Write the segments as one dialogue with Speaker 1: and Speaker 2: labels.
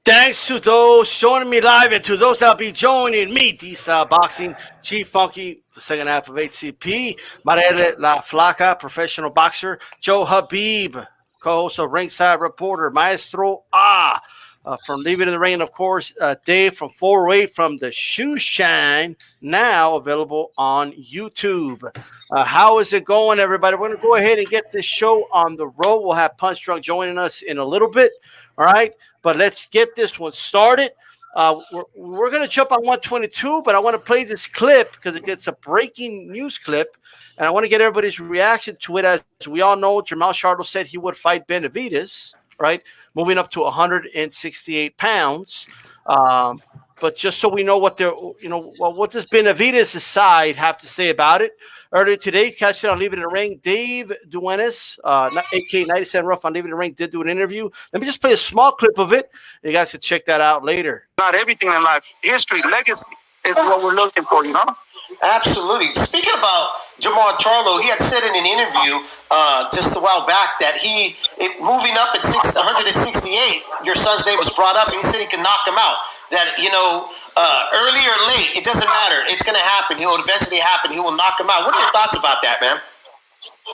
Speaker 1: Thanks to those joining me live and to those that'll be joining me, D-Style Boxing, Chief Funky, the second half of HCP, Marielle La Flaca, professional boxer, Joe Habib, co-host of Ringside Reporter, Maestro from Leave It in the Ring, and of course, Dave from 408 from the Shoe Shine, now available on YouTube. How is it going, everybody? We're going to go ahead and get this show on the road. We'll have Punch Drunk joining us in a little bit, all right? But let's get this one started. We're going to jump on 122, but I want to play this clip because it's a breaking news clip, and I want to get everybody's reaction to it. As we all know, Jermell Charlo said he would fight Benavidez, right, moving up to 168 pounds. But just so we know what what does Benavidez' side have to say about it? Earlier today, catch it on Leave It in the Ring. Dave Duenas, AK 97 Rough on Leave It in the Ring, did do an interview. Let me just play a small clip of it. You guys can check that out later.
Speaker 2: Not everything in life, history, legacy is what we're looking for, you know?
Speaker 3: Absolutely. Speaking about Jermell Charlo, he had said in an interview just a while back that moving up at 168, your son's name was brought up, and he said he can knock him out. That, early or late, it doesn't matter. It's going to happen. It will eventually happen. He will knock him out. What are your thoughts about that, man?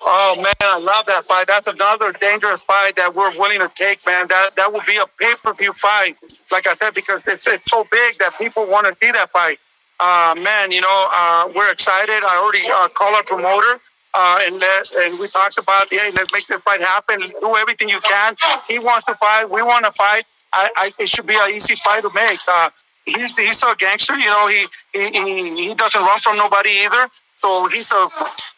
Speaker 2: Oh, man, I love that fight. That's another dangerous fight that we're willing to take, man. That will be a pay-per-view fight, like I said, because it's so big that people want to see that fight. Man, we're excited. I already called our promoter, and we talked about, hey, let's make this fight happen. Do everything you can. He wants to fight. We want to fight. It should be an easy fight to make. He's a gangster, he doesn't run from nobody either. So he's a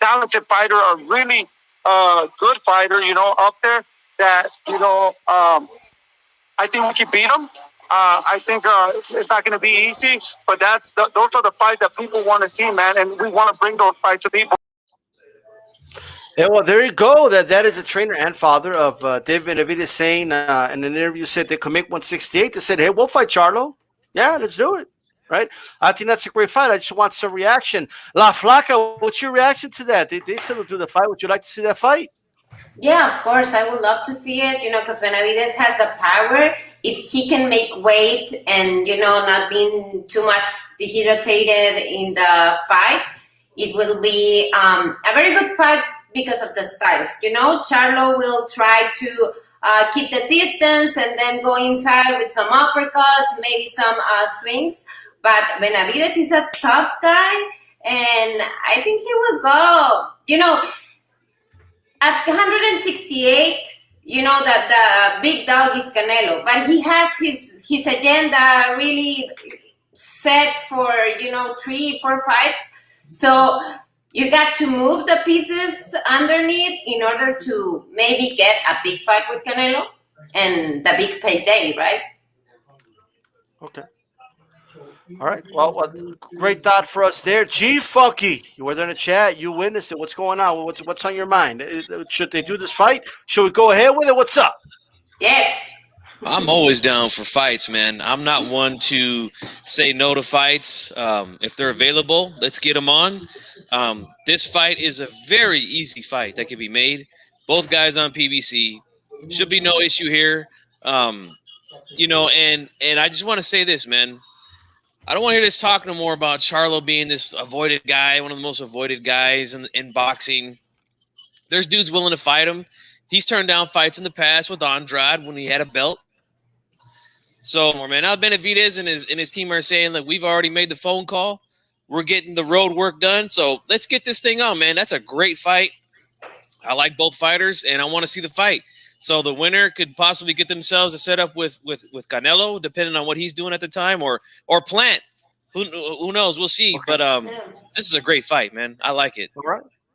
Speaker 2: talented fighter, a really good fighter, up there that, I think we can beat him. I think it's not going to be easy, but those are the fights that people want to see, man, and we want to bring those fights to people.
Speaker 1: Yeah, well, there you go. That is a trainer and father of David Benavidez saying in an interview said they could make 168. They said, hey, we'll fight Charlo. Yeah, let's do it. Right? I think that's a great fight. I just want some reaction. La Flaca, what's your reaction to that? They said we'll do the fight. Would you like to see that fight?
Speaker 4: Yeah, of course. I would love to see it, because Benavidez has the power. If he can make weight and, not being too much dehydrated in the fight, it will be a very good fight because of the styles. Charlo will try to keep the distance and then go inside with some uppercuts, maybe some swings. But Benavidez is a tough guy, and I think he will go, at 168, that the big dog is Canelo, but he has his agenda really set for, 3-4 fights. So you got to move the pieces underneath in order to maybe get a big fight with Canelo and the big payday, right?
Speaker 1: Okay. All right. Well, great thought for us there. G Funky, you were there in the chat. You witnessed it. What's going on? What's on your mind? Should they do this fight? Should we go ahead with it? What's up?
Speaker 4: Yes.
Speaker 5: I'm always down for fights, man. I'm not one to say no to fights. If they're available, let's get them on. This fight is a very easy fight that can be made. Both guys on PBC. Should be no issue here. And I just want to say this, man. I don't want to hear this talk no more about Charlo being this avoided guy, one of the most avoided guys in boxing. There's dudes willing to fight him. He's turned down fights in the past with Andrade when he had a belt. So, man, now Benavidez and his team are saying that we've already made the phone call. We're getting the road work done. So let's get this thing on, man. That's a great fight. I like both fighters, and I want to see the fight. So the winner could possibly get themselves a setup with Canelo, depending on what he's doing at the time, or Plant. Who knows? We'll see. Okay. But this is a great fight, man. I like it.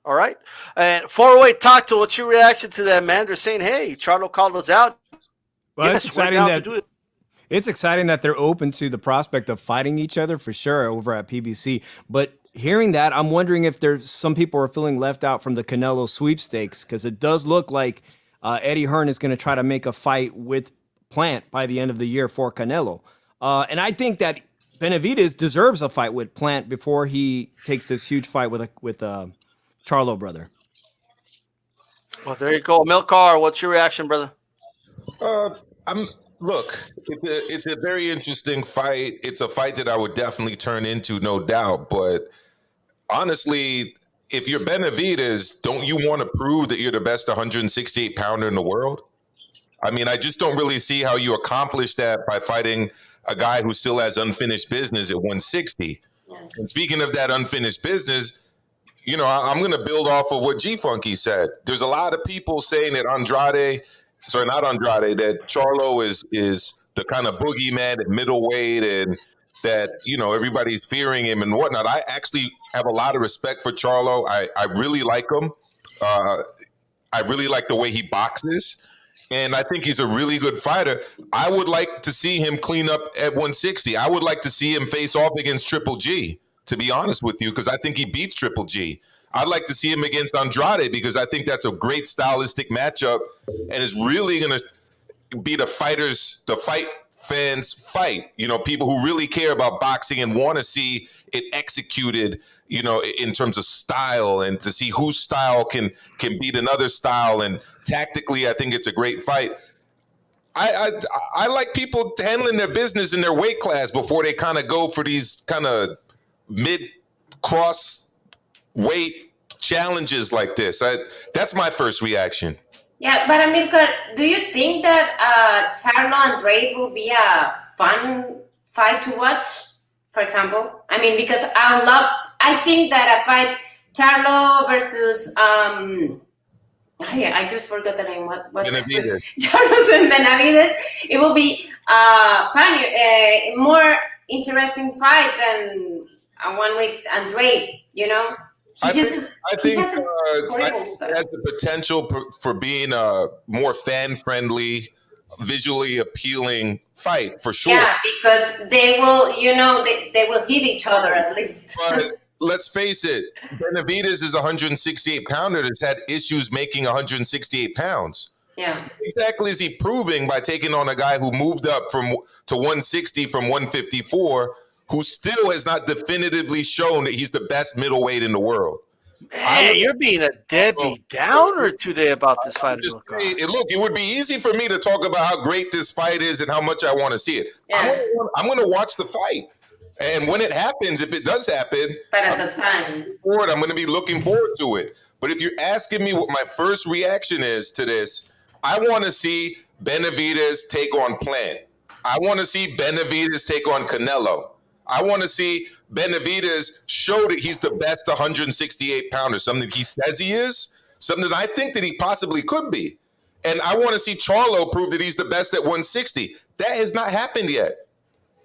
Speaker 1: All right. And 408 Tato, what's your reaction to that, man? They're saying, hey, Charlo called us out.
Speaker 6: Well, yes, it's exciting that they're open to the prospect of fighting each other for sure over at PBC. But hearing that, I'm wondering if there's some people are feeling left out from the Canelo sweepstakes, because it does look like Eddie Hearn is going to try to make a fight with Plant by the end of the year for Canelo. And I think that Benavidez deserves a fight with Plant before he takes this huge fight with Charlo brother.
Speaker 1: Well, there you go. Milcar, what's your reaction, brother?
Speaker 7: Look, it's a very interesting fight. It's a fight that I would definitely turn into, no doubt. But honestly, if you're Benavidez, don't you want to prove that you're the best 168 pounder in the world? I mean, I just don't really see how you accomplish that by fighting a guy who still has unfinished business at 160.
Speaker 4: Yeah.
Speaker 7: And speaking of that unfinished business, you know, I'm going to build off of what G Funky said. There's a lot of people saying that that Charlo is the kind of boogeyman at middleweight, and that, you know, everybody's fearing him and whatnot. I actually have a lot of respect for Charlo. I really like him. I really like the way he boxes, and I think he's a really good fighter. I would like to see him clean up at 160. I would like to see him face off against Triple G, to be honest with you, because I think he beats Triple G. I'd like to see him against Andrade because I think that's a great stylistic matchup and is really going to be the fight fans fight. You know, people who really care about boxing and want to see it executed, you know, in terms of style, and to see whose style can beat another style. And tactically, I think it's a great fight. I like people handling their business in their weight class before they kind of go for these kind of mid-cross weight challenges like this. That's my first reaction.
Speaker 4: Yeah, but Amilcar, do you think that Charlo and Drake will be a fun fight to watch, for example? I mean, because I think that a fight Charlo versus I just forgot the name. What
Speaker 7: Benavidez.
Speaker 4: Charlos and Benavidez. It will be funny, more interesting fight than one with Andrade. You know.
Speaker 7: I think it has
Speaker 4: style.
Speaker 7: the potential for being a more fan-friendly, visually appealing fight for sure.
Speaker 4: Yeah, because they will, you know, they will hit each other at least.
Speaker 7: But let's face it, Benavidez is a 168 pounder that's had issues making 168 pounds.
Speaker 4: Yeah.
Speaker 7: Exactly is he proving by taking on a guy who moved up to 160 from 154, who still has not definitively shown that he's the best middleweight in the world.
Speaker 1: Hey, you're being a Debbie Downer today about this fight.
Speaker 7: Look, it would be easy for me to talk about how great this fight is and how much I want to see it.
Speaker 4: Yeah.
Speaker 7: I'm going to watch the fight. And when it happens, if it does happen,
Speaker 4: but at the time,
Speaker 7: I'm going to be looking forward to it. But if you're asking me what my first reaction is to this, I want to see Benavidez take on Plant. I want to see Benavidez take on Canelo. I want to see Benavidez show that he's the best 168 pounder, something he says he is, something that I think that he possibly could be. And I want to see Charlo prove that he's the best at 160. That has not happened yet.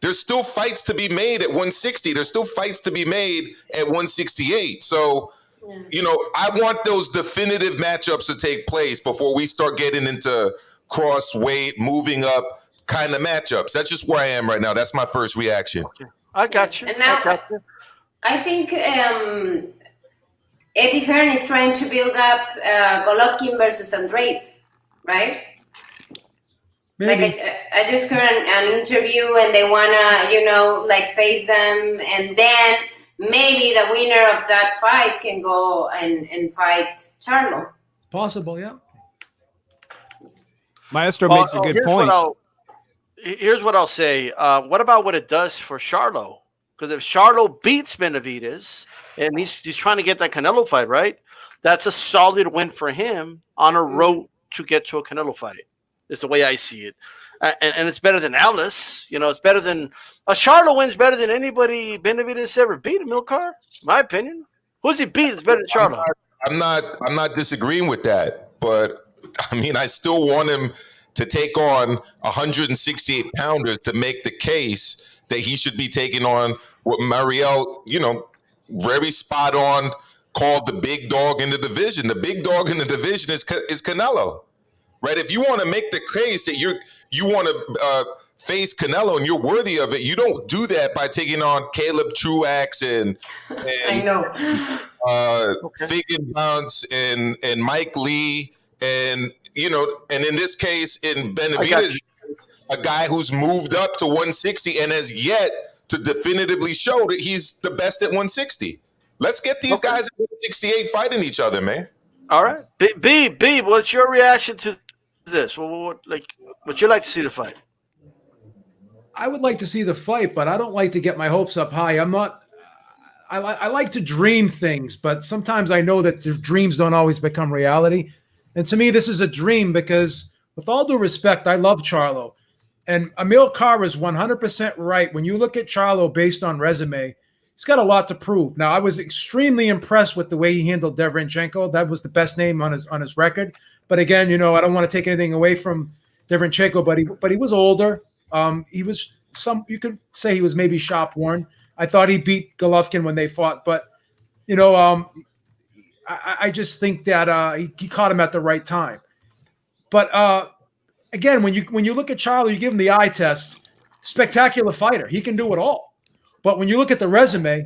Speaker 7: There's still fights to be made at 160. There's still fights to be made at 168. So, you know, I want those definitive matchups to take place before we start getting into cross weight, moving up kind of matchups. That's just where I am right now. That's my first reaction.
Speaker 1: Okay. I got you.
Speaker 4: And now, I think Eddie Hearn is trying to build up Golovkin versus Andrade, right? Maybe. Like I just heard an interview, and they wanna, you know, like face them, and then maybe the winner of that fight can go and fight Charlo.
Speaker 8: Possible, yeah.
Speaker 6: Maestro makes a good point.
Speaker 1: Here's what I'll say. What about what it does for Charlo? Because if Charlo beats Benavidez, and he's trying to get that Canelo fight, right? That's a solid win for him on a road to get to a Canelo fight. Is the way I see it. And it's better than Alice. You know, it's better than a Charlo win's better than anybody Benavidez ever beat, Milcar. My opinion. Who's he beat? It's better than Charlo.
Speaker 7: I'm not disagreeing with that, but I mean, I still want him to take on 168 pounders to make the case that he should be taking on what Mariel, you know, very spot on called the big dog in the division. The big dog in the division is Canelo. Right, if you want to make the case that you want to face Canelo and you're worthy of it, you don't do that by taking on Caleb Truax and
Speaker 4: I know
Speaker 7: Figgenbounce and Mike Lee, and you know, and in this case, in Benavidez, a guy who's moved up to 160 and has yet to definitively show that he's the best at 160. Let's get these guys at 168 fighting each other, man.
Speaker 1: All right, B, what's your reaction to this? Well, like Would you like to see the fight?
Speaker 8: I would like to see the fight, but I don't like to get my hopes up high. I'm not. I like to dream things, but sometimes I know that the dreams don't always become reality. And to me, this is a dream because, with all due respect, I love Charlo. And Emil Carr is 100% right. When you look at Charlo based on resume, he's got a lot to prove. Now, I was extremely impressed with the way he handled Derevyanchenko. That was the best name on his record. But again, I don't want to take anything away from Derevyanchenko, but he was older. He was you could say he was maybe shop worn. I thought he beat Golovkin when they fought, but I just think that he caught him at the right time. But again, when you look at Charlo, you give him the eye test. Spectacular fighter, he can do it all. But when you look at the resume,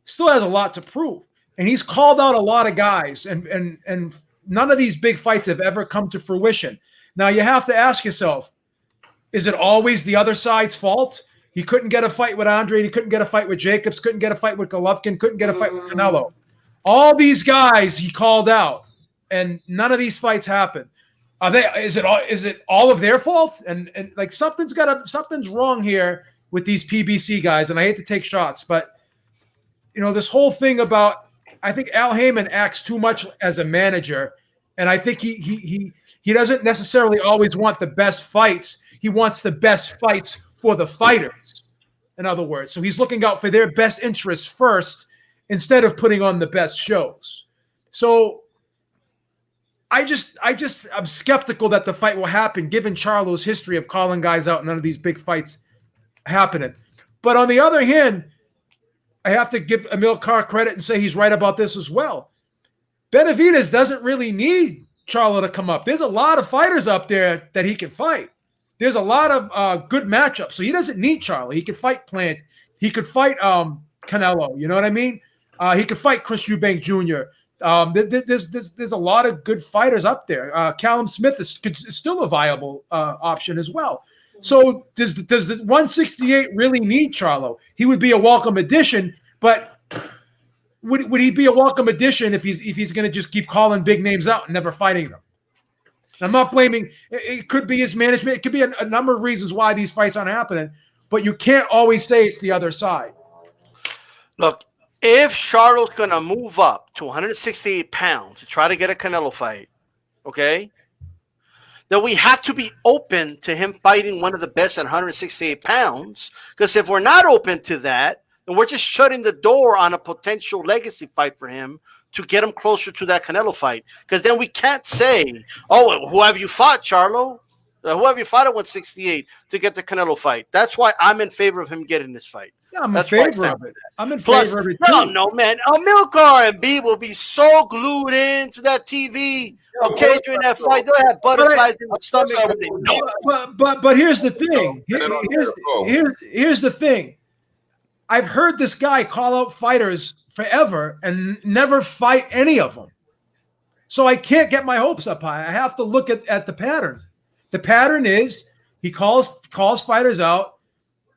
Speaker 8: still has a lot to prove, and he's called out a lot of guys, and none of these big fights have ever come to fruition. Now you have to ask yourself, is it always the other side's fault? He couldn't get a fight with Andre. He couldn't get a fight with Jacobs. Couldn't get a fight with Golovkin. Couldn't get a fight with Canelo. All these guys he called out, and none of these fights happened. Is it all of their fault? And like something's wrong here with these PBC guys. And I hate to take shots, but this whole thing about, I think Al Heyman acts too much as a manager, and I think he doesn't necessarily always want the best fights. He wants the best fights for the fighters, in other words. So he's looking out for their best interests first instead of putting on the best shows. So I'm skeptical that the fight will happen given Charlo's history of calling guys out and none of these big fights happening. But on the other hand, I have to give Emil Carr credit and say he's right about this as well. Benavidez doesn't really need Charlo to come up. There's a lot of fighters up there that he can fight. There's a lot of good matchups. So he doesn't need Charlo. He could fight Plant. He could fight Canelo. You know what I mean? He could fight Chris Eubank Jr. There's a lot of good fighters up there. Callum Smith is still a viable option as well. So does the 168 really need Charlo? He would be a welcome addition, but would he be a welcome addition if he's going to just keep calling big names out and never fighting them? I'm not blaming. It could be his management. It could be a number of reasons why these fights aren't happening, but you can't always say it's the other side.
Speaker 1: Look, if Charlo's going to move up to 168 pounds to try to get a Canelo fight, okay, then we have to be open to him fighting one of the best at 168 pounds, because if we're not open to that, then we're just shutting the door on a potential legacy fight for him to get him closer to that Canelo fight. Because then we can't say, oh, who have you fought, Charlo? Who have you fought at 168 to get the Canelo fight? That's why I'm in favor of him getting this fight.
Speaker 8: Yeah, I'm
Speaker 1: That's
Speaker 8: in favor of it. I'm in
Speaker 1: Plus,
Speaker 8: favor of it
Speaker 1: no, man. Amilcar and B will be so glued into that TV. Okay, during that fight, they'll have butterflies in their stomachs. And they know it.
Speaker 8: But here's the thing. Here's the thing. I've heard this guy call out fighters forever and never fight any of them. So I can't get my hopes up high. I have to look at the pattern. The pattern is he calls fighters out,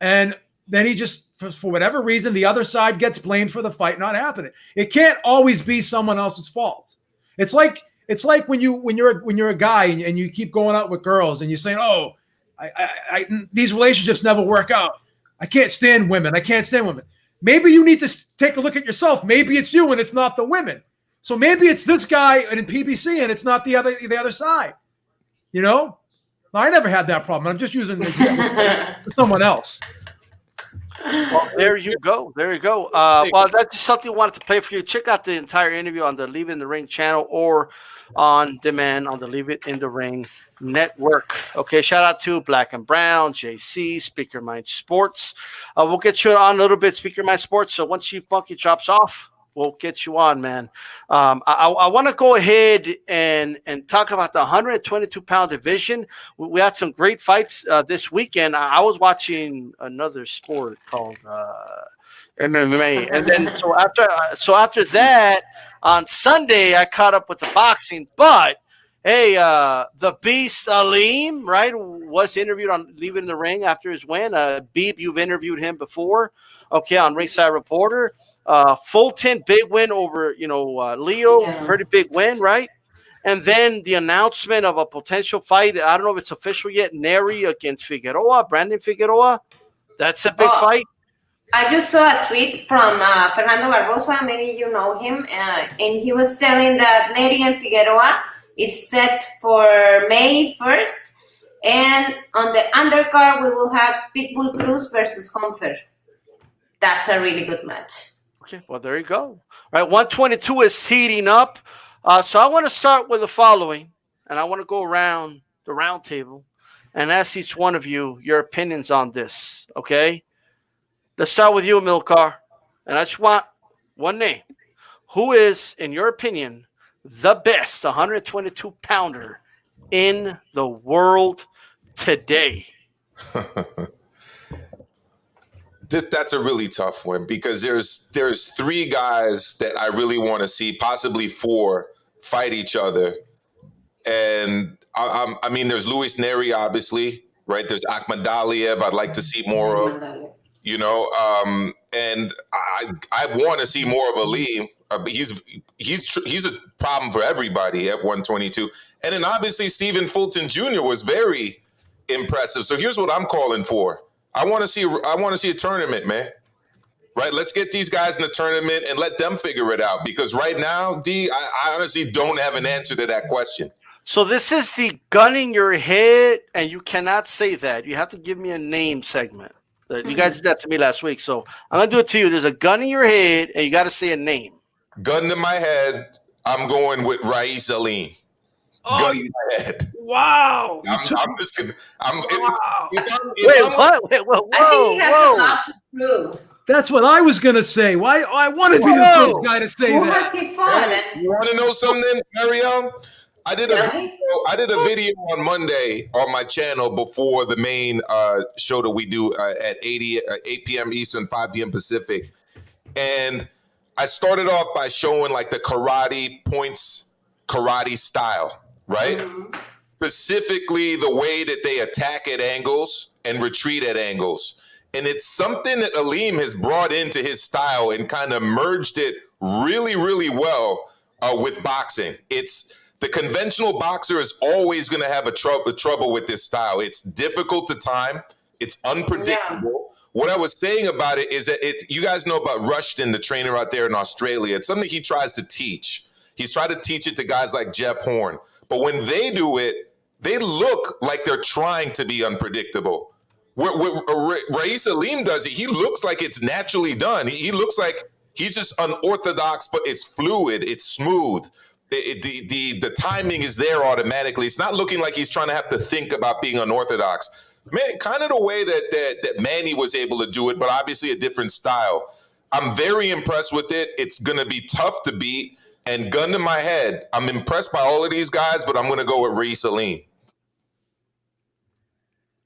Speaker 8: and then he just, for whatever reason, the other side gets blamed for the fight not happening. It can't always be someone else's fault. It's like when you're a guy and you keep going out with girls and you're saying, "Oh, these relationships never work out. I can't stand women. I can't stand women." Maybe you need to take a look at yourself. Maybe it's you and it's not the women. So maybe it's this guy in PBC and it's not the other side. You know? I never had that problem. I'm just using an example for someone else.
Speaker 1: Well, there you go. Well, that's just something I wanted to play for you. Check out the entire interview on the Leave It in the Ring channel or on demand on the Leave It in the Ring network. Okay, shout out to Black and Brown, JC, Speaker Mind Sports. We'll get you on a little bit, Speaker Mind Sports. So once Chief Funky drops off, we'll get you on, man. I want to go ahead and talk about the 122-pound division. We had some great fights this weekend. I was watching another sport called MMA, and then so after that on Sunday I caught up with the boxing. But hey, the Beast Aleem, right, was interviewed on Leave It in the Ring after his win. Beeb, you've interviewed him before, okay, on Ringside Reporter. Fulton, big win over, Leo, pretty big win, right? And then the announcement of a potential fight. I don't know if it's official yet. Neri against Figueroa, Brandon Figueroa. That's a big fight.
Speaker 4: I just saw a tweet from Fernando Barbosa. Maybe you know him. And he was telling that Neri and Figueroa is set for May 1st. And on the undercard, we will have Pitbull Cruz versus Confer. That's a really good match.
Speaker 1: Okay, well, there you go. All right, 122 is heating up. So I want to start with the following, and I want to go around the round table and ask each one of you your opinions on this, okay? Let's start with you, Milcar. And I just want one name. Who is, in your opinion, the best 122-pounder in the world today?
Speaker 7: That's a really tough one because there's three guys that I really want to see, possibly four, fight each other. And I mean, there's Luis Neri, obviously, right? There's Akhmadaliev. I'd like to see more of, and I want to see more of Ali. He's a problem for everybody at 122. And then obviously Stephen Fulton Jr. was very impressive. So here's what I'm calling for. I want to see a tournament, man. Right? Let's get these guys in the tournament and let them figure it out. Because right now, D, I honestly don't have an answer to that question.
Speaker 1: So this is the gun in your head, and you cannot say that. You have to give me a name segment. You guys did that to me last week, so I'm going to do it to you. There's a gun in your head, and you got to say a name.
Speaker 7: Gun to my head, I'm going with Rais Alim.
Speaker 1: Oh, wow.
Speaker 7: I'm just going to...
Speaker 1: Wait, whoa.
Speaker 4: I think he has a lot to prove.
Speaker 8: That's what I was going to say. Why I wanted to be the first guy to say
Speaker 4: Who
Speaker 8: that.
Speaker 4: has he fought?
Speaker 7: Hey, you want to know something, Mariam? I did a video on Monday on my channel before the main show that we do at 8 p.m. Eastern, 5 p.m. Pacific. And I started off by showing like the karate style, right? Mm-hmm. Specifically the way that they attack at angles and retreat at angles. And it's something that Alim has brought into his style and kind of merged it really, really well with boxing. The conventional boxer is always going to have trouble with this style. It's difficult to time. It's unpredictable. Yeah. What I was saying about it is that you guys know about Rushton, the trainer out there in Australia. It's something he tries to teach. He's tried to teach it to guys like Jeff Horn. But when they do it, they look like they're trying to be unpredictable. Rais Alim does it. He looks like it's naturally done. He looks like he's just unorthodox, but it's fluid. It's smooth. The timing is there automatically. It's not looking like he's trying to have to think about being unorthodox. Man, kind of the way that Manny was able to do it, but obviously a different style. I'm very impressed with it. It's going to be tough to beat. And gun to my head, I'm impressed by all of these guys, but I'm going to go with Rais Alim.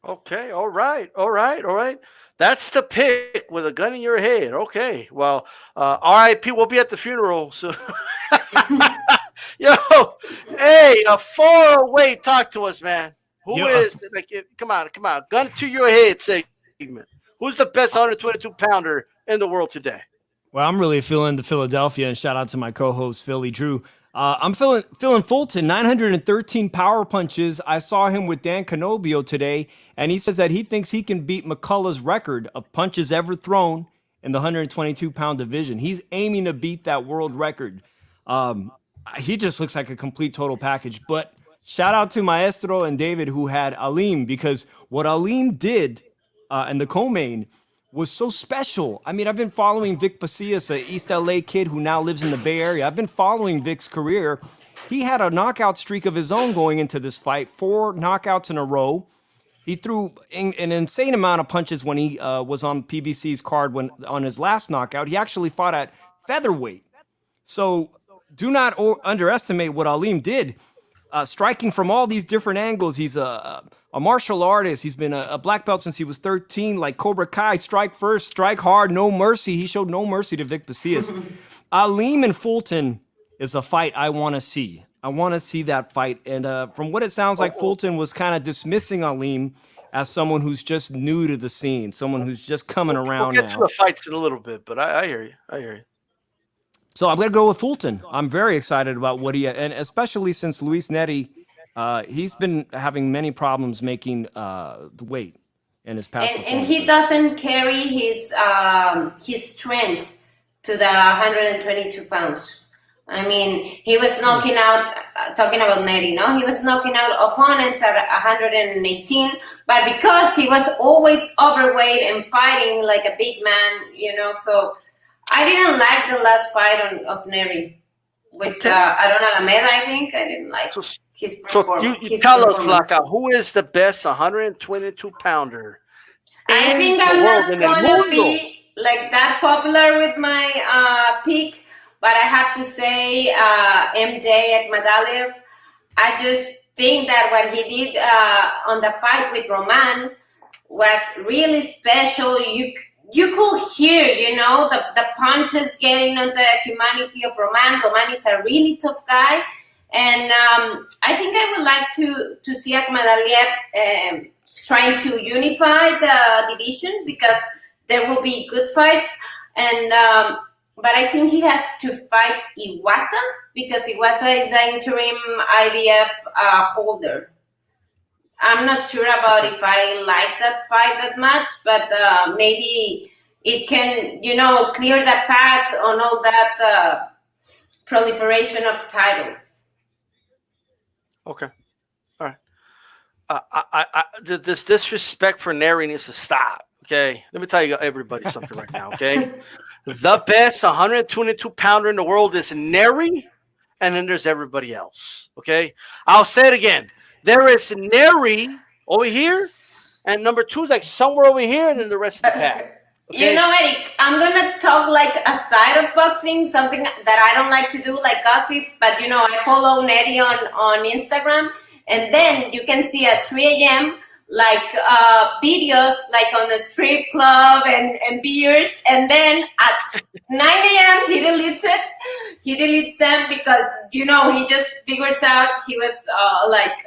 Speaker 1: Okay, all right. That's the pick with a gun in your head. Okay, well, RIP, we'll be at the funeral. So, yo, hey, a 408, talk to us, man. Who is, come on, gun to your head segment. Who's the best 122-pounder in the world today?
Speaker 6: Well, I'm really feeling the Philadelphia, and shout out to my co-host, Philly Drew. I'm feeling Fulton, 913 power punches. I saw him with Dan Canobio today, and he says that he thinks he can beat McCullough's record of punches ever thrown in the 122-pound division. He's aiming to beat that world record. He just looks like a complete total package. But shout out to Maestro and David who had Alim, because what Alim did in the co-main was so special. I mean, I've been following Vic Pasillas, an East LA kid who now lives in the Bay Area. I've been following Vic's career. He had a knockout streak of his own going into this fight, 4 knockouts in a row. He threw an insane amount of punches when he was on PBC's card on his last knockout. He actually fought at featherweight. So do not underestimate what Alim did. Striking from all these different angles. He's a martial artist. He's been a black belt since he was 13, like Cobra Kai. Strike first, strike hard, no mercy. He showed no mercy to Vic Pasillas. Alim and Fulton is a fight I want to see. I want to see that fight. And from what it sounds like, Fulton was kind of dismissing Alim as someone who's just new to the scene, someone who's just coming around now.
Speaker 1: We'll get to the fights in a little bit, but I hear you.
Speaker 6: So I'm going to go with Fulton. I'm very excited about what and especially since Luis Neri, he's been having many problems making the weight in his past
Speaker 4: and he doesn't carry his strength to the 122 pounds. I mean, he was knocking out, talking about Neri, no? He was knocking out opponents at 118, but because he was always overweight and fighting like a big man, you know, so I didn't like the last fight of Neri with Aaron Alameda, I think. I didn't like his performance.
Speaker 1: So you tell us, Flaca, who is the best 122-pounder?
Speaker 4: I think I'm not going to be like that popular with my pick, but I have to say MJ Akhmadaliev. I just think that what he did on the fight with Roman was really special. You could hear, you know, the punches getting on the humanity of Roman. Roman is a really tough guy. And I think I would like to see Akhmadaliev trying to unify the division because there will be good fights. And but I think he has to fight Iwasa because Iwasa is the interim IBF holder. I'm not sure about if I like that fight that much, but maybe it can, you know, clear the path on all that proliferation of titles.
Speaker 1: Okay. All right. This disrespect for Neri needs to stop. Okay. Let me tell you everybody something right now. Okay. The best 122-pounder in the world is Neri, and then there's everybody else. Okay. I'll say it again. There is Neri over here, and number 2 is like somewhere over here, and then the rest of the pack. Okay?
Speaker 4: You know, Eric, I'm gonna talk like a side of boxing, something that I don't like to do, like gossip. But you know, I follow Neri on Instagram, and then you can see at 3 a.m. like videos like on a strip club and beers, and then at 9 a.m. he deletes it. He deletes them because, you know, he just figures out he was like,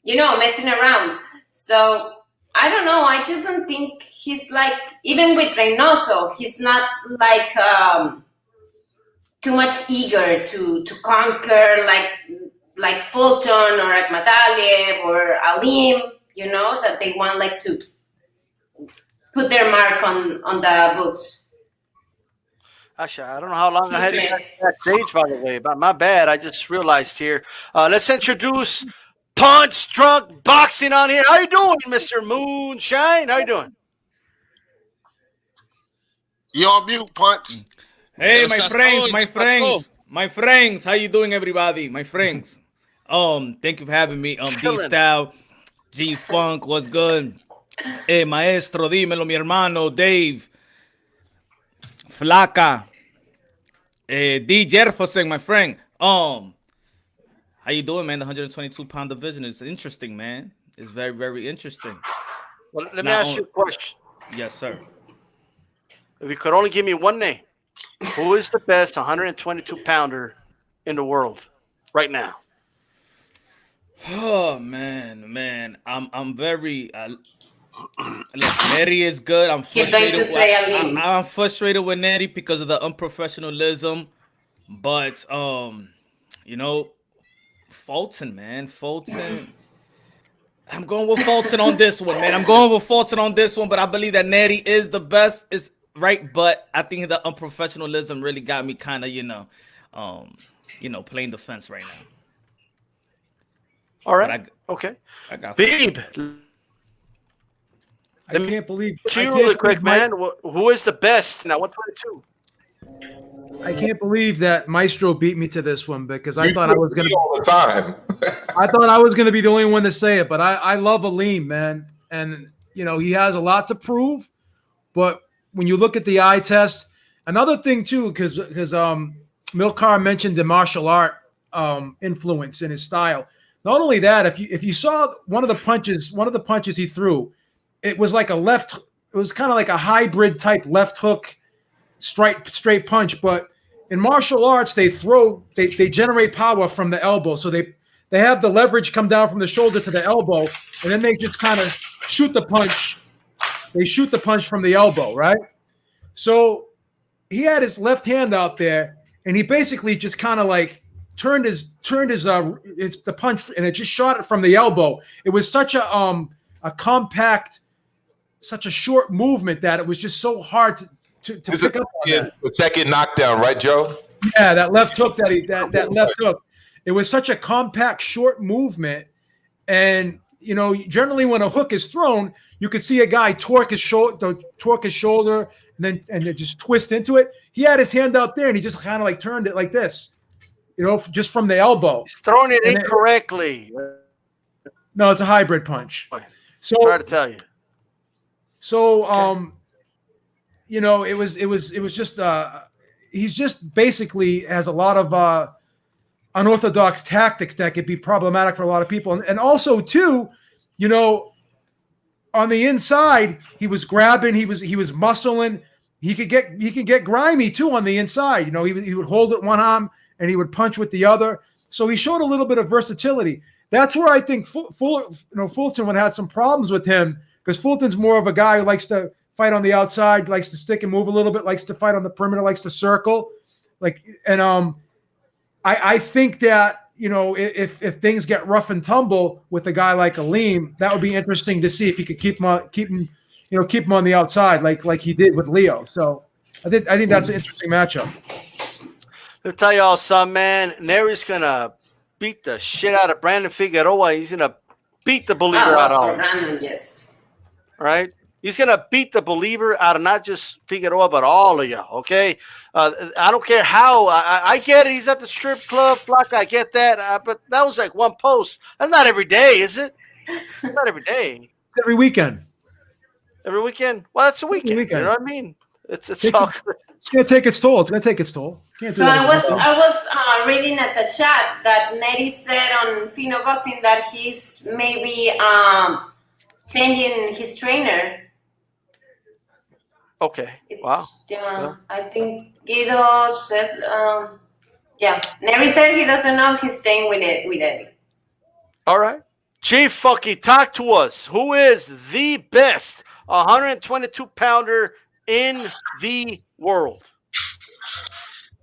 Speaker 4: you know, messing around. So I don't know. I just don't think he's like, even with Reynoso, he's not like too much eager to conquer like Fulton or Akhmadaliev or Alim. You know, that they want like to put their mark on the books.
Speaker 1: Actually, I don't know how long I had that stage, by the way, but my bad. I just realized here. Let's introduce Punch Drunk Boxing on here. How you doing, Mr. Moonshine? How you doing?
Speaker 9: You on mute, Punch?
Speaker 10: Hey, my friends. How you doing, everybody? My friends. Thank you for having me. D-Style, G-Funk, what's good? Maestro, dímelo, mi hermano, Dave, Flaca, D. Jefferson, my friend. How you doing, man? The 122-pound division is interesting, man. It's very, very interesting.
Speaker 1: Well, let me ask you a question.
Speaker 10: Yes, sir.
Speaker 1: If you could only give me one name, who is the best 122-pounder in the world right now?
Speaker 10: Oh man, I'm very. Look, Neri is good. I'm frustrated. I'm frustrated with Neri because of the unprofessionalism, but you know, Fulton, man, Fulton. I'm going with Fulton on this one, man. But I believe that Neri is the best. Is right, but I think the unprofessionalism really got me kind of, playing defense right now.
Speaker 1: All right. Okay.
Speaker 10: I got
Speaker 1: Beeb.
Speaker 8: I can't believe.
Speaker 1: Really quick, man. Who is the best now? 122.
Speaker 8: I can't believe that Maestro beat me to this one because I thought I was going to
Speaker 7: all the time.
Speaker 8: I thought I was going to be the only one to say it, but I love Alim, man, and he has a lot to prove. But when you look at the eye test, another thing too, because Milcar mentioned the martial art influence in his style. Not only that, if you saw one of the punches he threw, it was like it was kind of like a hybrid type left hook, straight punch. But in martial arts, they generate power from the elbow. So they have the leverage come down from the shoulder to the elbow, and then they just kind of shoot the punch. They shoot the punch from the elbow, right? So he had his left hand out there, and he basically just kind of like turned his the punch, and it just shot it from the elbow. It was such a compact, such a short movement that it was just so hard to pick up on that.
Speaker 7: The second knockdown, right, Joe?
Speaker 8: Yeah, that left hook that left hook. It was such a compact, short movement, and generally when a hook is thrown, you could see a guy torque his shoulder, and then just twist into it. He had his hand out there, and he just kind of like turned it like this, just from the elbow.
Speaker 1: He's throwing it incorrectly.
Speaker 8: No, it's a hybrid punch. So
Speaker 1: hard to tell you.
Speaker 8: So, it was just he's just basically has a lot of unorthodox tactics that could be problematic for a lot of people, and also too, on the inside he was grabbing, he was muscling. He could get grimy too on the inside. He would hold it one arm and he would punch with the other. So he showed a little bit of versatility. That's where I think Fulton would have some problems with him, because Fulton's more of a guy who likes to fight on the outside, likes to stick and move a little bit, likes to fight on the perimeter, likes to circle. I think that, if things get rough and tumble with a guy like Aleem, that would be interesting to see if he could keep him on the outside like he did with Leo. So I think that's an interesting matchup.
Speaker 1: Let me tell y'all something, man. Neri's gonna beat the shit out of Brandon Figueroa. He's gonna beat the believer out of him.
Speaker 4: Brandon, yes.
Speaker 1: Right? He's gonna beat the believer out of not just Figueroa, but all of y'all. Okay, I don't care how. I get it. He's at the strip club, Flock. I get that. But that was like one post. That's not every day, is it? Not every day.
Speaker 8: It's every weekend.
Speaker 1: Every weekend. Well, it's a weekend. You know what I mean? It's all good.
Speaker 8: It's gonna take its toll.
Speaker 4: So I was reading at the chat that Neri said on Fino Boxing that he's maybe changing his trainer.
Speaker 1: Okay. Wow.
Speaker 4: Yeah, I think Guido says, Neri said he doesn't know if he's staying with Eddie.
Speaker 1: All right. Chief Funky, talk to us. Who is the best 122-pounder in the world?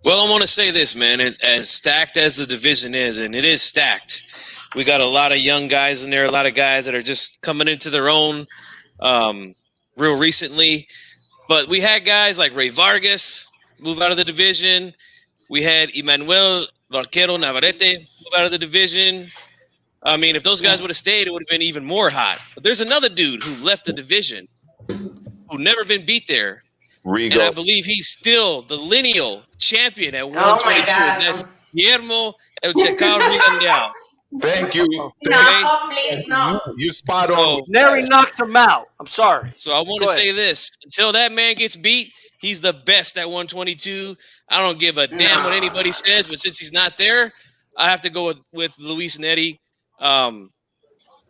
Speaker 5: Well, I want to say this, man. As stacked as the division is, and it is stacked, we got a lot of young guys in there, a lot of guys that are just coming into their own real recently. But we had guys like Ray Vargas move out of the division. We had Emmanuel Vaquero Navarrete move out of the division. I mean, if those guys would have stayed, it would have been even more hot. But there's another dude who left the division who never been beat there.
Speaker 7: Rigo.
Speaker 5: And I believe he's still the lineal champion at 122. And that's Guillermo El Chacal Rigondeaux.
Speaker 7: Thank you.
Speaker 4: No.
Speaker 7: You spot on.
Speaker 1: Neri knocked him out. I'm sorry.
Speaker 5: So I want to say this. Until that man gets beat, he's the best at 122. I don't give a damn what anybody says, but since he's not there, I have to go with Luis and Eddie.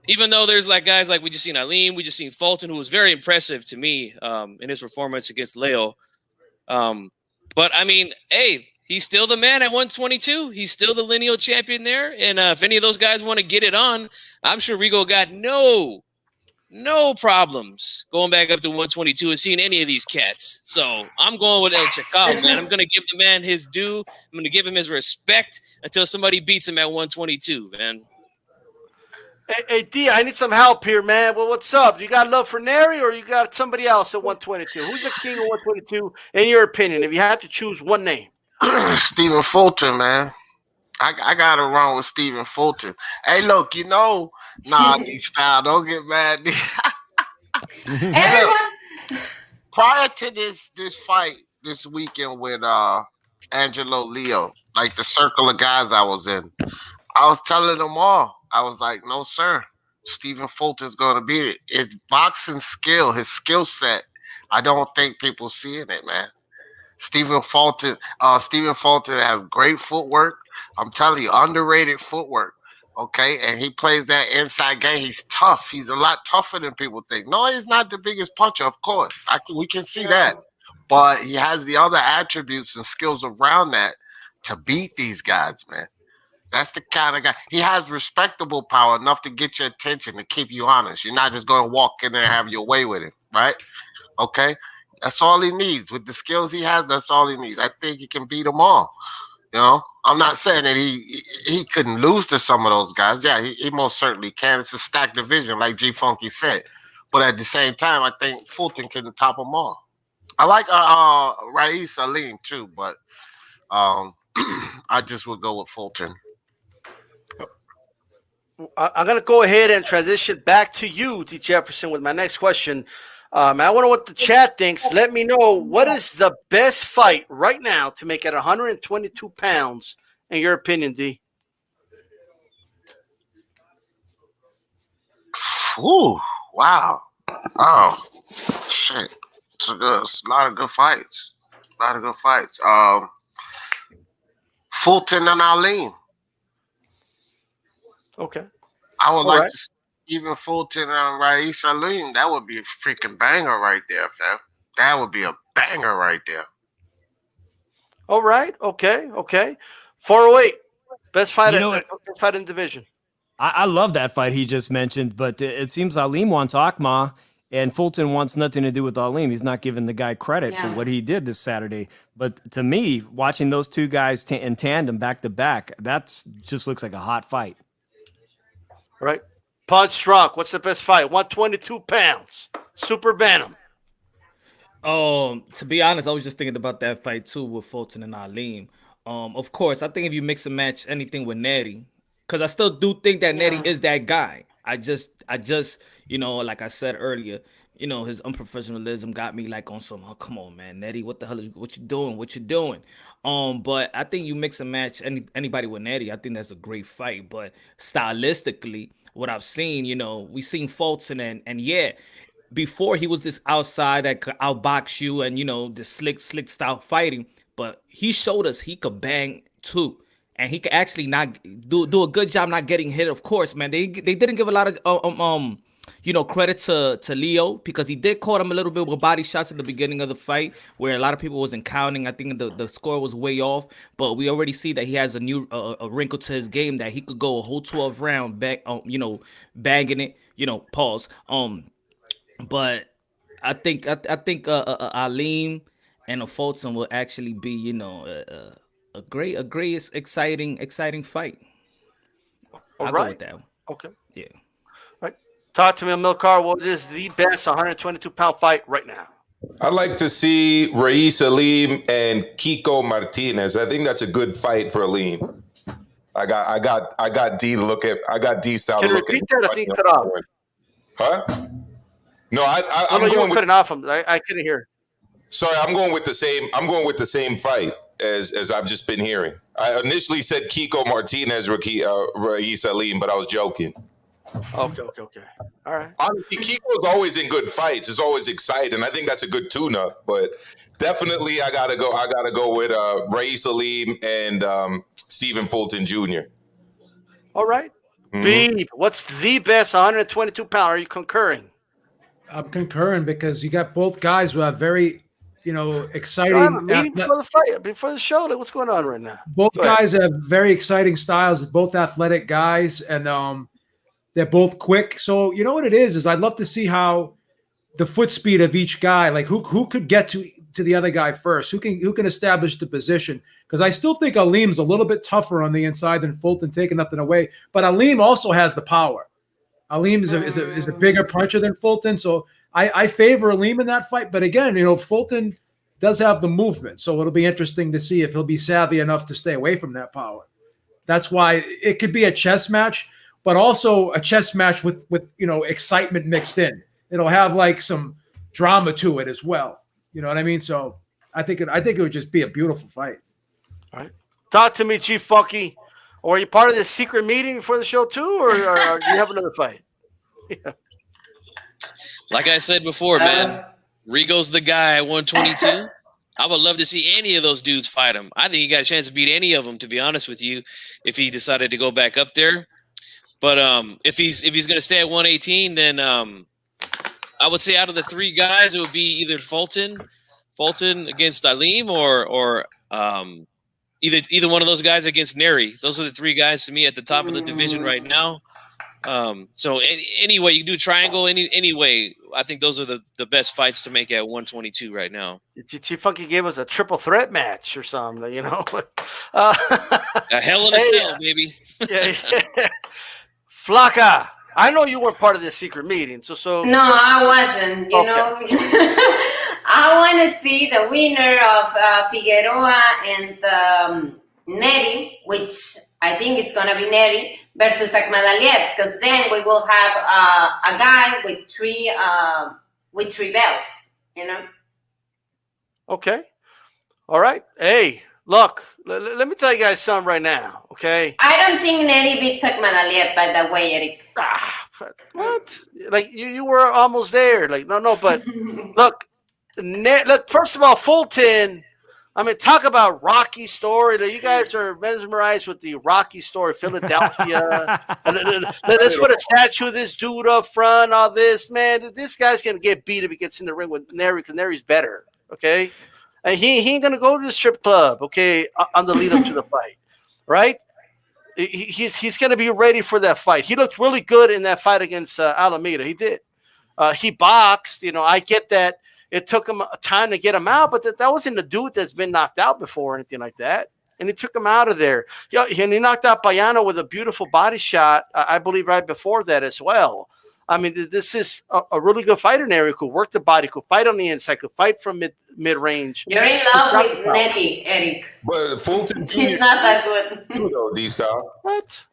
Speaker 5: Even though there's like guys like we just seen Aleem, we just seen Fulton, who was very impressive to me in his performance against Leo. But I mean, hey, he's still the man at 122. He's still the lineal champion there. And if any of those guys want to get it on, I'm sure Rigo got no problems going back up to 122 and seeing any of these cats. So I'm going with El Chacal, man. I'm going to give the man his due. I'm going to give him his respect until somebody beats him at 122, man.
Speaker 1: Hey, D, I need some help here, man. Well, what's up? You got love for Neri, or you got somebody else at 122? Who's the king of 122, in your opinion, if you had to choose one name?
Speaker 9: Stephen Fulton, man. I got it wrong with Stephen Fulton. Hey, look, these style, don't get mad.
Speaker 4: Everyone.
Speaker 9: Prior to this fight this weekend with Angelo Leo, like the circle of guys I was in, I was telling them all, I was like, no, sir, Stephen Fulton's going to beat it. His boxing skill, his skill set, I don't think people seeing it, man. Stephen Fulton has great footwork. I'm telling you, underrated footwork. Okay, and he plays that inside game. He's tough. He's a lot tougher than people think. No, he's not the biggest puncher, of course. We can see that. But he has the other attributes and skills around that to beat these guys, man. That's the kind of guy. He has respectable power enough to get your attention, to keep you honest. You're not just going to walk in there and have your way with him, right? Okay? That's all he needs. With the skills he has, that's all he needs. I think he can beat them all. You know, I'm not saying that he couldn't lose to some of those guys. Yeah, he most certainly can. It's a stacked division, like G Funky said. But at the same time, I think Fulton can top them all. I like Rais Salim too, but I just would go with Fulton.
Speaker 1: I'm going to go ahead and transition back to you, D. Jefferson, with my next question. I want to know what the chat thinks. Let me know, what is the best fight right now to make it 122 pounds, in your opinion, D?
Speaker 9: Ooh, wow. Oh, shit. It's a lot of good fights. Fulton and Alim.
Speaker 1: Okay.
Speaker 9: I would like to see even Fulton and Rais Alim. That would be a freaking banger right there, fam. That would be a banger right there.
Speaker 1: All right. Okay. 408. Best fight, best fight in the division.
Speaker 6: I love that fight he just mentioned, but it seems Alim wants Akma, and Fulton wants nothing to do with Alim. He's not giving the guy credit for what he did this Saturday. But to me, watching those two guys in tandem back to back, that just looks like a hot fight.
Speaker 1: Right. Punch Drunk, what's the best fight? 122 pounds. Super Bantam.
Speaker 10: To be honest, I was just thinking about that fight too with Fulton and Alim. Of course, I think if you mix and match anything with Neri, because I still do think that Neri is that guy. I just, like I said earlier, his unprofessionalism got me like on some, oh, come on, man, Neri, what the hell is what you doing? But I think you mix and match anybody with Neri, I think that's a great fight. But stylistically, what I've seen, we seen Fulton and yeah, before he was this outside that could outbox you and the slick style fighting, but he showed us he could bang too. And he could actually not do a good job not getting hit. Of course, man, they didn't give a lot of credit to Leo, because he did caught him a little bit with body shots at the beginning of the fight where a lot of people wasn't counting. I think the score was way off, but we already see that he has a new a wrinkle to his game, that he could go a whole 12 round back, bagging it, pause. But I think Alim and Fulton will actually be, a great, exciting fight. I'll go with that one.
Speaker 1: Okay.
Speaker 10: Yeah.
Speaker 1: Right. Talk to me, Milcar. What is the best 122-pound fight right now?
Speaker 7: I'd like to see Rais Alim and Kiko Martinez. I think that's a good fight for Alim. I got D to look at. I got D style to look at.
Speaker 1: Can you repeat that? I think cut off.
Speaker 7: Huh? No, I'm
Speaker 1: you
Speaker 7: going
Speaker 1: were cutting off him. I couldn't hear.
Speaker 7: Sorry, I'm going with the same fight as I've just been hearing. I initially said Kiko Martinez, Rais Alim, but I was joking.
Speaker 1: Okay. All right.
Speaker 7: Honestly, Kiko's always in good fights. It's always exciting. I think that's a good tune-up, but definitely I gotta go with Rais Alim and Stephen Fulton Jr.
Speaker 1: All right. Beeb, what's the best 122-pound? Are you concurring?
Speaker 8: I'm concurring because you got both guys who have very, exciting.
Speaker 1: Meeting before the fight, before the show. Like, what's going on right now?
Speaker 8: Both guys have very exciting styles. Both athletic guys, and they're both quick. So you know what it is I'd love to see how the foot speed of each guy, like who could get to the other guy first, who can establish the position. Because I still think Alim's a little bit tougher on the inside than Fulton, taking nothing away. But Alim also has the power. Alim is a bigger puncher than Fulton, so I favor Alim in that fight. But again, Fulton does have the movement, so it'll be interesting to see if he'll be savvy enough to stay away from that power. That's why it could be a chess match, but also a chess match with excitement mixed in. It'll have like some drama to it as well. You know what I mean? So I think it would just be a beautiful fight.
Speaker 1: All right, talk to me, Chief Funky. Or are you part of this secret meeting before the show too, or do you have another fight? Yeah.
Speaker 5: Like I said before, man, Rigo's the guy at 122. I would love to see any of those dudes fight him. I think he got a chance to beat any of them, to be honest with you, if he decided to go back up there. But if he's going to stay at 118, then I would say out of the three guys, it would be either Fulton against Alim, or either one of those guys against Neri. Those are the three guys to me at the top of the division right now. So anyway, you can do triangle any way. I think those are the best fights to make at 122 right now.
Speaker 1: She fucking gave us a triple threat match or something,
Speaker 5: A hell in a cell, baby.
Speaker 1: Yeah. Flaca, I know you weren't part of this secret meeting, so.
Speaker 4: No, I wasn't. You know, I want to see the winner of Figueroa and Neri, which I think it's gonna be Neri versus Akhmadaliev, because then we will have a guy with three belts. You know.
Speaker 1: Okay. All right. Hey, look. Let me tell you guys something right now. Okay.
Speaker 4: I don't think Neri beats Akhmadaliev, by the way, Eric.
Speaker 1: What? Like you were almost there. Like no. But look. First of all, Fulton. I mean, talk about Rocky story. You guys are mesmerized with the Rocky story, Philadelphia. Let's put a statue of this dude up front. All this, man. This guy's gonna get beat if he gets in the ring with Neri because Neri's better. Okay, and he ain't gonna go to the strip club. Okay, on the lead up to the fight, right? He's gonna be ready for that fight. He looked really good in that fight against Alameda. He did. He boxed. You know, I get that. It took him time to get him out, but that wasn't the dude that's been knocked out before or anything like that. And he took him out of there. Yeah, and he knocked out Payano with a beautiful body shot, I believe, right before that as well. I mean, this is a really good fighter, Neri, could work the body, could fight on the inside, could fight from mid range.
Speaker 4: You're in love with Neri, Eric.
Speaker 7: But Fulton,
Speaker 4: he's not that good.
Speaker 7: D-Star.
Speaker 1: What?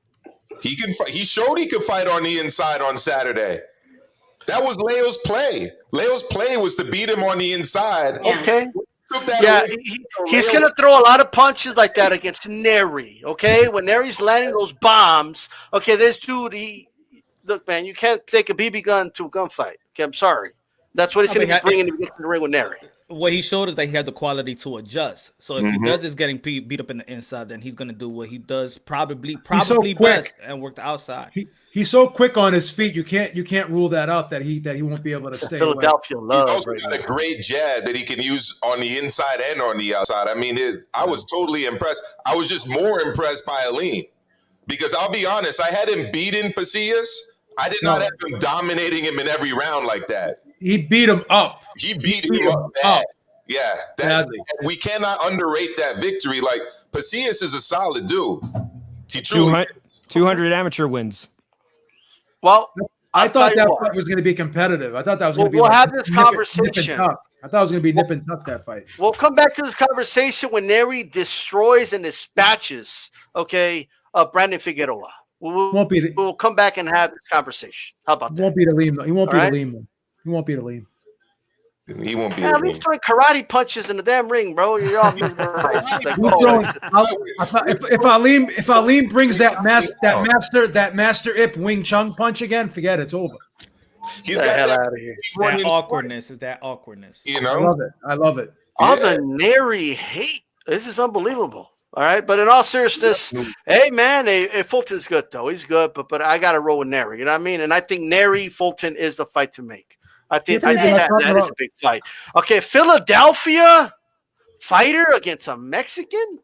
Speaker 7: He can. He showed he could fight on the inside on Saturday. That was Leo's play. Leo's play was to beat him on the inside.
Speaker 4: Yeah.
Speaker 1: Okay. Yeah, he's going to throw a lot of punches like that against Neri, okay? When Neri's landing those bombs, okay, this dude, look, man, you can't take a BB gun to a gunfight. Okay, I'm sorry. That's what he's going to be bringing to the ring with Neri.
Speaker 10: What he showed is that he had the quality to adjust. So if he does is getting beat up in the inside, then he's going to do what he does probably best and work the outside.
Speaker 8: He's so quick on his feet. You can't rule that out that he won't be able to stay
Speaker 1: Philadelphia
Speaker 8: away.
Speaker 1: love.
Speaker 7: He's also got a great jab that he can use on the inside and on the outside. I mean, I was totally impressed. I was just more impressed by Aline because I'll be honest, I had him beating Pasillas. I did not have him dominating him in every round like that.
Speaker 8: He beat him up.
Speaker 7: He beat him up bad. Yeah, we cannot underrate that victory. Like, Pasillas is a solid dude. He truly
Speaker 6: 200 amateur wins.
Speaker 1: Well,
Speaker 8: I thought that fight was going to be competitive. I thought that was going to be.
Speaker 1: We'll have this conversation.
Speaker 8: I thought it was going to be nip and tuck that fight.
Speaker 1: We'll come back to this conversation when Neri destroys and dispatches, Brandon Figueroa. We'll come back and have this conversation. How about that?
Speaker 8: He won't beat Aleem. He won't beat Aleem. He won't beat Aleem.
Speaker 7: He won't be.
Speaker 1: Aleem's throwing karate punches in the damn ring, bro. You're all mesmerized.
Speaker 8: If Aleem brings that master Ip Wing Chun punch again, forget it. It's over.
Speaker 1: He's got the hell out of here.
Speaker 10: That awkwardness is that awkwardness.
Speaker 7: You know,
Speaker 8: I love it.
Speaker 1: All the Neri hate. This is unbelievable. All right, but in all seriousness, hey man, Fulton's good though. He's good, but I got to roll with Neri. You know what I mean? And I think Neri Fulton is the fight to make. I think that is a big fight. Okay, Philadelphia fighter against a Mexican.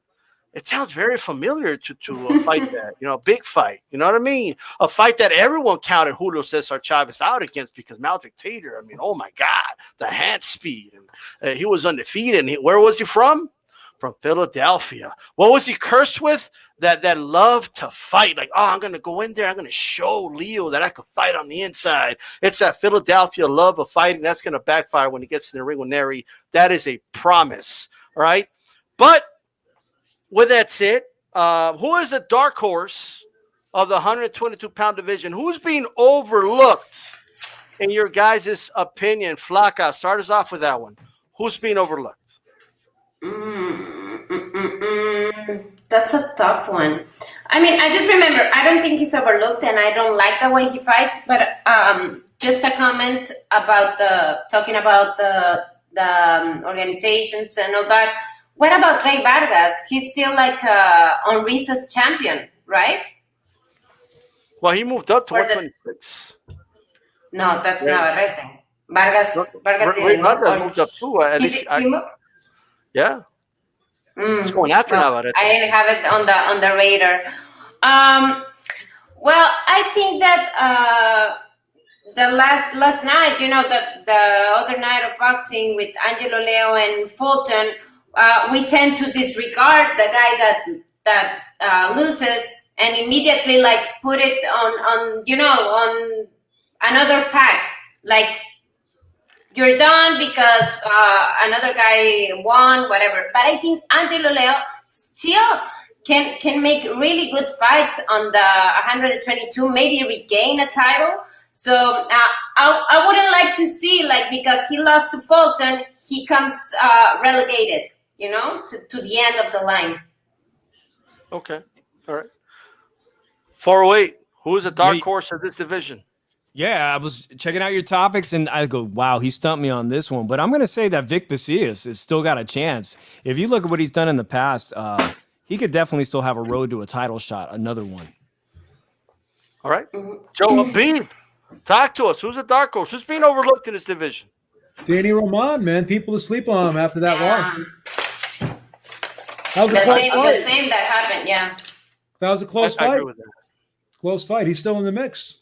Speaker 1: It sounds very familiar to a fight that, big fight. You know what I mean? A fight that everyone counted Julio Cesar Chavez out against because Maldrick Tater. I mean, oh my God, the hand speed. And he was undefeated. And where was he from? From Philadelphia. What was he cursed with? That love to fight. Like, I'm going to go in there. I'm going to show Leo that I could fight on the inside. It's that Philadelphia love of fighting. That's going to backfire when he gets in the ring with Neri. That is a promise. All right. But with that said, who is a dark horse of the 122-pound division? Who's being overlooked in your guys' opinion? Flaca, start us off with that one. Who's being overlooked?
Speaker 4: That's a tough one. I mean, I just remember, I don't think he's overlooked and I don't like the way he fights, but just a comment about talking about the organizations and all that. What about Rey Vargas? He's still like Onrisa's champion, right?
Speaker 1: Well, he moved up to 126.
Speaker 4: No, that's not right thing. Vargas
Speaker 1: moved up too. At least yeah. He's going after Navarrete.
Speaker 4: I didn't have it on the radar. Well, I think that the last night, the other night of boxing with Angelo Leo and Fulton, we tend to disregard the guy that loses and immediately like put it on another pack, like you're done because another guy won, whatever. But I think Angelo Leo still can make really good fights on the 122, maybe regain a title. So I wouldn't like to see, like, because he lost to Fulton, he comes relegated, to the end of the line.
Speaker 1: Okay. All right. 408. Who is a dark horse of this division?
Speaker 6: Yeah, I was checking out your topics, and I go, wow, he stumped me on this one. But I'm going to say that Vic Pasillas has still got a chance. If you look at what he's done in the past, he could definitely still have a road to a title shot, another one.
Speaker 1: All right. Joe Habib, talk to us. Who's a dark horse? Who's being overlooked in this division?
Speaker 8: Danny Roman, man. People asleep on him after that loss.
Speaker 4: The same that happened, yeah.
Speaker 8: That was a close fight.
Speaker 1: I agree with that.
Speaker 8: Close fight. He's still in the mix.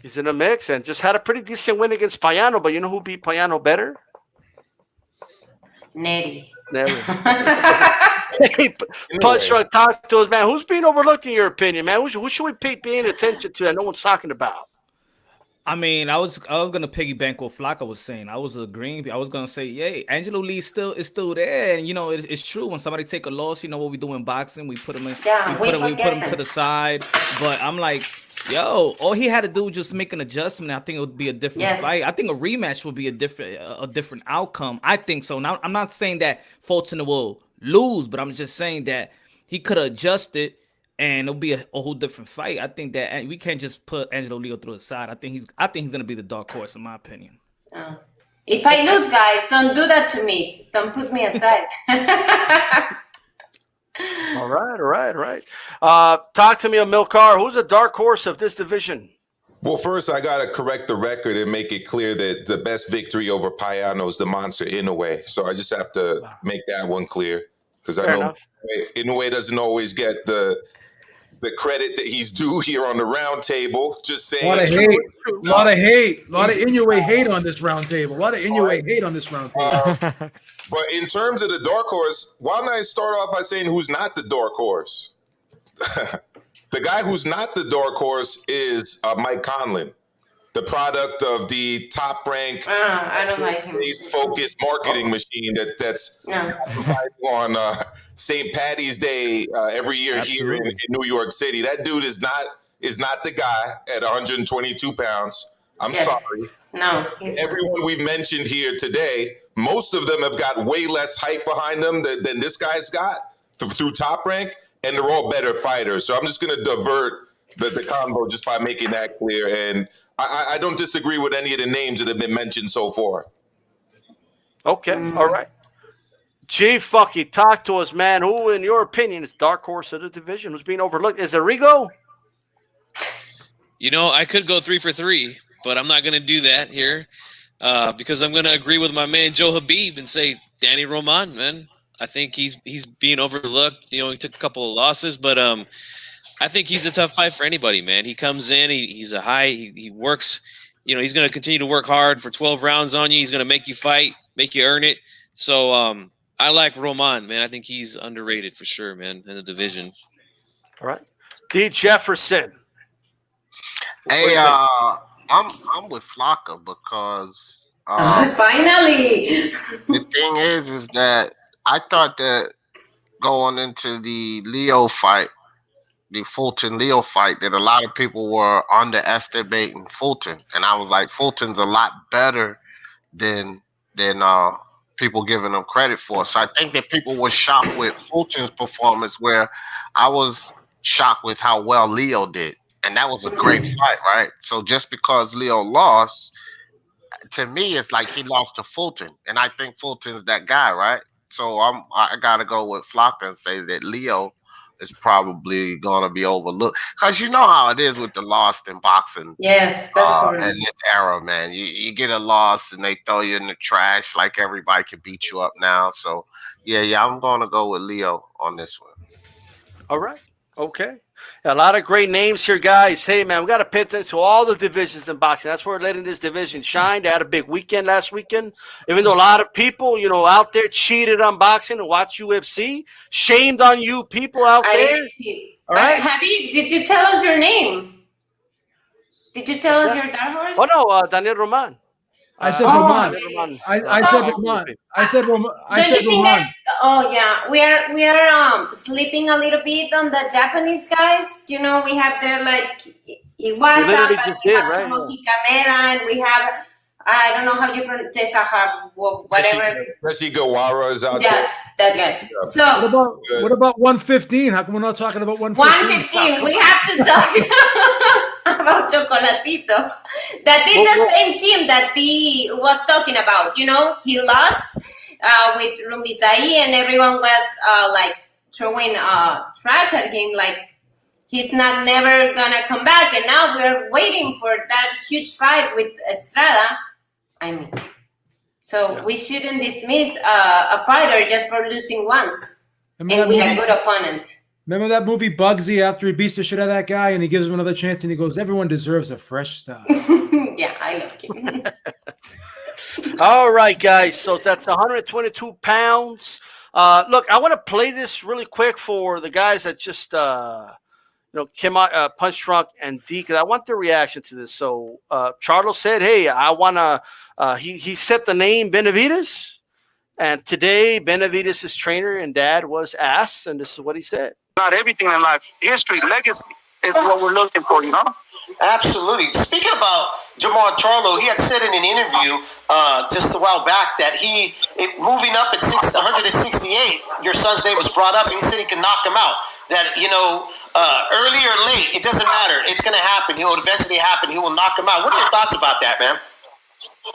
Speaker 1: He's in the mix and just had a pretty decent win against Payano, but you know who beat Payano better?
Speaker 4: Neri.
Speaker 1: Hey, Punch Drunk, talk to us, man. Who's being overlooked in your opinion, man? Who should we pay paying attention to that no one's talking about?
Speaker 10: I mean, I was gonna piggyback what Flacco was saying. I was agreeing. I was gonna say, yay, Angelo Lee is still there, and it's true. When somebody take a loss, you know what we do in boxing, we put them in, we put them to the side. But I'm like, yo, all he had to do was just make an adjustment. I think it would be a different fight. I think a rematch would be a different outcome. I think so. Now, I'm not saying that Fulton will lose, but I'm just saying that he could have adjusted. And it'll be a whole different fight. I think that we can't just put Angelo Leo through the side. I think he's gonna be the dark horse in my opinion.
Speaker 4: If I lose, guys, don't do that to me. Don't put me aside.
Speaker 1: All right. Talk to me, Amilcar. Who's a dark horse of this division?
Speaker 7: Well, first, I got to correct the record and make it clear that the best victory over Payano is the monster Inoue. So I just have to make that one clear because I know Inoue doesn't always get the credit that he's due here on the round table. Just saying.
Speaker 8: A lot of hate. A lot of Inoue hate on this round table. But
Speaker 7: in terms of the dark horse, why don't I start off by saying who's not the dark horse? The guy who's not the dark horse is Mike Conlon, the product of the top rank,
Speaker 4: I don't like him.
Speaker 7: Focused marketing machine that's on St. Patty's Day every year here in New York City. That dude is not the guy at 122 pounds. I'm sorry.
Speaker 4: No.
Speaker 7: Everyone we've mentioned here today, most of them have got way less hype behind them than this guy's got through top rank, and they're all better fighters. So I'm just going to divert the combo just by making that clear. And I don't disagree with any of the names that have been mentioned so far.
Speaker 1: Okay, all right. Chief Fucky, talk to us, man. Who, in your opinion, is dark horse of the division? Who's being overlooked? Is it Rigo?
Speaker 5: I could go 3 for 3, but I'm not going to do that here because I'm going to agree with my man Joe Habib and say Danny Roman, man. I think he's being overlooked. He took a couple of losses, but I think he's a tough fight for anybody, man. He comes in, he works, he's going to continue to work hard for 12 rounds on you. He's going to make you fight, make you earn it. So I like Roman, man. I think he's underrated for sure, man, in the division.
Speaker 1: All right. D. Jefferson.
Speaker 9: Hey, I'm with Flocka because
Speaker 4: finally.
Speaker 9: The thing is that I thought that going into the Leo fight, the Fulton Leo fight, that a lot of people were underestimating Fulton, and I was like, Fulton's a lot better than people giving him credit for. So I think that people were shocked with Fulton's performance, where I was shocked with how well Leo did, and that was a great fight, right? So just because Leo lost, to me, it's like he lost to Fulton, and I think Fulton's that guy, right? So I gotta go with Flocka and say that Leo is probably gonna be overlooked, because you know how it is with the loss in boxing.
Speaker 4: Yes, that's correct.
Speaker 9: And this era, man, you get a loss and they throw you in the trash like everybody can beat you up now. So yeah, I'm gonna go with Leo on this one.
Speaker 1: All right. Okay. A lot of great names here, guys. Hey, man, we got to pay attention to all the divisions in boxing. That's where we're letting this division shine. They had a big weekend last weekend. Even though a lot of people, out there cheated on boxing and watch UFC, shamed on you people out
Speaker 4: I
Speaker 1: there.
Speaker 4: didn't cheat.
Speaker 1: All right.
Speaker 4: Did you tell us your name? Did you tell us your dark horse?
Speaker 1: Oh, no, Daniel Roman.
Speaker 8: I said Roman.
Speaker 4: Really?
Speaker 8: I said Roman. I said Roman. I
Speaker 4: Don't
Speaker 8: said
Speaker 4: you think
Speaker 8: Roman.
Speaker 4: that's? Oh yeah, we are sleeping a little bit on the Japanese guys. We have there like Iwasa,
Speaker 1: literally
Speaker 4: but
Speaker 1: just
Speaker 4: we
Speaker 1: did,
Speaker 4: have
Speaker 1: right?
Speaker 4: Tomoki Kameda, and we have I don't know how you pronounce Tesaha, whatever.
Speaker 7: Jesse Gawara is out
Speaker 4: Yeah,
Speaker 7: there.
Speaker 4: that guy.
Speaker 7: Yeah.
Speaker 4: So
Speaker 8: What about 115? How come we're not talking about 115?
Speaker 4: 115. We have to talk about Chocolatito. That is the same team that he was talking about. He lost with Rumbisai, and everyone was like throwing trash at him, like he's never gonna come back. And now we're waiting for that huge fight with Estrada. We shouldn't dismiss a fighter just for losing once and with a good opponent.
Speaker 8: Remember that movie Bugsy after he beats the shit out of that guy and he gives him another chance and he goes, everyone deserves a fresh start.
Speaker 4: Yeah, I love him.
Speaker 1: All right, guys. So that's 122 pounds. Look, I want to play this really quick for the guys that just came out, Punch Drunk and D, because I want their reaction to this. So Charlo said, hey, I want to, he set the name Benavides. And today, Benavides' trainer and dad was asked, and this is what he said.
Speaker 2: Not everything in life. History, legacy is what we're looking for,
Speaker 3: Absolutely. Speaking about Jamal Charlo, he had said in an interview just a while back that moving up at 168, your son's name was brought up, and he said he can knock him out. That, early or late, it doesn't matter. It's going to happen. It will eventually happen. He will knock him out. What are your thoughts about that, man?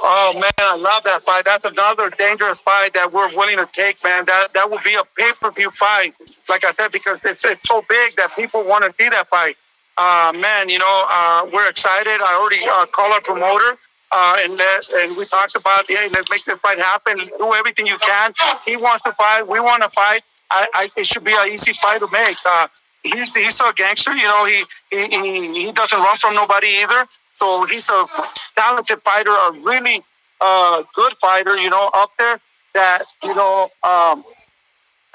Speaker 2: Oh, man, I love that fight. That's another dangerous fight that we're willing to take, man. That will be a pay-per-view fight, like I said, because it's so big that people want to see that fight. Man, we're excited. I already called our promoter, and we talked about, hey, let's make this fight happen. Do everything you can. He wants to fight. We want to fight. It should be an easy fight to make. He's a gangster. He doesn't run from nobody either. So he's a talented fighter, a really good fighter, up there that, I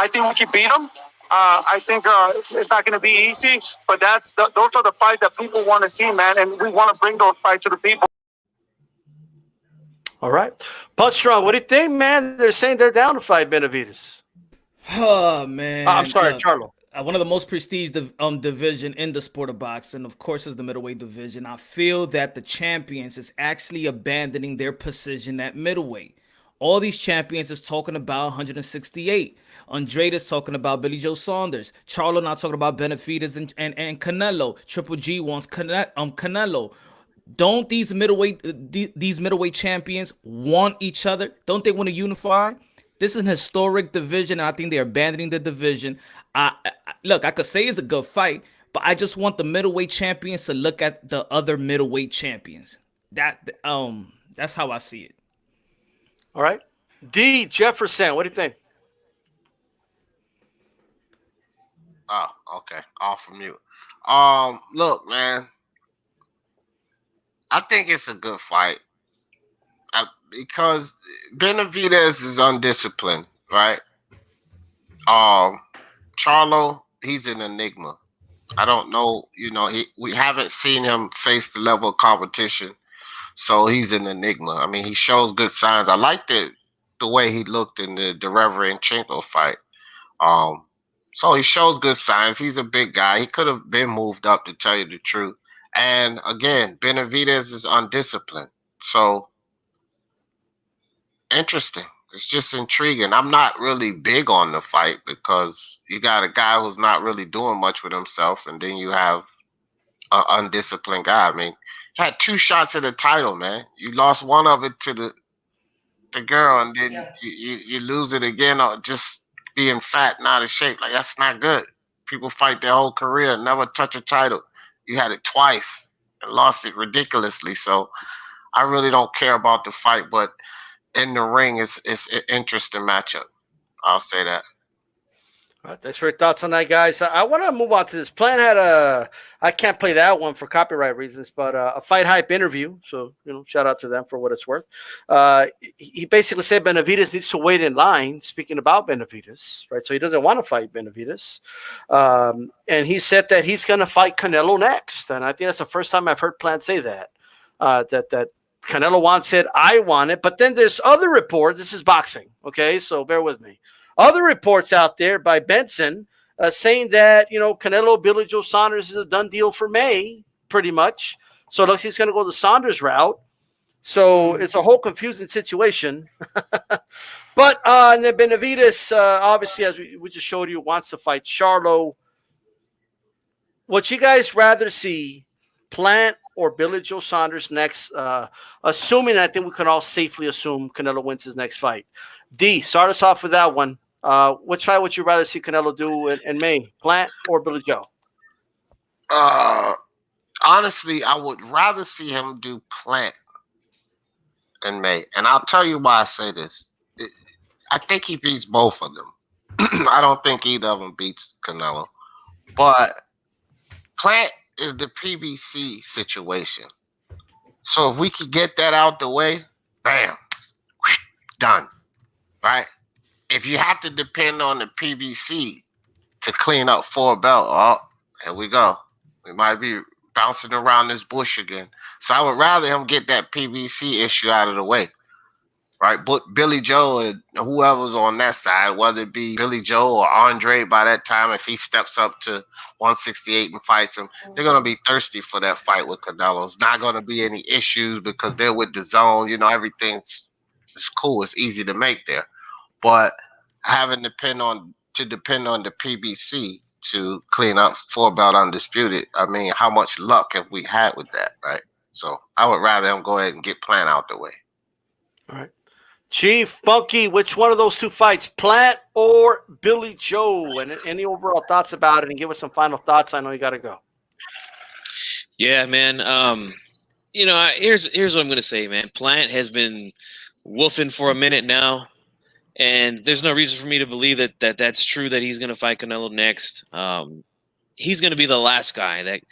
Speaker 2: think we can beat him. I think it's not going to be easy, but those are the fights that people want to see, man, and we want to bring those fights to the people.
Speaker 1: All right. Punch Drunk, what do you think, man? They're saying they're down to fight Benavides.
Speaker 10: Oh, man.
Speaker 1: I'm sorry, Charlo.
Speaker 10: One of the most prestige division in the sport of boxing, of course, is the middleweight division. I feel that the champions is actually abandoning their position at middleweight. All these champions is talking about 168. Andrade is talking about Billy Joe Saunders. Charlo not talking about Benavides and Canelo. Triple G wants Canelo. Don't these middleweight champions want each other? Don't they want to unify? This is an historic division. And I think they're abandoning the division. Look, I could say it's a good fight, but I just want the middleweight champions to look at the other middleweight champions. That's how I see it.
Speaker 1: All right. D. Jefferson, what do you think?
Speaker 9: Oh, okay. Off of mute. Look, man. I think it's a good fight. Because Benavides is undisciplined, right? Charlo, he's an enigma. I don't know, we haven't seen him face the level of competition, so he's an enigma. I mean, he shows good signs. I liked the way he looked in the Dereverenchenko fight. So he shows good signs. He's a big guy. He could have been moved up, to tell you the truth. And again, Benavides is undisciplined. So interesting. It's just intriguing. I'm not really big on the fight because you got a guy who's not really doing much with himself, and then you have an undisciplined guy. I mean, he had 2 shots at the title, man. You lost one of it to the girl, and then you lose it again, or just being fat and out of shape. Like, that's not good. People fight their whole career and never touch a title. You had it twice and lost it ridiculously. So I really don't care about the fight, but in the ring, it's an interesting matchup. I'll say that.
Speaker 1: All right, thanks for your thoughts on that, guys. I want to move on to this. Plant had I can't play that one for copyright reasons, but a Fight Hype interview. So, shout out to them for what it's worth. He basically said Benavidez needs to wait in line, speaking about Benavidez, right? So he doesn't want to fight Benavidez. And he said that he's going to fight Canelo next. And I think that's the first time I've heard Plant say that, that Canelo wants it, I want it. But then there's other reports. This is boxing, okay? So bear with me. Other reports out there by Benson saying that, Canelo, Billy Joe Saunders is a done deal for May, pretty much. So it looks like he's going to go the Saunders route. So it's a whole confusing situation. But and then Benavidez, obviously, as we just showed you, wants to fight Charlo. Would you guys rather see Plant or Billy Joe Saunders next, assuming I think we can all safely assume Canelo wins his next fight? D, start us off with that one. Which fight would you rather see Canelo do in May, Plant or Billy Joe?
Speaker 9: Honestly, I would rather see him do Plant in May. And I'll tell you why I say this. I think he beats both of them. I don't think either of them beats Canelo. But Plant is the PBC situation. So if we could get that out the way, bam, done. Right? If you have to depend on the PBC to clean up 4 belt, oh, here we go. We might be bouncing around this bush again. So I would rather him get that PBC issue out of the way. Right? But Billy Joe and whoever's on that side, whether it be Billy Joe or Andre by that time, if he steps up to 168 and fights him, they're going to be thirsty for that fight with Canelo. It's not going to be any issues because they're with the zone. Everything's cool. It's easy to make there. But having to depend on the PBC to clean up 4 belt undisputed, I mean, how much luck have we had with that, right? So I would rather him go ahead and get Plant out the way.
Speaker 1: All right. Chief, Funky, which one of those two fights, Plant or Billy Joe? And any overall thoughts about it, and give us some final thoughts. I know you got to go.
Speaker 5: Yeah, man. Here's what I'm going to say, man. Plant has been woofing for a minute now. And there's no reason for me to believe that that's true, that he's going to fight Canelo next. He's going to be the last guy that,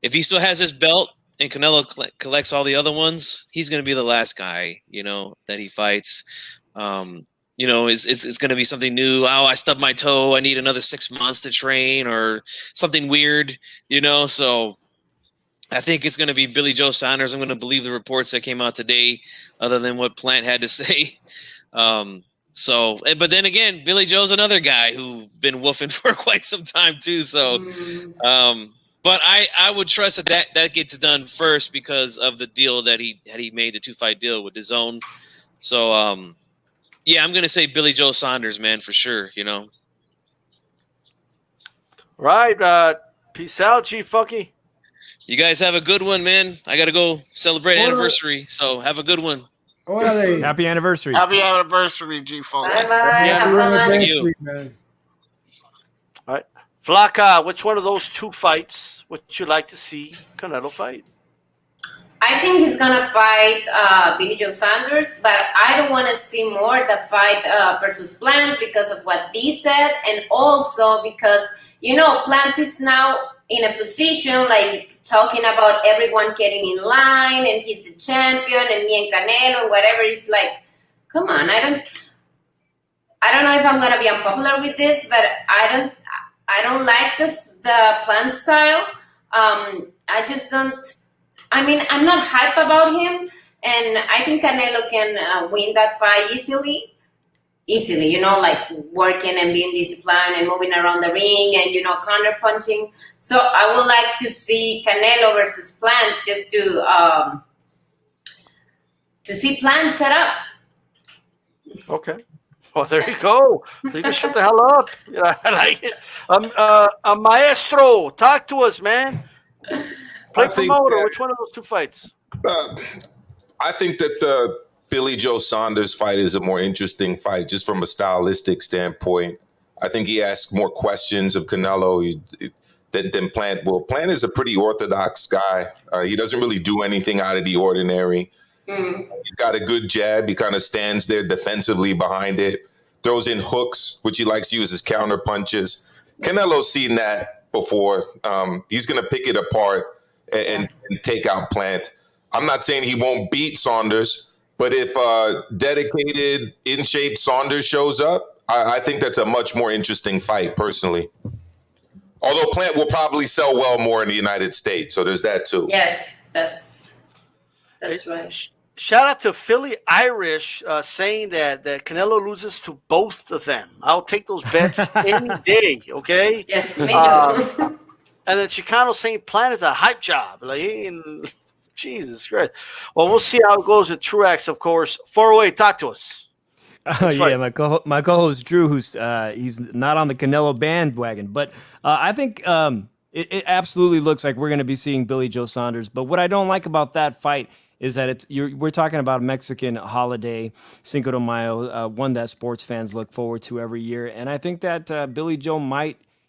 Speaker 5: if he still has his belt and Canelo collects all the other ones, he's going to be the last guy, that he fights. It's going to be something new. Oh, I stubbed my toe. I need another 6 months to train or something weird, So I think it's going to be Billy Joe Saunders. I'm going to believe the reports that came out today, other than what Plant had to say. But then again, Billy Joe's another guy who's been woofing for quite some time too. So, but I would trust that gets done first because of the deal that he made, the 2-fight deal with DAZN. So, yeah, I'm gonna say Billy Joe Saunders, man, for sure.
Speaker 1: Right. Peace out, Chief Funky.
Speaker 5: You guys have a good one, man. I gotta go celebrate an anniversary. So have a good one.
Speaker 6: Happy anniversary.
Speaker 9: Happy anniversary, G-Funk.
Speaker 4: Bye-bye.
Speaker 5: Thank you.
Speaker 1: All right. Flaka, which one of those two fights would you like to see Canelo fight?
Speaker 4: I think he's going to fight Billy Joe Saunders, but I don't want to see more the fight versus Plant because of what Dee said, and also because, Plant is now in a position like talking about everyone getting in line and he's the champion and me and Canelo and whatever. It's like, come on, I don't know if I'm gonna be unpopular with this, but I don't like the Plant style. I just don't. I mean, I'm not hype about him, and I think Canelo can win that fight easily, like working and being disciplined and moving around the ring and, counter punching. So I would like to see Canelo versus Plant just to see Plant shut up.
Speaker 1: Okay. Well, there you go. You can shut the hell up. I like it. Maestro, talk to us, man. Play promoter. Which one of those two fights?
Speaker 7: I think that the Billy Joe Saunders fight is a more interesting fight, just from a stylistic standpoint. I think he asks more questions of Canelo than Plant will. Plant is a pretty orthodox guy. He doesn't really do anything out of the ordinary. He's got a good jab. He kind of stands there defensively behind it. throws in hooks, which he likes to use as counter punches. Canelo's seen that before. He's going to pick it apart and take out Plant. I'm not saying he won't beat Saunders, but if dedicated, in-shape Saunders shows up, I think that's a much more interesting fight, personally. Although Plant will probably sell well more in the United States, so there's that too.
Speaker 4: Yes, that's right.
Speaker 1: Shout out to Philly Irish saying that Canelo loses to both of them. I'll take those bets any day, okay?
Speaker 4: Yes, me too.
Speaker 1: And then Chicano saying Plant is a hype job. Like, Jesus Christ. Well, we'll see how it goes with Truax, of course. 408, talk to us.
Speaker 6: Yeah, my co-host Drew, who's he's not on the Canelo bandwagon, but I think it absolutely looks like we're going to be seeing Billy Joe Saunders. But what I don't like about that fight is that we're talking about a Mexican holiday, Cinco de Mayo, one that sports fans look forward to every year, and I think that Billy Joe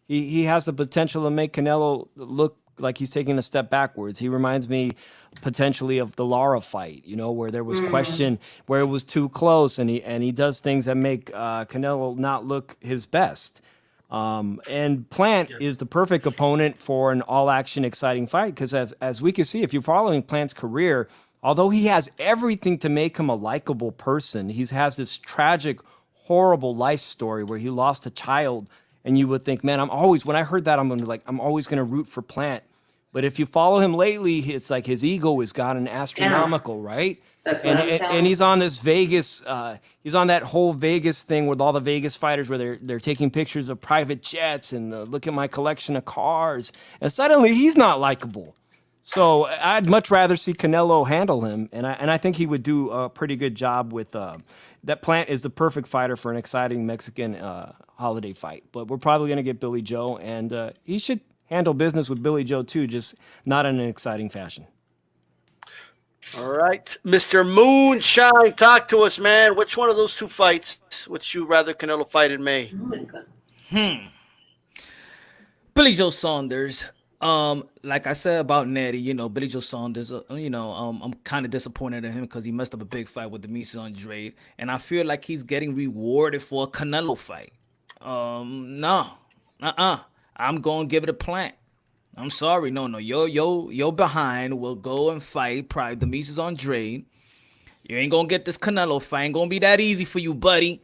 Speaker 6: he has the potential to make Canelo look like he's taking a step backwards. He reminds me potentially of the Lara fight, where there was question, where it was too close, and he does things that make Canelo not look his best. And Plant is the perfect opponent for an all-action, exciting fight, because as we can see, if you're following Plant's career, although he has everything to make him a likable person, he has this tragic, horrible life story where he lost a child, and you would think, man, when I heard that, I'm always going to root for Plant. But if you follow him lately, it's like his ego has gotten astronomical, right?
Speaker 4: That's what
Speaker 6: and he's on this Vegas, he's on that whole Vegas thing with all the Vegas fighters where they're taking pictures of private jets and look at my collection of cars. And suddenly he's not likable. So I'd much rather see Canelo handle him. And I think he would do a pretty good job with that. Plant is the perfect fighter for an exciting Mexican holiday fight. But we're probably going to get Billy Joe, and he should handle business with Billy Joe too, just not in an exciting fashion.
Speaker 1: All right. Mr. Moonshine, talk to us, man. Which one of those two fights would you rather Canelo fight in May?
Speaker 4: Oh my God.
Speaker 10: Billy Joe Saunders. Like I said about Nettie, Billy Joe Saunders, I'm kind of disappointed in him because he messed up a big fight with Demetrius Andrade, and I feel like he's getting rewarded for a Canelo fight. I'm going to give it a Plant. I'm sorry. No. Your behind will go and fight probably Demetrius Andrade. You ain't going to get this Canelo fight. Ain't going to be that easy for you, buddy.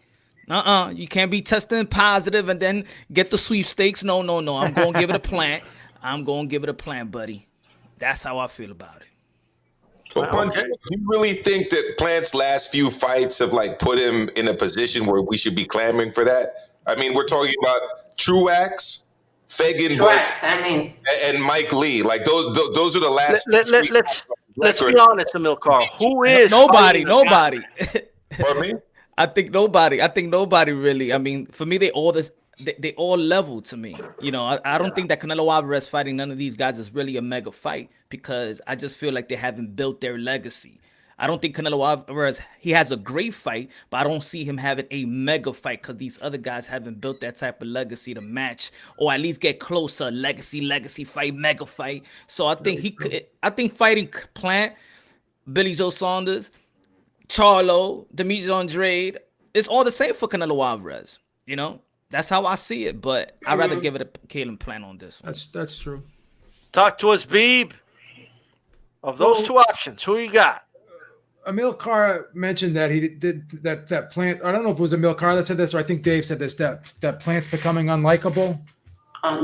Speaker 10: You can't be testing positive and then get the sweepstakes. No. I'm going to give it a Plant. I'm going to give it a Plant, buddy. That's how I feel about it.
Speaker 7: But Punch, do you really think that Plant's last few fights have put him in a position where we should be clamoring for that? I mean, we're talking about Truax, Fagan, and Mike Lee. Those are the last.
Speaker 1: Let's be honest, Amilcar. Who is
Speaker 10: nobody?
Speaker 7: Pardon me?
Speaker 10: I think nobody really. I mean, for me, they all level to me. I don't think that Canelo Alvarez fighting none of these guys is really a mega fight because I just feel like they haven't built their legacy. I don't think Canelo Alvarez, he has a great fight, but I don't see him having a mega fight because these other guys haven't built that type of legacy to match or at least get closer. Legacy fight, mega fight. So I think fighting Plant, Billy Joe Saunders, Charlo, Demetrius Andrade, it's all the same for Canelo Alvarez. That's how I see it, but I'd rather give it a Caleb Plant on this one.
Speaker 8: That's true.
Speaker 1: Talk to us, Beeb. Of those two options, who you got?
Speaker 8: Amilcar mentioned that he did that Plant. I don't know if it was Amilcar that said this, or I think Dave said this. That Plant's becoming unlikable.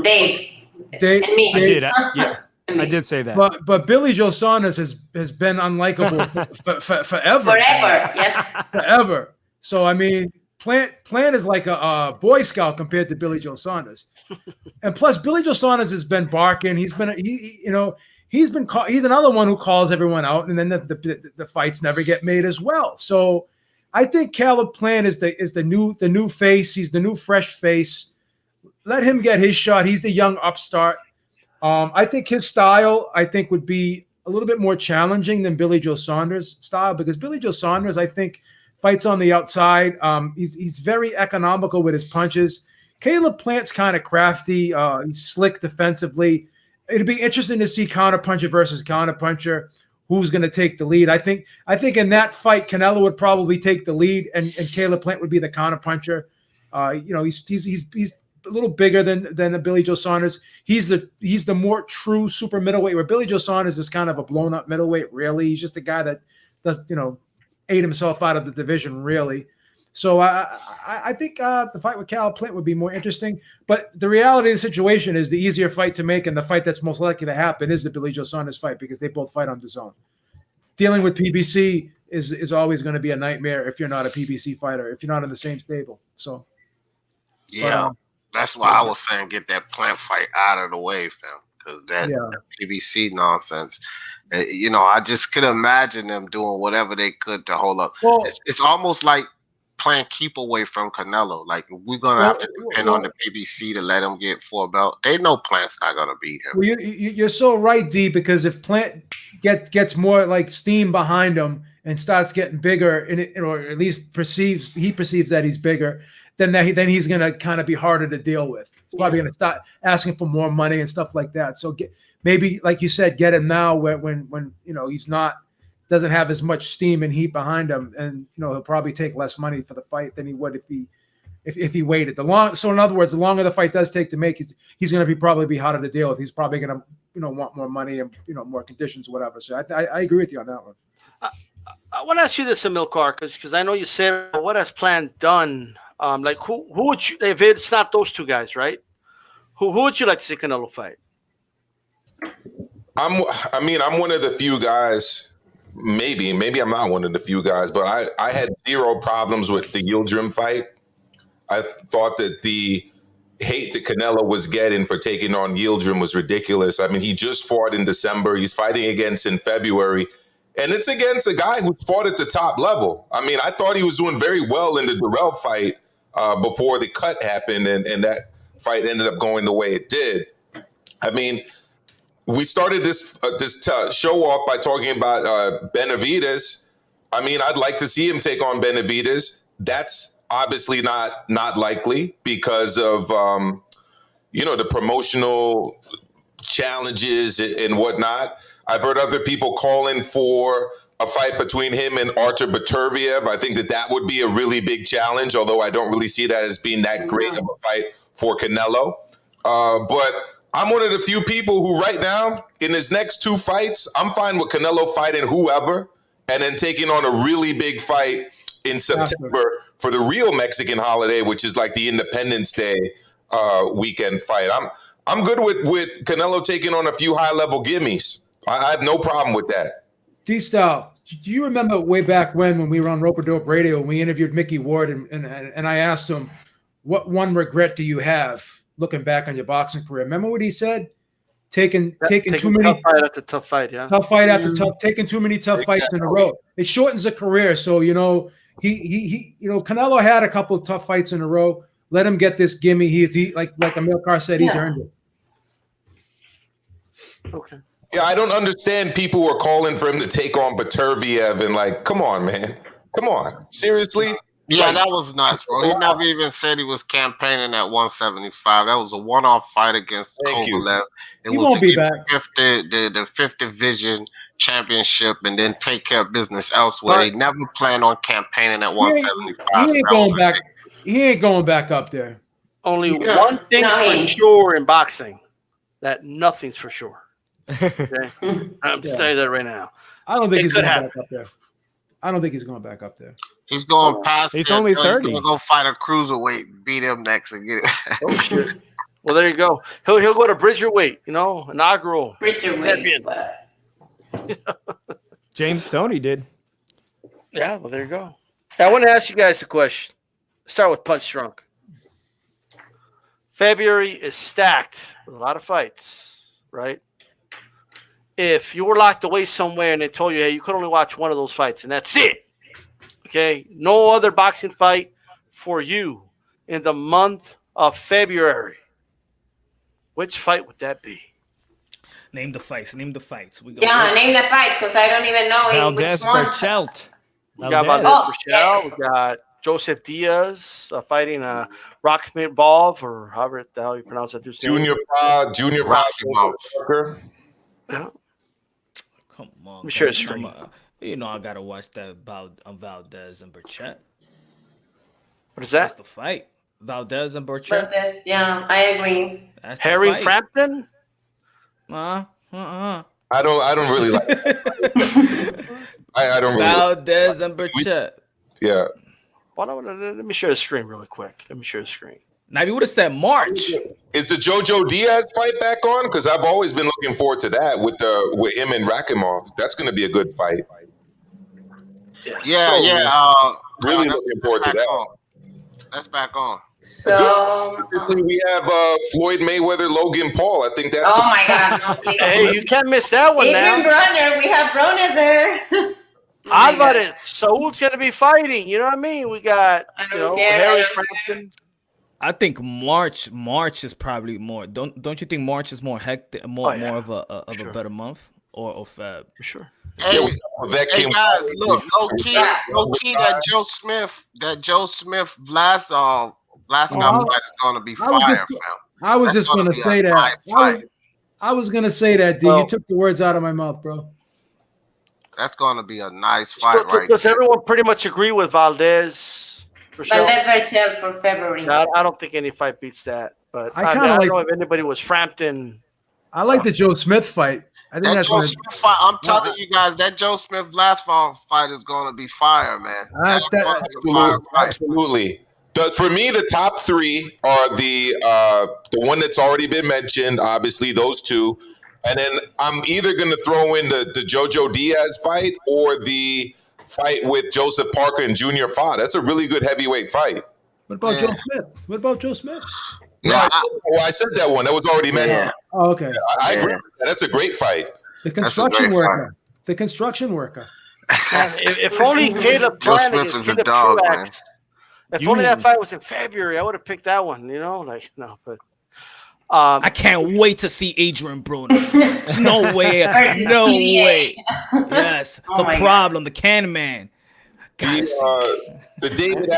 Speaker 4: Dave and me.
Speaker 6: I did. I did say that.
Speaker 8: But Billy Joe Saunders has been unlikable forever.
Speaker 4: Forever, yes.
Speaker 8: Forever. So I mean, Plant is like a Boy Scout compared to Billy Joe Saunders, and plus Billy Joe Saunders has been barking. He's another one who calls everyone out, and then the fights never get made as well. So I think Caleb Plant is the new face. He's the new fresh face. Let him get his shot. He's the young upstart. I think his style would be a little bit more challenging than Billy Joe Saunders' style because Billy Joe Saunders, I think, fights on the outside. He's very economical with his punches. Caleb Plant's kind of crafty. He's slick defensively. It'd be interesting to see counterpuncher versus counterpuncher. Who's going to take the lead? I think in that fight, Canelo would probably take the lead, and Caleb Plant would be the counterpuncher. He's a little bigger than Billy Joe Saunders. He's the more true super middleweight, where Billy Joe Saunders is kind of a blown up middleweight. Really, he's just a guy that does ate himself out of the division. Really. So I think the fight with Cal Plint would be more interesting. But the reality of the situation is the easier fight to make and the fight that's most likely to happen is the Billy Joe Saunders fight, because they both fight on DAZN. Dealing with PBC is always going to be a nightmare if you're not a PBC fighter, if you're not in the same stable. So
Speaker 9: yeah, that's why I was saying get that Plant fight out of the way, fam, because that PBC nonsense. I just could imagine them doing whatever they could to hold up. Well, it's almost like playing keep away from Canelo. Like, we're gonna have to depend on the PBC to let him get 4 belt. They know Plant's not gonna beat him.
Speaker 8: Well, you're so right, D, because if Plant gets more like steam behind him and starts getting bigger, or at least perceives that he's bigger, then he's gonna kind of be harder to deal with. He's probably gonna start asking for more money and stuff like that. So maybe, like you said, get him now when he's doesn't have as much steam and heat behind him, and he'll probably take less money for the fight than he would if he waited. So in other words, the longer the fight does take to make, he's going to probably be harder to deal with. He's probably going to want more money and more conditions or whatever. So I agree with you on that one.
Speaker 1: I want to ask you this, Amilcar, because I know you said, what has Plant done? Like who would you, if it's not those two guys, right? Who would you like to see Canelo fight?
Speaker 7: I'm one of the few guys. Maybe I'm not one of the few guys, but I had zero problems with the Yildirim fight. I thought that the hate that Canelo was getting for taking on Yildirim was ridiculous. I mean, he just fought in December. He's fighting against in February. And it's against a guy who fought at the top level. I mean, I thought he was doing very well in the Durrell fight before the cut happened, and that fight ended up going the way it did. I mean, we started this show off by talking about Benavidez. I mean, I'd like to see him take on Benavidez. That's obviously not likely because of the promotional challenges and whatnot. I've heard other people calling for a fight between him and Artur Beterbiev. I think that would be a really big challenge, although I don't really see that as being that great of a fight for Canelo. But I'm one of the few people who right now, in his next 2 fights, I'm fine with Canelo fighting whoever and then taking on a really big fight in September for the real Mexican holiday, which is like the Independence Day weekend fight. I'm good with Canelo taking on a few high-level gimmies. I have no problem with that.
Speaker 8: D-Style, do you remember way back when we were on Rope a Dope Radio and we interviewed Mickey Ward and I asked him, what one regret do you have looking back on your boxing career? Remember what he said? Taking too many
Speaker 1: tough fight after tough fight, yeah.
Speaker 8: Tough fight after tough, taking too many tough fights in a row. It shortens a career. So he Canelo had a couple of tough fights in a row. Let him get this gimme. He like Amilcar said, he's earned it.
Speaker 1: Okay.
Speaker 7: Yeah, I don't understand people who are calling for him to take on Beterbiev and like, come on, man. Come on. Seriously?
Speaker 9: Yeah, that was nuts, bro. He never even said he was campaigning at 175. That was a one-off fight against Kovalev. It was to get the 5th Division championship and then take care of business elsewhere. They never planned on campaigning at 175.
Speaker 8: He ain't going back up there.
Speaker 1: Only one thing's for sure in boxing, that nothing's for sure. Okay? I'm just telling you that right now.
Speaker 8: I don't think he's going back up there. I don't think he's going back up there.
Speaker 9: He's going past.
Speaker 6: He's only 30.
Speaker 9: He's going to go fight a cruiserweight, beat him next again.
Speaker 1: Oh shit! Well, there you go. He'll go to Bridgerweight. Inaugural
Speaker 4: Bridgerweight.
Speaker 6: James Toney did.
Speaker 1: Yeah. Well, there you go. I want to ask you guys a question. Start with Punch Drunk. February is stacked with a lot of fights, right? If you were locked away somewhere and they told you, hey, you could only watch one of those fights and that's it. Okay, no other boxing fight for you in the month of February. Which fight would that be?
Speaker 10: Name the fights. Name the fights.
Speaker 4: Name the fights because I don't even know
Speaker 6: Valdez
Speaker 4: which one.
Speaker 6: Berchelt.
Speaker 1: We got Valdez Berchelt. We got Joseph Diaz fighting Rockmit Ball, or however the hell you pronounce that.
Speaker 7: Junior Walker.
Speaker 1: Yeah.
Speaker 10: Come on.
Speaker 1: I'm sure it's stream.
Speaker 10: I gotta watch that about Valdez and Berchelt.
Speaker 1: What is that?
Speaker 10: That's the fight. Valdez and Burchett.
Speaker 4: Valdez, yeah, I agree.
Speaker 10: That's
Speaker 1: Harry Frampton.
Speaker 7: I don't really like. I don't really.
Speaker 10: Valdez and Burchett.
Speaker 7: Yeah.
Speaker 1: Let me share the screen really quick.
Speaker 10: Now, if you would have said March.
Speaker 7: Is the Jojo Diaz fight back on? Because I've always been looking forward to that with him and Rakimov. That's going to be a good fight.
Speaker 9: Yeah.
Speaker 7: Really looking forward to that.
Speaker 9: That's back on.
Speaker 4: So
Speaker 7: we have Floyd Mayweather, Logan Paul. I think that's.
Speaker 4: Oh my God! No, please.
Speaker 1: Hey, you can't miss that one now.
Speaker 4: Adrian Bronner, we have Bronner there.
Speaker 1: How about it? Saul's going to be fighting. You know what I mean? We got Harry Frampton.
Speaker 10: I think March is probably more. Don't you think March is more hectic, more of a better month or Feb?
Speaker 1: For sure.
Speaker 9: Hey, guys, look, low key, that Joe Smith Vlasov fight is gonna be fire, fam.
Speaker 8: I was just gonna say that. I was gonna say that, D. You took the words out of my mouth, bro.
Speaker 9: That's gonna be a nice fight, right?
Speaker 1: Does everyone pretty much agree with Valdez?
Speaker 4: Valdez for February.
Speaker 1: I don't think any fight beats that. But I don't know if anybody was Frampton.
Speaker 8: I like the Joe Smith fight. I think
Speaker 9: that Joe Smith fight. I'm telling you guys, that Joe Smith Vlasov fight is gonna be fire, man.
Speaker 7: Absolutely. For me, the top three are the one that's already been mentioned, obviously, those two. And then I'm either going to throw in the Jojo Diaz fight or the fight with Joseph Parker and Junior Fa. That's a really good heavyweight fight.
Speaker 8: What about Joe Smith?
Speaker 7: No, I said that one. That was already mentioned.
Speaker 8: Oh, okay.
Speaker 7: I agree. That's a great fight.
Speaker 8: The construction worker. The construction worker.
Speaker 1: If only Caleb
Speaker 9: Joe Smith is a dog, man.
Speaker 1: If only that fight was in February, I would have picked that one. But
Speaker 10: I can't wait to see Adrian Broner. There's no way. No way. Yes. The problem, the can man.
Speaker 7: The David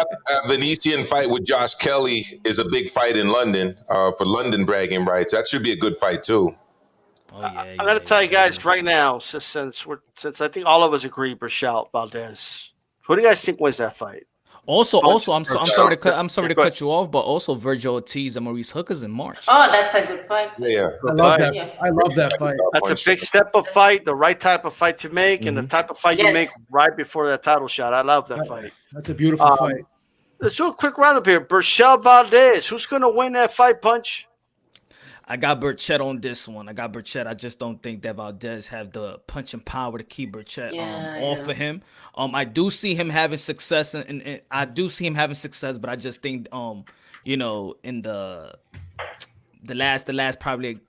Speaker 7: Venetian fight with Josh Kelly is a big fight in London for London bragging rights. That should be a good fight too.
Speaker 1: I'm going to tell you guys right now, since I think all of us agree, Berchelt, Valdez. Who do you guys think wins that fight?
Speaker 10: Also, I'm sorry to cut you off, but also Virgil Ortiz and Maurice Hooker's in March.
Speaker 4: Oh, that's a good fight.
Speaker 7: Yeah,
Speaker 8: I love that fight.
Speaker 1: That's a big step up fight, the right type of fight to make, and the type of fight you make right before that title shot. I love that fight.
Speaker 8: That's a beautiful fight.
Speaker 1: Let's do a quick roundup here. Berchelt, Valdez. Who's going to win that fight, Punch?
Speaker 10: I got Burchett on this one. I just don't think that Valdez have the punching power to keep Burchett off of him. I do see him having success, and I do see him having success, but I just think, in the last probably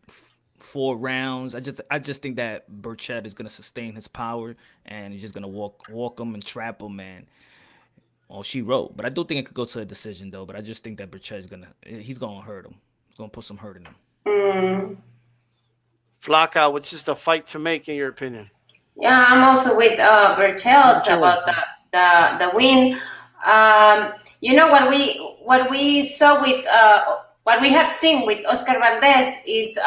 Speaker 10: 4 rounds, I just think that Burchett is gonna sustain his power, and he's just gonna walk him and trap him, man. Oh, she wrote, but I do think it could go to a decision though. But I just think that Burchett he's gonna hurt him. He's gonna put some hurt in him.
Speaker 1: Flacca, which is the fight to make in your opinion?
Speaker 4: Yeah, I'm also with Berchelt about the win. What we saw with what we have seen with Oscar Valdez is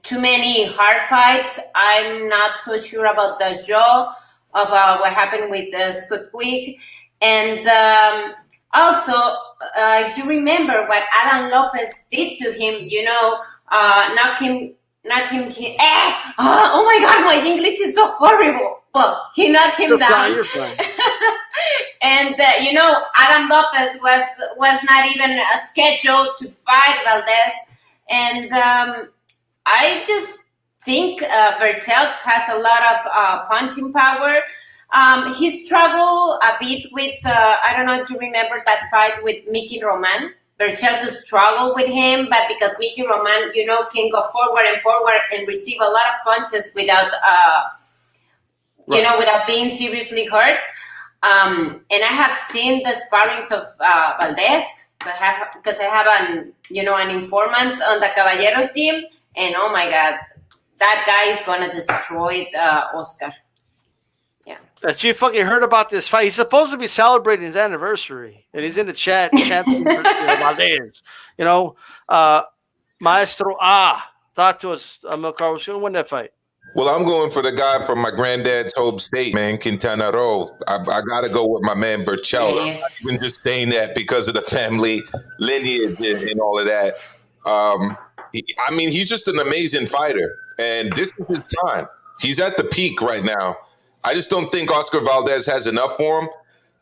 Speaker 4: too many hard fights. I'm not so sure about the jaw of what happened with Scott Quick, and also, if you remember what Adam Lopez did to him, knock him. Oh my God, my English is so horrible. But he knocked him down.
Speaker 1: You're fine.
Speaker 4: And Adam Lopez was not even scheduled to fight Valdez, and I just think Berchelt has a lot of punching power. He struggled a bit with, I don't know if you remember that fight with Mickey Roman. Berchelt struggled with him, but because Mickey Roman, can go forward and receive a lot of punches without, without being seriously hurt. And I have seen the sparrings of Valdez because I have an informant on the Caballeros team, and oh my God, that guy is gonna destroy Oscar. Yeah.
Speaker 1: That you fucking heard about this fight. He's supposed to be celebrating his anniversary, and he's in the chat chanting Valdez. Maestro thought to us, Amilcar was going to win that fight.
Speaker 7: Well, I'm going for the guy from my granddad's home state, man, Quintana Roo. I got to go with my man Burchell. I'm not even just saying that because of the family lineage and all of that. I mean, he's just an amazing fighter, and this is his time. He's at the peak right now. I just don't think Oscar Valdez has enough for him.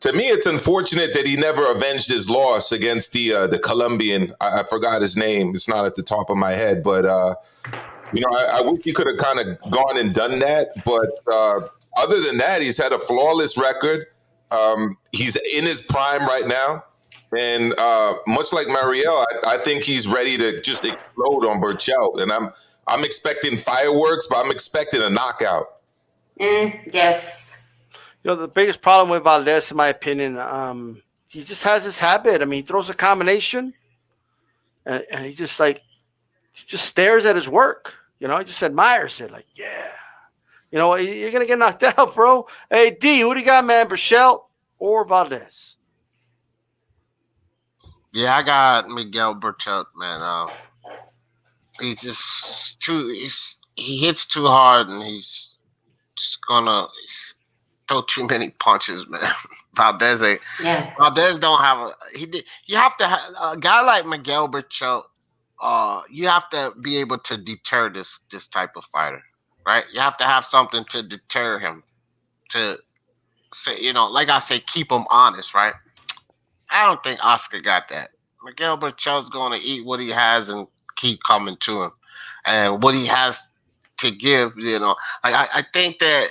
Speaker 7: To me, it's unfortunate that he never avenged his loss against the Colombian. I forgot his name. It's not at the top of my head, but you know, I wish he could have kind of gone and done that. But other than that, he's had a flawless record. He's in his prime right now. And much like Mariel, I think he's ready to just explode on Burchell. And I'm expecting fireworks, but I'm expecting a knockout.
Speaker 4: Yes.
Speaker 1: You know, the biggest problem with Valdez, in my opinion, he just has this habit. I mean, he throws a combination, and he just stares at his work. You know, he just admires it. Like, yeah, you know, you're gonna get knocked out, bro. Hey, D, who do you got, man? Burchell or Valdez?
Speaker 9: Yeah, I got Miguel Burchell, man. He's just he hits too hard, and he's just gonna throw too many punches, man. Valdez don't have you have to have a guy like Miguel Burchell. You have to be able to deter this type of fighter, right? You have to have something to deter him, to say, you know, like I say, keep him honest, right? I don't think Oscar got that. Miguel Burchell's going to eat what he has and keep coming to him, and what he has to give. You know, I think that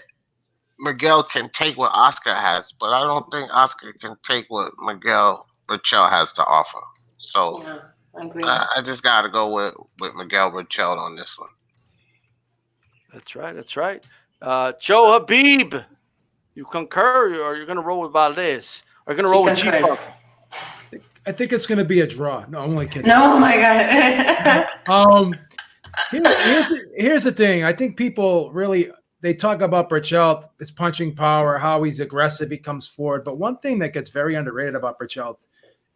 Speaker 9: Miguel can take what Oscar has, but I don't think Oscar can take what Miguel Burchell has to offer. So.
Speaker 4: Yeah. I agree.
Speaker 9: I just got to go with Miguel Burchell on this one.
Speaker 1: That's right. That's right. Joe Habib, you concur, or you're going to roll with Valdez? Or you're going to roll with G-Funk?
Speaker 8: I think it's going to be a draw. No, I'm only kidding.
Speaker 4: No, oh my God.
Speaker 8: Here's the thing. I think people really, they talk about Burchell, his punching power, how he's aggressive, he comes forward. But one thing that gets very underrated about Burchell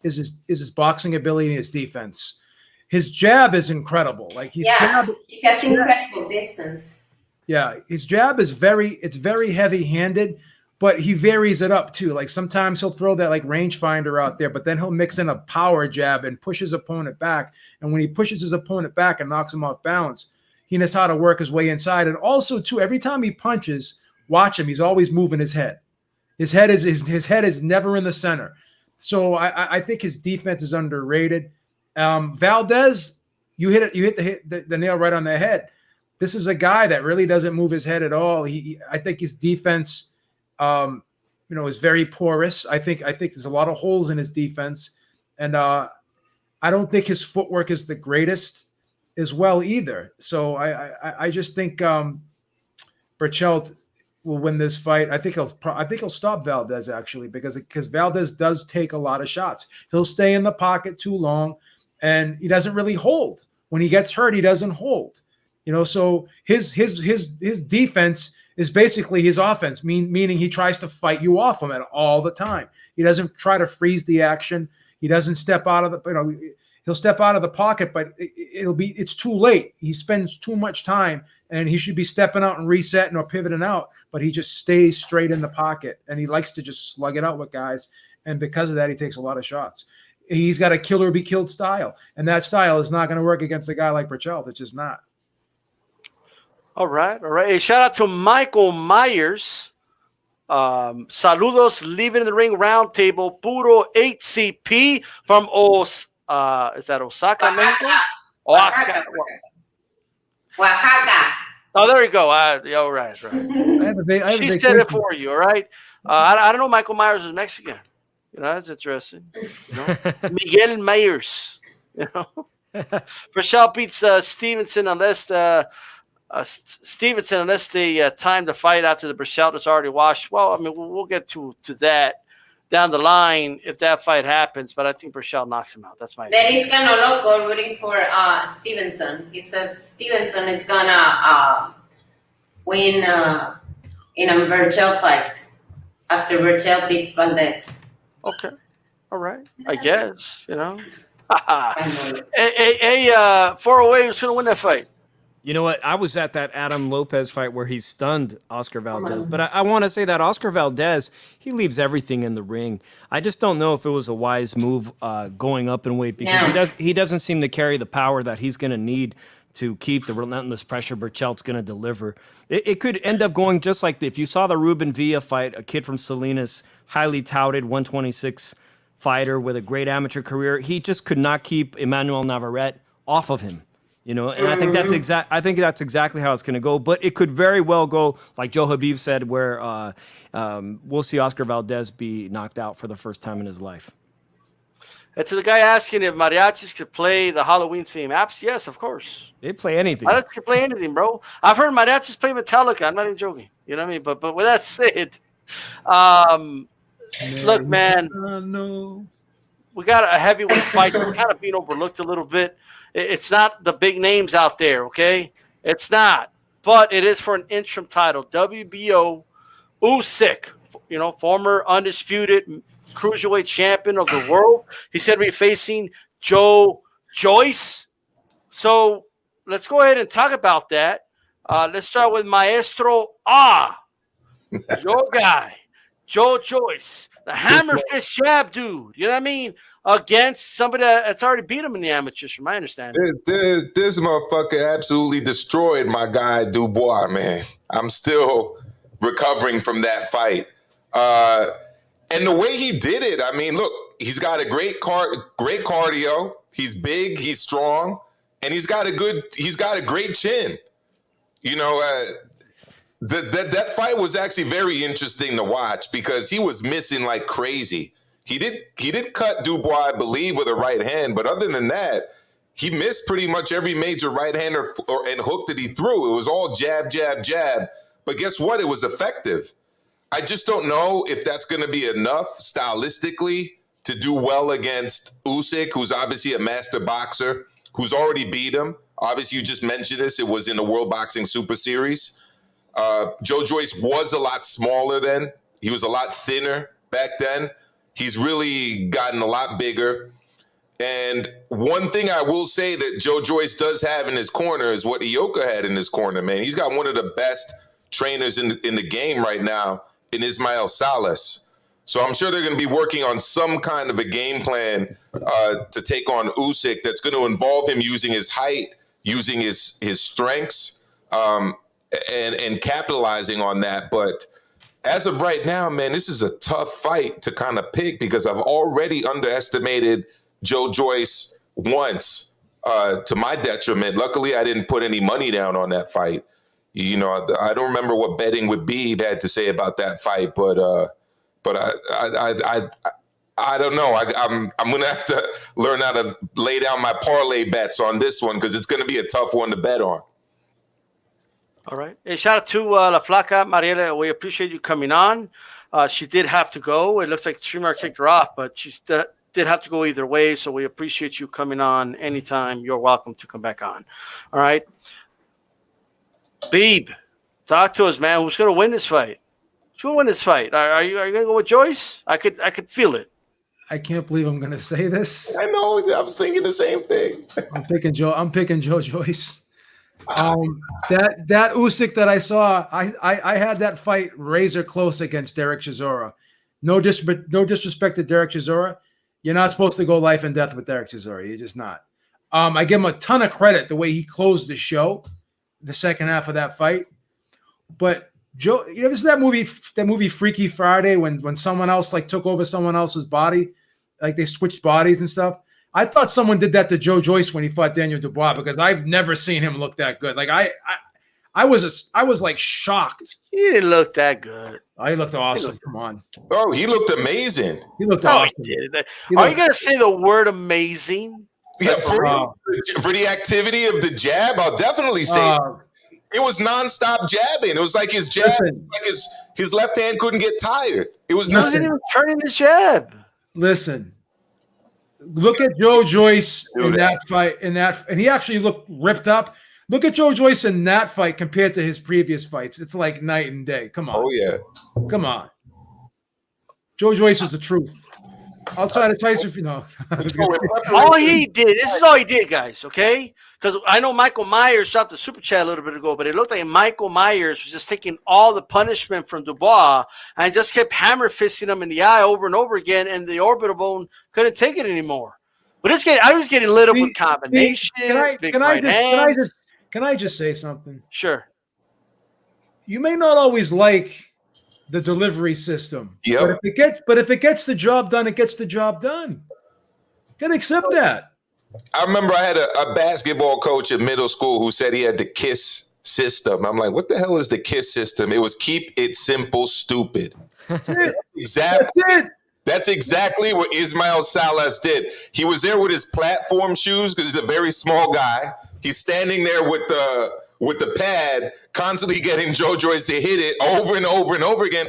Speaker 8: is his boxing ability and his defense. His jab is incredible. Like
Speaker 4: he has incredible distance.
Speaker 8: Yeah, his jab is very heavy-handed, but he varies it up too. Like sometimes he'll throw that like rangefinder out there, but then he'll mix in a power jab and push his opponent back. And when he pushes his opponent back and knocks him off balance, he knows how to work his way inside. And also too, every time he punches, watch him. He's always moving his head. His head is never in the center. So I think his defense is underrated. Valdez, you hit the nail right on the head. This is a guy that really doesn't move his head at all. I think his defense, is very porous. I think there's a lot of holes in his defense, and I don't think his footwork is the greatest as well either. So I just think Burchell will win this fight. I think he'll stop Valdez actually because Valdez does take a lot of shots. He'll stay in the pocket too long, and he doesn't really hold. When he gets hurt, he doesn't hold. You know, so his defense is basically his offense, meaning he tries to fight you off him all the time. He doesn't try to freeze the action. He doesn't step out of the he'll step out of the pocket, but it's too late. He spends too much time, and he should be stepping out and resetting or pivoting out, but he just stays straight in the pocket, and he likes to just slug it out with guys, and because of that, he takes a lot of shots. He's got a kill or be killed style, and that style is not going to work against a guy like Burchell. It's just not.
Speaker 1: All right. Hey, shout out to Michael Myers. Saludos, leaving the ring roundtable, Puro 8CP from is that Osaka, Mexico?
Speaker 4: Oaxaca.
Speaker 1: Oh, there you go. All right. She said it for you. All right. I don't know. Michael Myers is Mexican. You know, that's interesting. You know, Miguel Myers. You know, Burchell beats Stevenson unless they time the fight after the Burchell is already washed. Well, I mean, we'll get to that down the line if that fight happens, but I think Burchell knocks him out. That's my
Speaker 4: opinion. There is Cano Loco rooting for Stevenson. He says Stevenson is gonna win in a Burchell fight after Burchell beats Valdez.
Speaker 1: Okay. All right. I guess, you know. Hey, 408, who's gonna win that fight?
Speaker 6: You know what? I was at that Adam Lopez fight where he stunned Oscar Valdez. But I want to say that Oscar Valdez, he leaves everything in the ring. I just don't know if it was a wise move going up in weight because he doesn't seem to carry the power that he's going to need to keep the relentless pressure Burchell's going to deliver. It could end up going just like if you saw the Ruben Villa fight, a kid from Salinas, highly touted 126 fighter with a great amateur career. He just could not keep Emmanuel Navarrete off of him. You know, and I think that's exactly how it's going to go. But it could very well go like Joe Habib said, where we'll see Oscar Valdez be knocked out for the first time in his life.
Speaker 1: And to the guy asking if mariachis could play the Halloween theme apps, yes, of course.
Speaker 6: They play anything.
Speaker 1: Mariachis can play anything, bro. I've heard mariachis play Metallica. I'm not even joking. You know what I mean? But with that said, look, man, we got a heavyweight fight. We're kind of being overlooked a little bit. It's not the big names out there, okay? It's not. But it is for an interim title. WBO Usyk, you know, former undisputed cruiserweight champion of the world. He said we're facing Joyce. So let's go ahead and talk about that. Let's start with Maestro your guy, Joyce. The hammer fist jab dude, you know what I mean? Against somebody that's already beat him in the amateurs, from my understanding.
Speaker 7: This motherfucker absolutely destroyed my guy Dubois, man. I'm still recovering from that fight. And the way he did it, I mean, look, he's got a great cardio. He's big, he's strong, and he's got a great chin. You know, that fight was actually very interesting to watch because he was missing like crazy. He did cut Dubois, I believe, with a right hand, but other than that, he missed pretty much every major right hand and hook that he threw. It was all jab, jab, jab. But guess what? It was effective. I just don't know if that's going to be enough stylistically to do well against Usyk, who's obviously a master boxer, who's already beat him. Obviously, you just mentioned this. It was in the World Boxing Super Series. Joe Joyce was a lot smaller then. He was a lot thinner back then. He's really gotten a lot bigger. And one thing I will say that Joe Joyce does have in his corner is what Ioka had in his corner, man. He's got one of the best trainers in the game right now in Ismael Salas. So I'm sure they're going to be working on some kind of a game plan to take on Usyk that's going to involve him using his height, using his strengths, and capitalizing on that. But as of right now, man, this is a tough fight to kind of pick because I've already underestimated Joe Joyce once to my detriment. Luckily, I didn't put any money down on that fight. You know, I don't remember what Betting with Beeb had to say about that fight, but I don't know. I'm going to have to learn how to lay down my parlay bets on this one because it's going to be a tough one to bet on.
Speaker 1: All right. Hey, shout out to La Flaca, Mariela. We appreciate you coming on. She did have to go. It looks like Streamer kicked her off, but she did have to go either way. So we appreciate you coming on anytime. You're welcome to come back on. All right. Beeb, talk to us, man. Who's going to win this fight? Who's going to win this fight? Are you going to go with Joyce? I could feel it.
Speaker 8: I can't believe I'm going to say this.
Speaker 7: I know. I was thinking the same thing.
Speaker 8: I'm picking Joe Joyce. That Usyk that I saw, I had that fight razor close against Derek Chisora. No disrespect to Derek Chisora. You're not supposed to go life and death with Derek Chisora. You're just not. I give him a ton of credit the way he closed the show, the second half of that fight. But Joe, you ever see that movie Freaky Friday when someone else like took over someone else's body, like they switched bodies and stuff? I thought someone did that to Joe Joyce when he fought Daniel Dubois because I've never seen him look that good. Like I was like shocked.
Speaker 1: He didn't look that good.
Speaker 8: Oh, he looked awesome. Come on.
Speaker 7: Oh, he looked amazing.
Speaker 8: He looked awesome.
Speaker 1: Are you gonna say the word amazing?
Speaker 7: Yeah, for the activity of the jab, I'll definitely say it was nonstop jabbing. It was like his jab, like his left hand couldn't get tired. It was
Speaker 1: nothing. He was turning the jab.
Speaker 8: Listen. Look at Joe Joyce in that fight, and he actually looked ripped up. Look at Joe Joyce in that fight compared to his previous fights. It's like night and day. Come on.
Speaker 7: Oh, yeah.
Speaker 8: Come on. Joe Joyce is the truth. Outside of Tyson, no.
Speaker 1: All he did, this is all he did, guys, okay? Because I know Michael Myers dropped the super chat a little bit ago, but it looked like Michael Myers was just taking all the punishment from Dubois and just kept hammer fisting him in the eye over and over again, and the orbital bone couldn't take it anymore. But I was getting lit up with combinations,
Speaker 8: can I just say something?
Speaker 1: Sure.
Speaker 8: You may not always like the delivery system,
Speaker 7: Yep.
Speaker 8: but if it gets the job done, it gets the job done. Gotta accept that.
Speaker 7: I remember I had a basketball coach in middle school who said he had the KISS system. I'm like, what the hell is the KISS system? It was keep it simple, stupid.
Speaker 8: That's it.
Speaker 7: That's exactly what Ismail Salas did. He was there with his platform shoes because he's a very small guy. He's standing there with the pad, constantly getting Joe Joyce to hit it over and over and over again.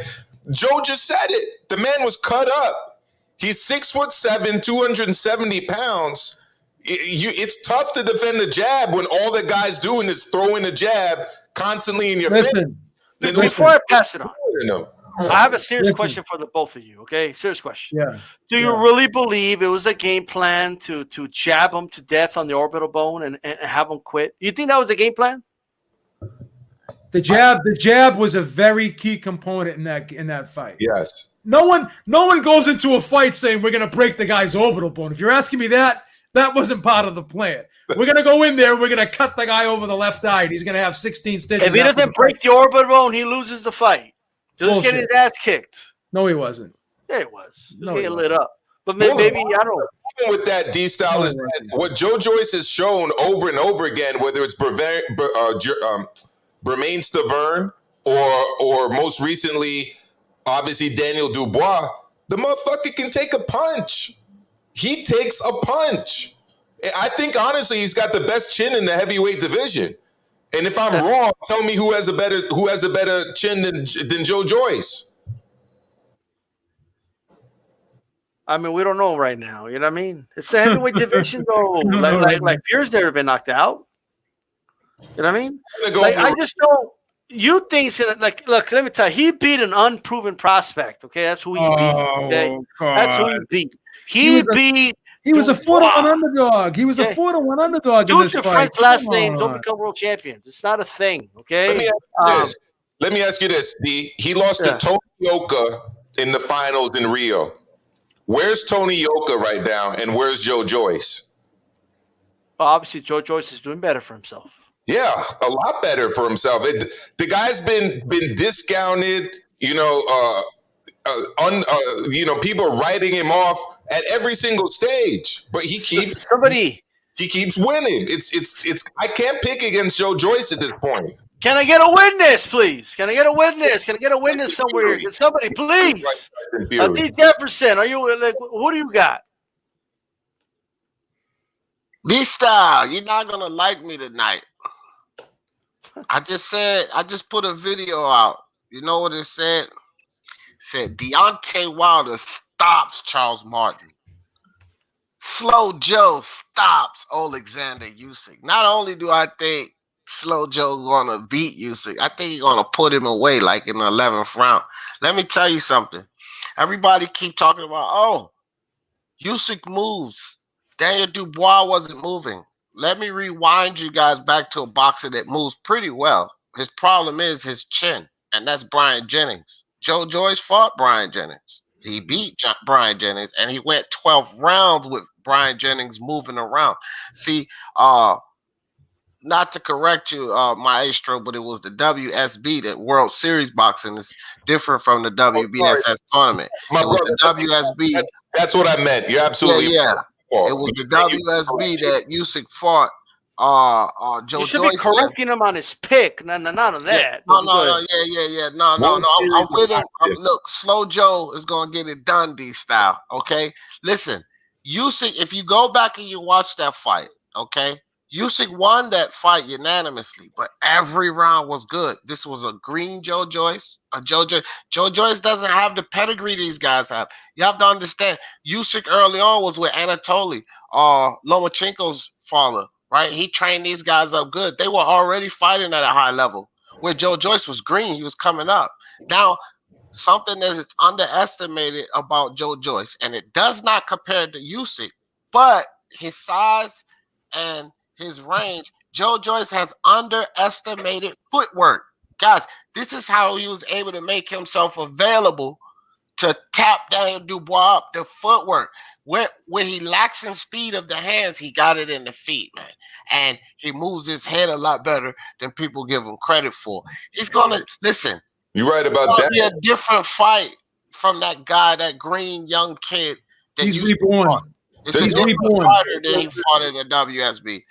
Speaker 7: Joe just said it. The man was cut up. He's 6'7", 270 pounds. It's tough to defend the jab when all the guy's doing is throwing a jab constantly in your face.
Speaker 1: Before I pass it on, I have a serious question for the both of you, okay? Serious question.
Speaker 8: Yeah.
Speaker 1: Do you really believe it was a game plan to jab him to death on the orbital bone and have him quit? You think that was a game plan?
Speaker 8: The jab was a very key component in that fight.
Speaker 7: Yes.
Speaker 8: No one goes into a fight saying we're going to break the guy's orbital bone. If you're asking me that wasn't part of the plan. We're going to go in there, we're going to cut the guy over the left eye, and he's going to have 16 stitches.
Speaker 1: If he doesn't break the orbital bone, he loses the fight. He was getting his ass kicked.
Speaker 8: No, he wasn't.
Speaker 1: Yeah, it was. He was getting lit up. But maybe I don't know.
Speaker 7: With that D-style is that what Joe Joyce has shown over and over again, whether it's Bermain Stavern or most recently, obviously Daniel Dubois, the motherfucker can take a punch. He takes a punch. I think honestly he's got the best chin in the heavyweight division. And if I'm wrong, tell me who has a better chin than Joe Joyce.
Speaker 1: I mean, we don't know right now. You know what I mean? It's the heavyweight division, though. Like Pierre's never been knocked out. You know what I mean? I just don't. You think look, let me tell you, he beat an unproven prospect. Okay, that's who he beat. Okay? That's who he beat. He was a
Speaker 8: 4-1 underdog. He was a 4-1 underdog.
Speaker 1: Use your French last names. Don't become world champions. It's not a thing. Okay.
Speaker 7: Let me ask you this. He lost to Tony Yoka in the finals in Rio. Where's Tony Yoka right now, and where's Joe Joyce?
Speaker 1: Well, obviously, Joe Joyce is doing better for himself.
Speaker 7: Yeah, a lot better for himself. The guy's been discounted. People are writing him off at every single stage, but he keeps winning. It's I can't pick against Joe Joyce at this point.
Speaker 1: Can I get a witness, please? Can I get a witness? Can I get a witness somewhere? Can somebody, please? D. Jefferson, are you who do you got?
Speaker 9: D-Style, you're not gonna like me tonight. I just put a video out. You know what it said? It said Deontay Wilder stops Charles Martin. Slow Joe stops Alexander Usyk. Not only do I think Slow Joe gonna beat Usyk, I think he's gonna put him away like in the 11th round. Let me tell you something. Everybody keep talking about, Usyk moves. Daniel Dubois wasn't moving. Let me rewind you guys back to a boxer that moves pretty well. His problem is his chin, and that's Brian Jennings. Joe Joyce fought Brian Jennings. He beat Brian Jennings, and he went 12 rounds with Brian Jennings moving around. See, not to correct you, Maestro, but it was the WSB, the World Series boxing is different from the WBSS tournament. It was the WSB.
Speaker 7: That's what I meant. You're absolutely
Speaker 9: right. It was the WSB that Usyk fought. Joe
Speaker 1: you should
Speaker 9: Joyce
Speaker 1: be correcting him on his pick. None of that.
Speaker 9: No. I'm with him. Look, Slow Joe is gonna get it done, D-Style. Okay, listen, Usyk. If you go back and you watch that fight, okay, Usyk won that fight unanimously, but every round was good. This was a green Joe Joyce. Joe Joyce doesn't have the pedigree these guys have. You have to understand, Usyk early on was with Anatoly, Lomachenko's father, right? He trained these guys up good. They were already fighting at a high level. Where Joe Joyce was green, he was coming up. Now, something that is underestimated about Joe Joyce, and it does not compare to Usyk, but his size and his range. Joe Joyce has underestimated footwork. Guys, this is how he was able to make himself available to tap Daniel Dubois up. The footwork. Where he lacks in speed of the hands, he got it in the feet, man. And he moves his head a lot better than people give him credit for. He's gonna listen.
Speaker 7: You're right about that.
Speaker 9: Be a different fight from that guy, that green young kid. That
Speaker 8: He's reborn.
Speaker 9: It's a different fighter than he fought in the WSB.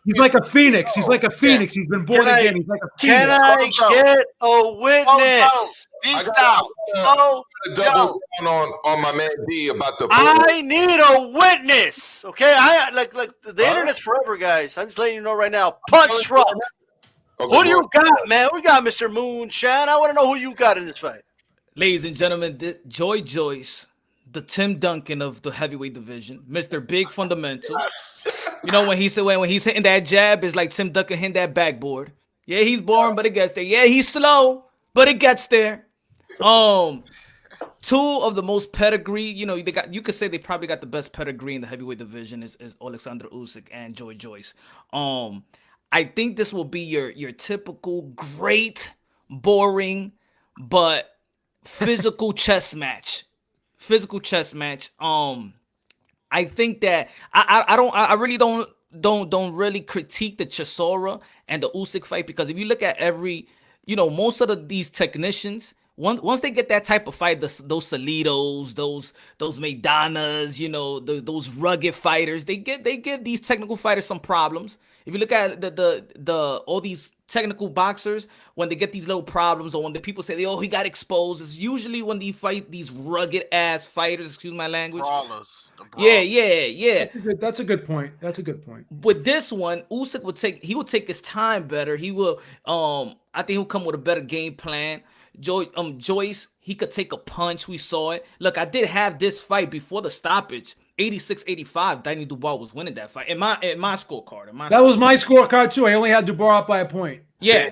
Speaker 8: He's like a phoenix. He's like a phoenix. He's been born again. He's like a phoenix.
Speaker 1: Can I get a witness?
Speaker 9: D-Style.
Speaker 7: Double down on my man D about the.
Speaker 1: I need a witness. Okay, I like the internet's forever, guys. I'm just letting you know right now. Punch truck.
Speaker 7: Okay,
Speaker 1: Who do you got, man? We got Mr. Moonshine. I want to know who you got in this fight.
Speaker 10: Ladies and gentlemen, Joyce, the Tim Duncan of the heavyweight division, Mr. Big Fundamental. You know when he's hitting that jab, it's like Tim Duncan hitting that backboard. Yeah, he's boring, but it gets there. Yeah, he's slow, but it gets there. Two of the most pedigree, you could say they probably got the best pedigree in the heavyweight division is Alexander Usyk and Joyce. I think this will be your typical great, boring, but physical chess match. I think that I really don't really critique the Chisora and the Usyk fight, because if you look at most of these technicians, once they get that type of fight, those Salitos, those Maidanas, those rugged fighters, they give these technical fighters some problems. If you look at the all these technical boxers, when they get these little problems, or when the people say, he got exposed, it's usually when they fight these rugged ass fighters, excuse my language.
Speaker 9: Brawlers.
Speaker 10: Yeah.
Speaker 8: That's a good point.
Speaker 10: With this one, Usyk will take his time better. He will I think he'll come with a better game plan. Joyce, he could take a punch. We saw it. Look, I did have this fight before the stoppage. 86-85, Daniel Dubois was winning that fight in my scorecard.
Speaker 8: That was my scorecard too. I only had Dubois up by a point.
Speaker 10: Yeah.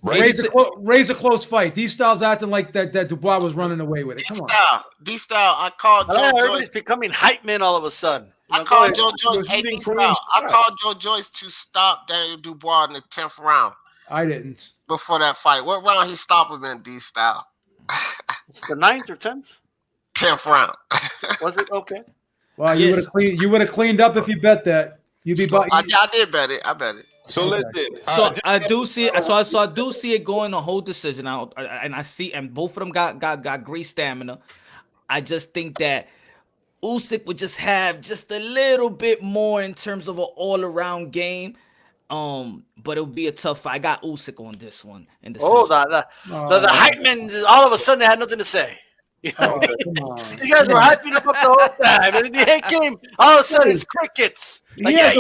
Speaker 8: Raise a close fight. These styles acting like that Dubois was running away with it. Come on.
Speaker 9: D-Style, I called Joe
Speaker 1: Everybody's
Speaker 9: Joyce.
Speaker 1: becoming hype men all of a sudden.
Speaker 9: I called Joe Joyce. Hey, D-Style, I called Joe Joyce to stop Daniel Dubois in the 10th round.
Speaker 8: I didn't.
Speaker 9: Before that fight. What round he stopped him in, D-Style?
Speaker 1: It's the 9th or 10th?
Speaker 9: 10th round.
Speaker 1: Was it? Okay.
Speaker 8: Well, you would have cleaned up if you bet that. You'd be.
Speaker 9: I did bet it. I bet it.
Speaker 7: So listen.
Speaker 10: So I do see it. So I do see it going the whole decision out, and I see, and both of them got great stamina. I just think that Usyk would just have just a little bit more in terms of an all-around game. But it'll be a tough fight. I got Usyk on this one.
Speaker 1: The hype men, all of a sudden, they had nothing to say. You guys were hyping up the whole time, and in the end game, all of a sudden, it's crickets.
Speaker 8: He has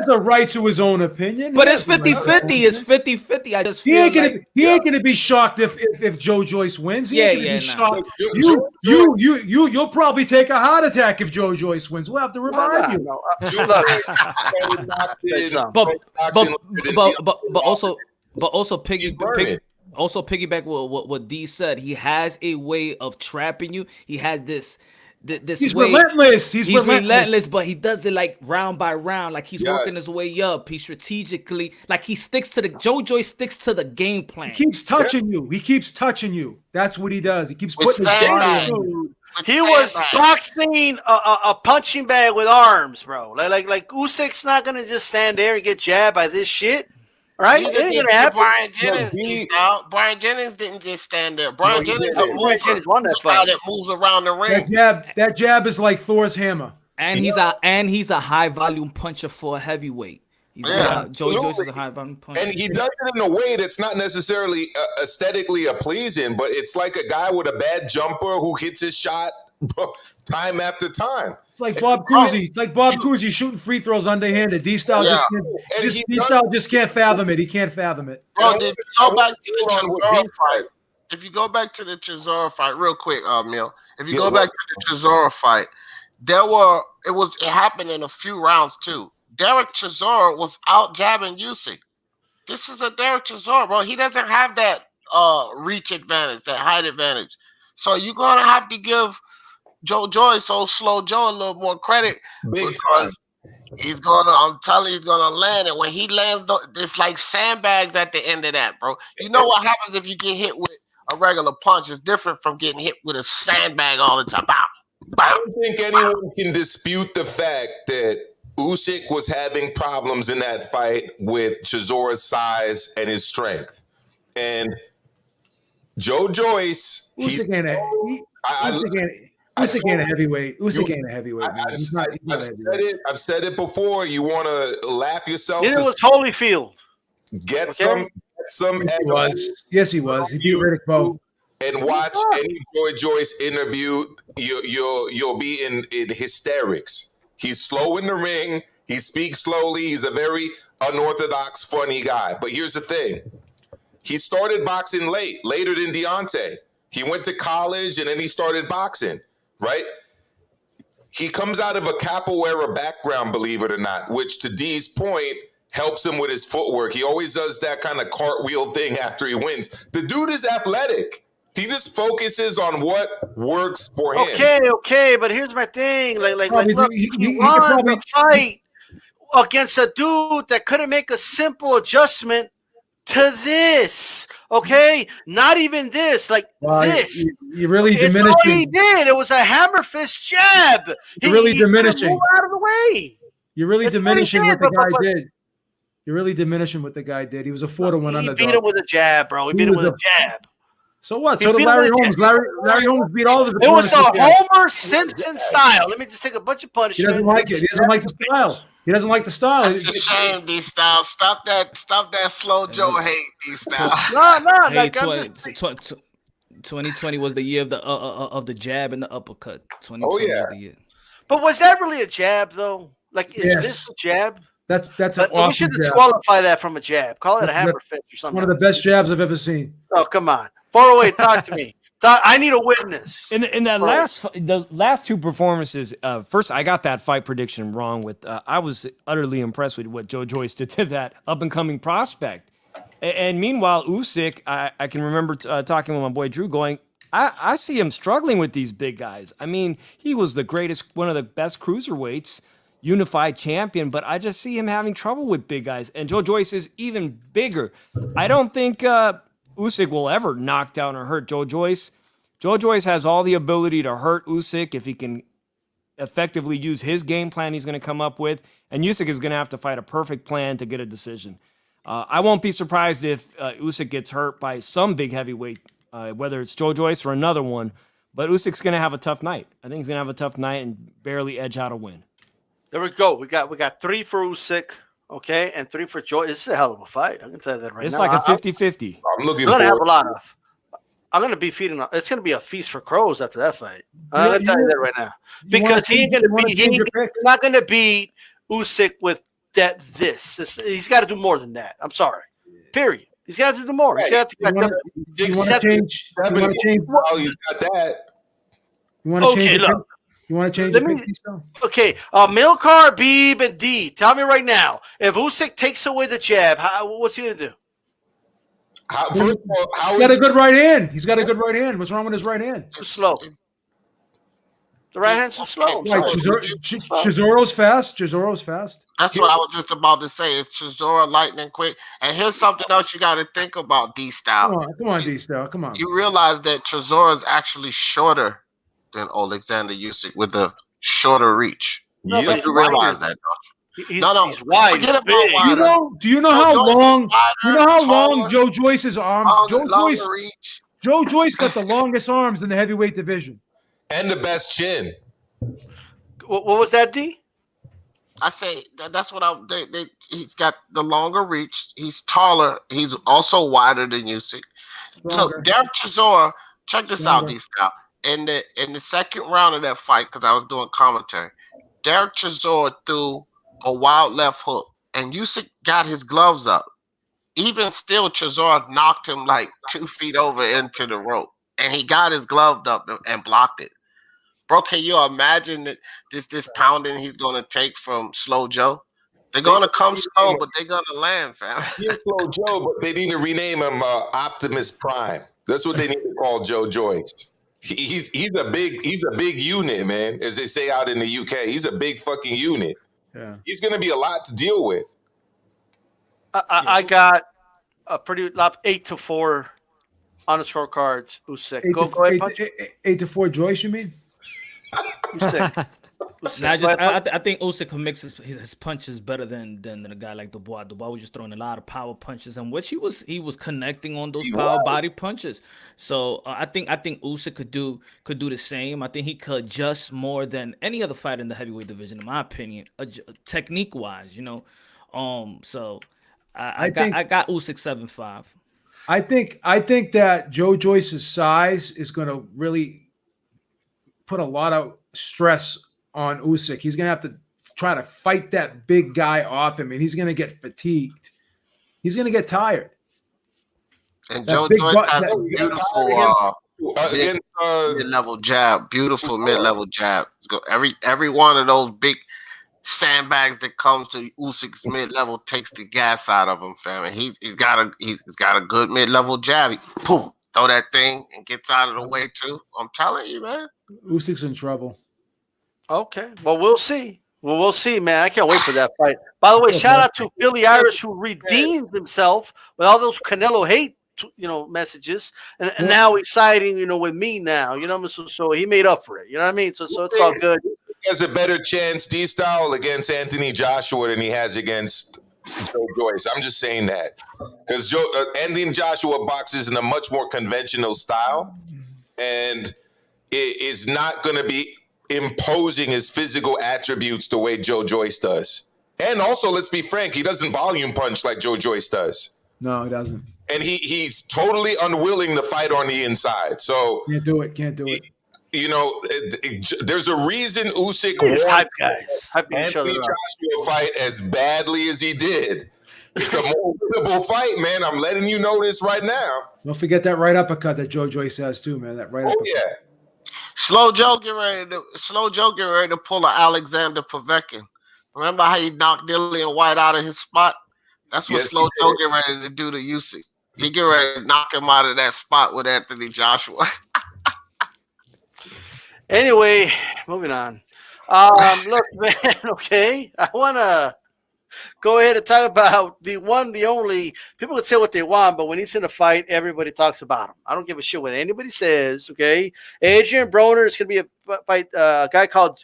Speaker 8: a right to his own opinion.
Speaker 10: But it's 50-50. It's 50-50. I just
Speaker 8: feel he ain't gonna be shocked if Joe Joyce wins. He ain't gonna be shocked. You'll probably take a heart attack if Joe Joyce wins. We'll have to revive you.
Speaker 10: But also piggyback what D said. He has a way of trapping you. He has this
Speaker 8: He's
Speaker 10: way.
Speaker 8: Relentless. He's
Speaker 10: relentless, but he does it like round by round, like he's working his way up. He strategically, like he sticks to Joe Joyce sticks to the game plan.
Speaker 8: He keeps touching you. He keeps touching you. That's what he does. He keeps putting his body on you.
Speaker 1: He was boxing a punching bag with arms, bro. Like Usyk's not gonna just stand there and get jabbed by this shit. Right?
Speaker 9: Brian Jennings didn't just stand there. Brian Jennings won that fight. That moves around the ring.
Speaker 8: That jab is like Thor's hammer.
Speaker 10: And he's a high volume puncher for a heavyweight. Joyce is a high volume puncher.
Speaker 7: And he does it in a way that's not necessarily aesthetically pleasing, but it's like a guy with a bad jumper who hits his shot time after time.
Speaker 8: It's like Bob Cousy. It's like Bob Cousy shooting free throws underhanded. D-Style just can't fathom it. He can't fathom it.
Speaker 9: Bro, if you go back to the Chisora fight, real quick, Mill. If you go back to the Chisora fight, it happened in a few rounds too. Derek Chisora was out jabbing Usyk. This is a Derek Chisora, bro. He doesn't have that reach advantage, that height advantage. So you're gonna have to give Joyce, Slow Joe, a little more credit because he's gonna. I'm telling you, he's gonna land it. When he lands, it's like sandbags at the end of that, bro. You know what happens if you get hit with a regular punch? It's different from getting hit with a sandbag all the time. Bow, bow.
Speaker 7: I don't think anyone can dispute the fact that Usyk was having problems in that fight with Chisora's size and his strength. And Joyce,
Speaker 8: Usyk ain't a heavyweight. Usyk ain't a heavyweight.
Speaker 7: I've said it before. You want to laugh yourself?
Speaker 1: Neither was Holyfield.
Speaker 7: Get some.
Speaker 8: Yes, he was. He beat Riddick Bowe.
Speaker 7: And watch any Joyce interview. You'll be in hysterics. He's slow in the ring. He speaks slowly. He's a very unorthodox, funny guy. But here's the thing. He started boxing later than Deontay. He went to college and then he started boxing, right? He comes out of a capoeira background, believe it or not, which to D's point helps him with his footwork. He always does that kind of cartwheel thing after he wins. The dude is athletic. He just focuses on what works for him.
Speaker 1: Okay, but here's my thing. Look, he won the fight against a dude that couldn't make a simple adjustment to this, okay? Not even this, this.
Speaker 8: You're really diminishing.
Speaker 1: All he did. It was a hammer fist jab.
Speaker 8: You're really diminishing.
Speaker 1: Out of the way.
Speaker 8: You're really diminishing what the guy did. You're really diminishing what the guy did. He was a 4-1 underdog.
Speaker 1: He beat him with a jab, bro. He beat him with a jab.
Speaker 8: So what? So did Larry Holmes. Larry Holmes beat all of his
Speaker 1: opponents. It was a Homer Simpson style. Let me just take a bunch of punishment.
Speaker 8: He doesn't like it. He doesn't like the style. He doesn't like the style.
Speaker 9: It's a shame, D-Style. Stop that Slow Joe hate, D-Style.
Speaker 1: No.
Speaker 10: Hey, 2020 was the year of the jab and the uppercut. 2020 was the year.
Speaker 1: But was that really a jab, though? Like, is this a jab?
Speaker 8: That's an awesome
Speaker 1: we should disqualify that from a jab. Call it a hammer fist or something.
Speaker 8: One of the best jabs I've ever seen.
Speaker 1: Oh, come on. 408, talk to me. I need a witness.
Speaker 6: In that the last two performances, first I got that fight prediction wrong. I was utterly impressed with what Joyce did to that up and coming prospect. And meanwhile, Usyk, I can remember talking with my boy Drew, going, I see him struggling with these big guys. I mean, he was the greatest, one of the best cruiserweights, unified champion, but I just see him having trouble with big guys. And Joyce is even bigger. I don't think Usyk will ever knock down or hurt Joyce. Joyce has all the ability to hurt Usyk if he can effectively use his game plan he's going to come up with. And Usyk is going to have to fight a perfect plan to get a decision. I won't be surprised if Usyk gets hurt by some big heavyweight, whether it's Joyce or another one. But Usyk's going to have a tough night. I think he's going to have a tough night and barely edge out a win.
Speaker 1: There we go. We got 3 for Usyk, okay, and 3 for Joyce. This is a hell of a fight. I can tell you that right now.
Speaker 6: It's like a 50-50.
Speaker 7: I'm looking
Speaker 1: going to have a lot of. I'm going to be feeding. It's going to be a feast for crows after that fight. I'm going to tell you that right now. Because he's not going to beat Usyk with he's got to do more than that. I'm sorry. Period. He's got to do more. He's got to
Speaker 8: change.
Speaker 7: Well, he's got that.
Speaker 8: You want to change? Look. You want to change the
Speaker 1: Okay, Milcar, Beeb, and D. Tell me right now, if Usyk takes away the jab, what's he going to do?
Speaker 8: He's got a good right hand. He's got a good right hand. What's wrong with his right hand?
Speaker 1: Too slow. The right hand's too slow.
Speaker 8: Right, Chisora's fast. Chisora's fast.
Speaker 9: That's what I was just about to say. It's Chisora lightning quick. And here's something else you got to think about, D-Style.
Speaker 8: Come on, D-Style. Come on.
Speaker 9: You realize that Chisora is actually shorter than Alexander Usyk with a shorter reach.
Speaker 1: No,
Speaker 9: you realize that, don't you?
Speaker 1: He's wide.
Speaker 9: Forget about wider.
Speaker 8: Do you know how long? Do you know how long Joyce's arms? Joe Joyce got the longest arms in the heavyweight division,
Speaker 7: and the best chin.
Speaker 1: What was that, D?
Speaker 9: I say that's what he's got the longer reach. He's taller. He's also wider than Usyk. Look, Derek Chisora. Check this out, D-Style. In the second round of that fight, because I was doing commentary, Derek Chisora threw a wild left hook, and Usyk got his gloves up. Even still, Chisora knocked him like 2 feet over into the rope, and he got his glove up and blocked it. Bro, can you imagine that this pounding he's going to take from Slow Joe? They're gonna come slow, but they're gonna land, fam.
Speaker 7: He's Slow Joe, but they need to rename him Optimus Prime. That's what they need to call Joe Joyce. He's a big unit, man. As they say out in the UK, he's a big fucking unit.
Speaker 8: Yeah.
Speaker 7: He's gonna be a lot to deal with.
Speaker 1: I got a pretty 8-4 on the scorecards. Usyk. Go ahead, Punch.
Speaker 8: 8-4 Joyce, you mean?
Speaker 1: Usyk.
Speaker 10: I think Usyk can mix his punches better than a guy like Dubois. Dubois was just throwing a lot of power punches, and which he was connecting on those power body punches. So I think Usyk could do the same. I think he could adjust more than any other fighter in the heavyweight division, in my opinion, technique wise. So I got Usyk 7-5.
Speaker 8: I think that Joe Joyce's size is going to really put a lot of stress on Usyk. He's going to have to try to fight that big guy off him, and he's going to get fatigued. He's going to get tired.
Speaker 9: And Joe Joyce has a beautiful mid-level jab. Beautiful mid-level jab. Every one of those big sandbags that comes to Usyk's mid-level takes the gas out of him, fam. And he's got a good mid-level jab. He, boom, throw that thing and gets out of the way too. I'm telling you, man.
Speaker 8: Usyk's in trouble.
Speaker 1: Okay. Well, we'll see. We'll see, man. I can't wait for that fight. By the way, shout out to Philly Irish, who redeemed himself with all those Canelo hate, messages, and now he's siding, with me now. So he made up for it. You know what I mean? So it's all good.
Speaker 7: He has a better chance, D-Style, against Anthony Joshua than he has against Joe Joyce. I'm just saying that because Anthony Joshua boxes in a much more conventional style, and it is not going to be imposing his physical attributes the way Joe Joyce does. And also, let's be frank, he doesn't volume punch like Joe Joyce does.
Speaker 8: No, he doesn't.
Speaker 7: And he's totally unwilling to fight on the inside. So
Speaker 8: can't do it.
Speaker 7: There's a reason Usyk
Speaker 1: hype guys.
Speaker 7: Anthony Joshua fight as badly as he did. It's a more winnable fight, man. I'm letting you know this right now.
Speaker 8: Don't forget that right uppercut that Joe Joyce has too, man. That right uppercut.
Speaker 7: Yeah.
Speaker 9: Slow Joe get ready to pull an Alexander Povetkin. Remember how he knocked Dillian White out of his spot? That's what Slow Joe get ready to do to Usyk. He get ready to knock him out of that spot with Anthony Joshua.
Speaker 1: Anyway, moving on. Look, man, okay. I want to go ahead and talk about the one, the only. People can say what they want, but when he's in a fight, everybody talks about him. I don't give a shit what anybody says, okay? Adrian Broner is going to be a fight, a guy called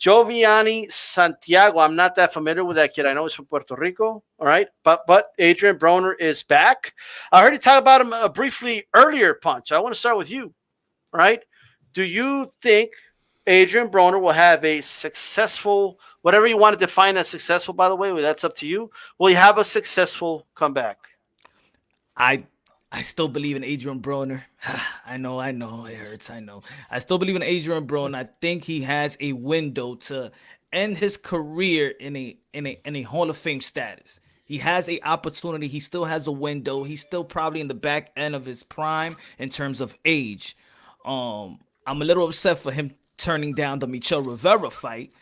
Speaker 1: Joviani Santiago. I'm not that familiar with that kid. I know he's from Puerto Rico, all right? But Adrian Broner is back. I heard you talk about him briefly earlier, Punch. I want to start with you, all right? Do you think Adrian Broner will have a successful, whatever you want to define as successful, by the way, that's up to you. Will he have a successful comeback?
Speaker 10: I still believe in Adrian Broner. I know, it hurts. I know. I still believe in Adrian Broner. I think he has a window to end his career in a Hall of Fame status. He has an opportunity. He still has a window. He's still probably in the back end of his prime in terms of age. I'm a little upset for him turning down the Michel Rivera fight.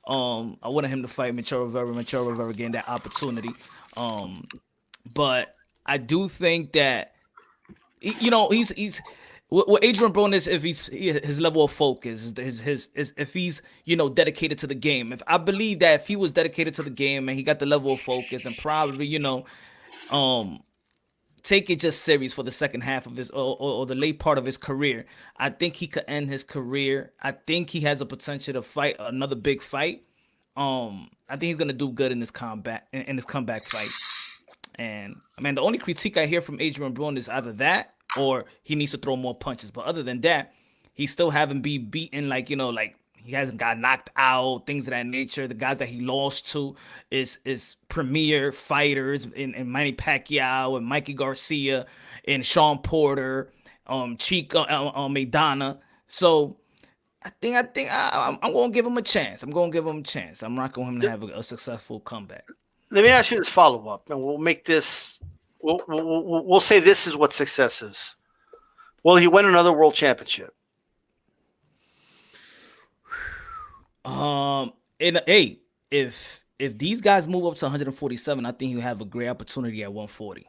Speaker 10: I wanted him to fight Michel Rivera getting that opportunity. But I do think that he's what Adrian Broner is, if his level of focus, if he's dedicated to the game. If I believe that if he was dedicated to the game and he got the level of focus and probably take it just serious for the second half of his or the late part of his career, I think he could end his career. I think he has a potential to fight another big fight. I think he's gonna do good in this comeback fight. And I mean, the only critique I hear from Adrian Broner is either that or he needs to throw more punches. But other than that, he still haven't been beaten like he hasn't got knocked out, things of that nature. The guys that he lost to is premier fighters in Manny Pacquiao and Mikey Garcia and Sean Porter, Chico Maidana. So I think I'm going to give him a chance. I'm not going him to have a successful comeback.
Speaker 1: Let me ask you this follow-up, and we'll make this. We'll say this is what success is. Will he win another world championship?
Speaker 10: If if these guys move up to 147, I think he'll have a great opportunity at 140.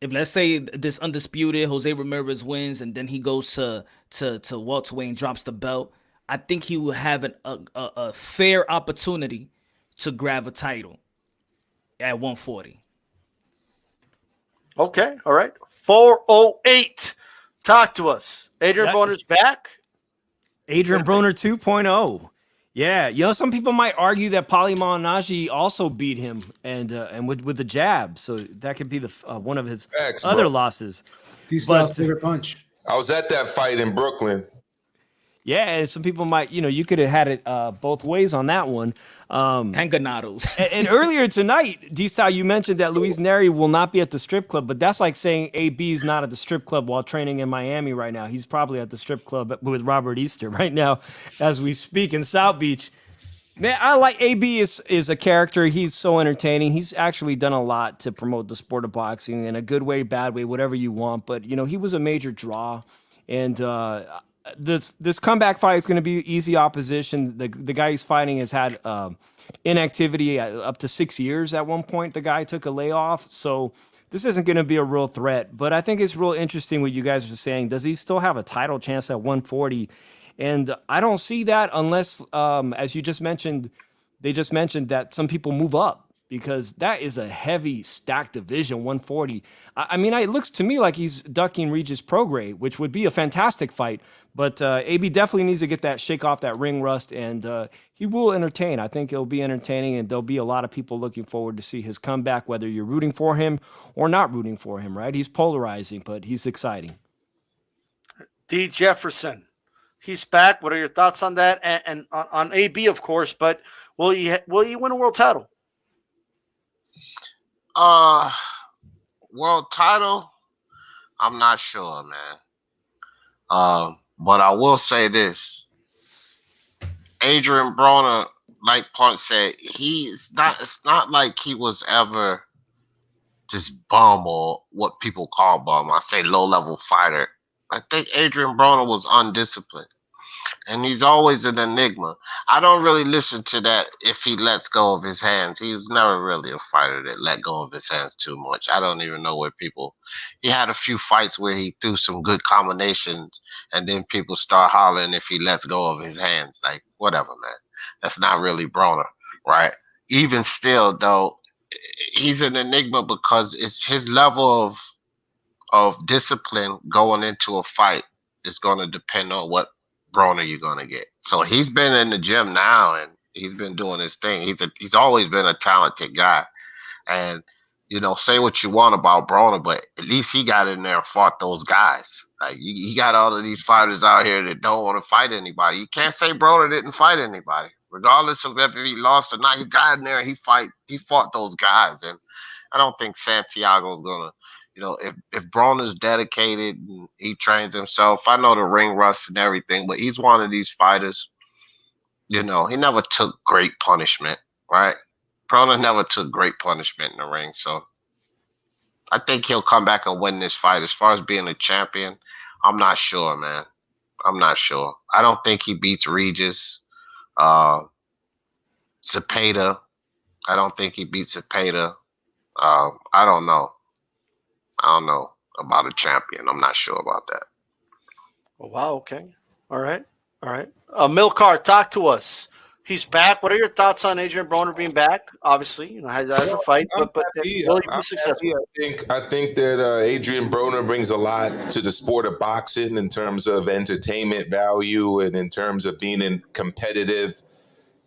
Speaker 10: If let's say this undisputed Jose Ramirez wins and then he goes to welterweight and drops the belt, I think he will have a fair opportunity to grab a title at 140.
Speaker 1: Okay, all right. 408. Talk to us. Adrian Broner's back.
Speaker 6: Adrian Broner 2.0. Yeah, you know, some people might argue that Paulie Malignaggi also beat him and with the jab, so that could be the one of his other losses.
Speaker 8: D-Style's favorite punch.
Speaker 7: I was at that fight in Brooklyn.
Speaker 6: Yeah, and some people might, you know, you could have had it both ways on that one.
Speaker 10: Ganados.
Speaker 6: and earlier tonight, D-Style, you mentioned that Luis Neri will not be at the strip club, but that's like saying AB's not at the strip club while training in Miami right now. He's probably at the strip club with Robert Easter right now as we speak in South Beach. Man, I like AB is a character. He's so entertaining. He's actually done a lot to promote the sport of boxing in a good way, bad way, whatever you want. But, you know, he was a major draw. And this comeback fight is going to be easy opposition. The guy he's fighting has had inactivity up to 6 years at one point. The guy took a layoff. So this isn't going to be a real threat. But I think it's real interesting what you guys are saying. Does he still have a title chance at 140? And I don't see that unless, as you just mentioned, they just mentioned that some people move up because that is a heavy stacked division, 140. I mean, it looks to me like he's ducking Regis Prograis, which would be a fantastic fight. But AB definitely needs to get that, shake off that ring rust, and he will entertain. I think it'll be entertaining, and there'll be a lot of people looking forward to see his comeback, whether you're rooting for him or not rooting for him, right? He's polarizing, but he's exciting.
Speaker 1: D. Jefferson. He's back. What are your thoughts on that? And on AB, of course, but will he win a world title?
Speaker 9: World title, I'm not sure, man. But I will say this. Adrian Broner, like Punt said, it's not like he was ever just bum or what people call bum. I say low-level fighter. I think Adrian Broner was undisciplined, and he's always an enigma. I don't really listen to that if he lets go of his hands. He was never really a fighter that let go of his hands too much. I don't even know where people... He had a few fights where he threw some good combinations, and then people start hollering if he lets go of his hands. Like, whatever, man. That's not really Broner, right? Even still, though, he's an enigma because it's his level of discipline going into a fight is going to depend on what Broner you're going to get. So he's been in the gym now and he's been doing his thing. He's always been a talented guy. And, you know, say what you want about Broner, but at least he got in there and fought those guys. Like, he got all of these fighters out here that don't want to fight anybody. You can't say Broner didn't fight anybody. Regardless of if he lost or not, he got in there and he fought those guys. And I don't think Santiago's going to, you know, if Broner's dedicated and he trains himself, I know the ring rust and everything, but he's one of these fighters, you know, he never took great punishment, right? Broner never took great punishment in the ring. So I think he'll come back and win this fight. As far as being a champion, I'm not sure, man. I'm not sure. I don't think he beats Regis. Zepeda. I don't think he beats Zepeda. I don't know. I don't know about a champion. I'm not sure about that.
Speaker 1: Oh, wow. Okay. All right. Milcar, talk to us. He's back. What are your thoughts on Adrian Broner being back? Obviously, you know, has a fight, but will he be successful?
Speaker 7: I think that Adrian Broner brings a lot to the sport of boxing in terms of entertainment value and in terms of being in competitive,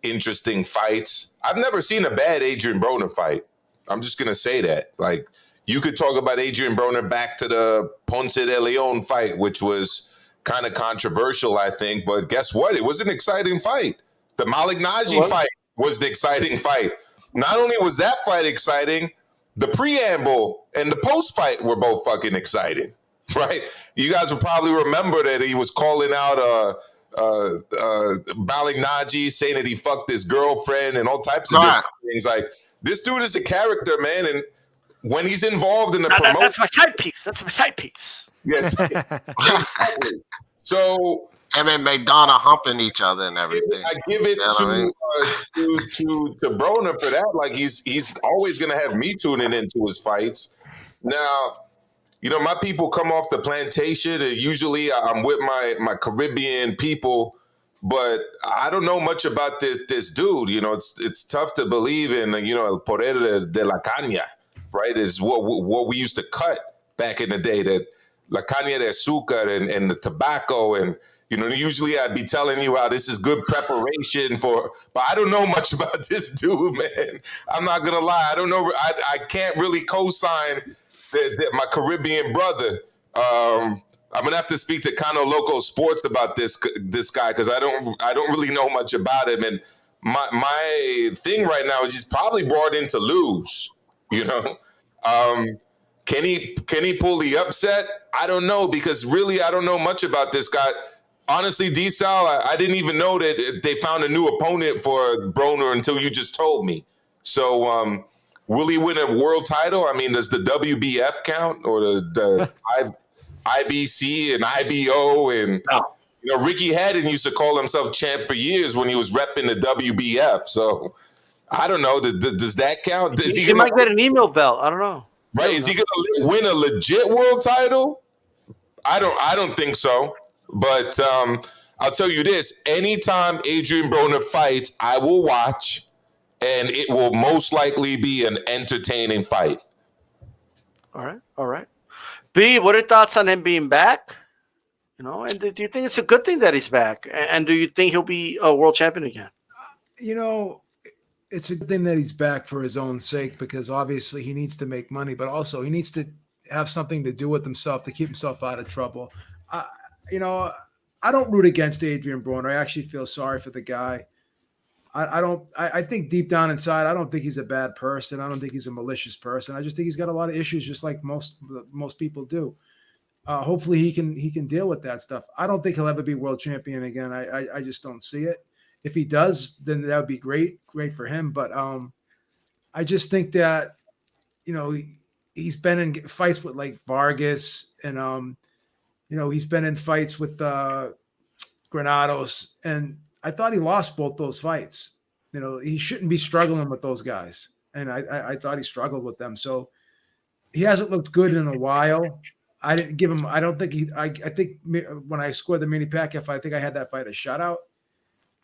Speaker 7: interesting fights. I've never seen a bad Adrian Broner fight. I'm just gonna say that. Like, you could talk about Adrian Broner back to the Ponce de Leon fight, which was kind of controversial, I think. But guess what? It was an exciting fight. The Malignaggi fight was the exciting fight. Not only was that fight exciting, the preamble and the post-fight were both fucking exciting, right? You guys will probably remember that he was calling out Malignaggi, saying that he fucked his girlfriend and all types of different things. Like, this dude is a character, man, and when he's involved in the promotion...
Speaker 1: That's my side piece. Yes.
Speaker 7: Exactly. So
Speaker 9: him and McDonough humping each other and everything.
Speaker 7: I give it to Broner for that. Like he's always gonna have me tuning into his fights. Now, you know, my people come off the plantation, and usually I'm with my Caribbean people, but I don't know much about this dude. You know, it's tough to believe in. You know, el poder de la caña, right? Is what we used to cut back in the day. That la caña de azúcar and the tobacco, and you know, usually I'd be telling you how this is good preparation for, but I don't know much about this dude, man. I'm not gonna lie, I don't know. I can't really co-sign my Caribbean brother. I'm gonna have to speak to Kano Loco Sports about this guy, because I don't really know much about him. And my thing right now is he's probably brought in to lose. You know, can he pull the upset? I don't know, because really I don't know much about this guy. Honestly, D-Style, I didn't even know that they found a new opponent for Broner until you just told me. So, will he win a world title? I mean, does the WBF count, or the IBC and IBO? And you know, Ricky Haddon used to call himself champ for years when he was repping the WBF. So I don't know. Does that count?
Speaker 1: He might get an email belt. I don't know.
Speaker 7: Right? Is he going to win a legit world title? I don't think so. But I'll tell you this: anytime Adrian Broner fights, I will watch. And it will most likely be an entertaining fight.
Speaker 1: All right. B, what are your thoughts on him being back? You know, and do you think it's a good thing that he's back? And do you think he'll be a world champion again?
Speaker 8: You know, it's a good thing that he's back for his own sake, because obviously he needs to make money, but also he needs to have something to do with himself to keep himself out of trouble. You know, I don't root against Adrian Broner. I actually feel sorry for the guy. I think deep down inside, I don't think he's a bad person. I don't think he's a malicious person. I just think he's got a lot of issues, just like most people do. Hopefully he can deal with that stuff. I don't think he'll ever be world champion again. I just don't see it. If he does, then that would be great for him. But I just think that, you know, he's been in fights with like Vargas, and you know, he's been in fights with Granados, and I thought he lost both those fights. You know, he shouldn't be struggling with those guys. And I thought he struggled with them. So he hasn't looked good in a while. I didn't give him, I don't think I think when I scored the Manny Pacquiao fight, I think I had that fight a shutout.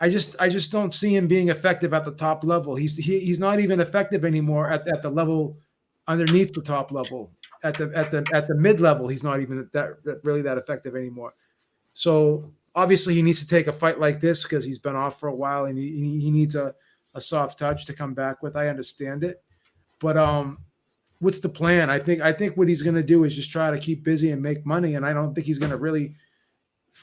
Speaker 8: I just don't see him being effective at the top level. He's not even effective anymore at the level underneath the top level. At the mid level, he's not even really that effective anymore. So obviously, he needs to take a fight like this because he's been off for a while, and he needs a soft touch to come back with. I understand it, but what's the plan? I think what he's going to do is just try to keep busy and make money, and I don't think he's going to really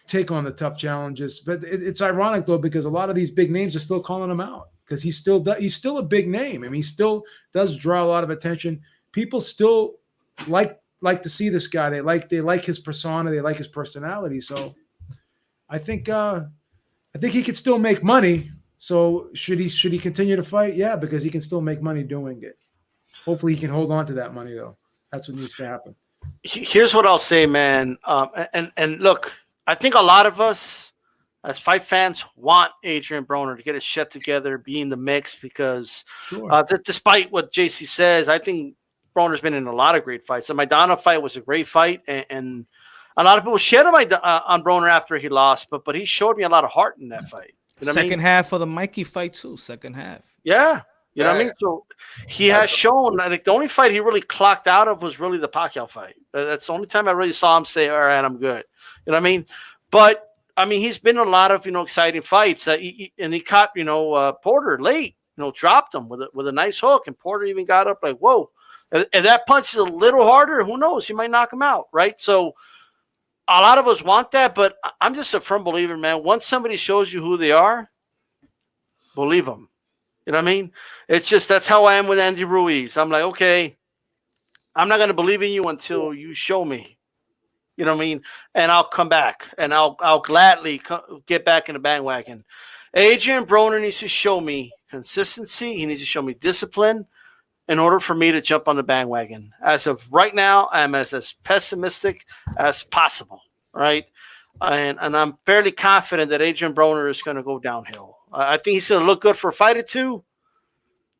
Speaker 8: take on the tough challenges. But it's ironic though, because a lot of these big names are still calling him out, because he's still a big name. I mean, he still does draw a lot of attention. People still like to see this guy. They like his persona. They like his personality. So I think he could still make money. So should he continue to fight? Yeah, because he can still make money doing it. Hopefully he can hold on to that money though. That's what needs to happen.
Speaker 1: Here's what I'll say, man. And look, I think a lot of us as fight fans want Adrian Broner to get his shit together, be in the mix, because despite what JC says, I think Broner's been in a lot of great fights. The Maidana fight was a great fight, and a lot of people shit on Broner after he lost, but he showed me a lot of heart in that fight. You know
Speaker 10: second half of the Mikey fight too. Second half.
Speaker 1: Yeah. You know what I mean? So he has shown, I think the only fight he really clocked out of was really the Pacquiao fight. That's the only time I really saw him say, all right, I'm good. You know what I mean? But, I mean, he's been in a lot of, exciting fights. And he caught, Porter late, dropped him with a nice hook. And Porter even got up like, whoa. If that punch is a little harder, who knows? He might knock him out, right? So a lot of us want that, but I'm just a firm believer, man. Once somebody shows you who they are, believe them. You know what I mean? It's just, that's how I am with Andy Ruiz. I'm like, okay, I'm not going to believe in you until you show me. You know what I mean? And I'll come back, and I'll gladly get back in the bandwagon. Adrian Broner needs to show me consistency. He needs to show me discipline in order for me to jump on the bandwagon. As of right now, I'm as pessimistic as possible, right? and I'm fairly confident that Adrian Broner is going to go downhill. I think he's going to look good for a fight or two,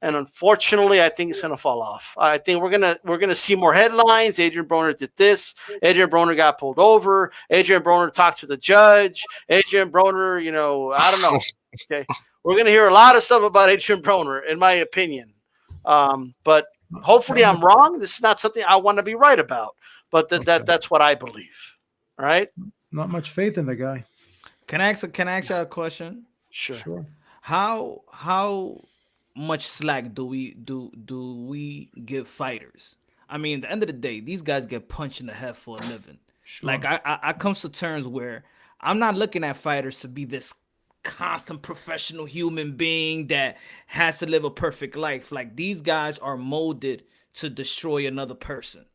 Speaker 1: and unfortunately, I think it's going to fall off. I think we're gonna see more headlines. Adrian Broner did this. Adrian Broner got pulled over. Adrian Broner talked to the judge. Adrian Broner, I don't know. Okay, we're gonna hear a lot of stuff about Adrian Broner, in my opinion. But hopefully, I'm wrong. This is not something I want to be right about, but that's what I believe. All right.
Speaker 8: Not much faith in the guy.
Speaker 10: Can I ask you a question?
Speaker 1: Sure.
Speaker 10: How much slack do we give fighters? I mean, at the end of the day, these guys get punched in the head for a living.
Speaker 8: Sure.
Speaker 10: Like I come to terms where I'm not looking at fighters to be this constant professional human being that has to live a perfect life. Like, these guys are molded to destroy another person.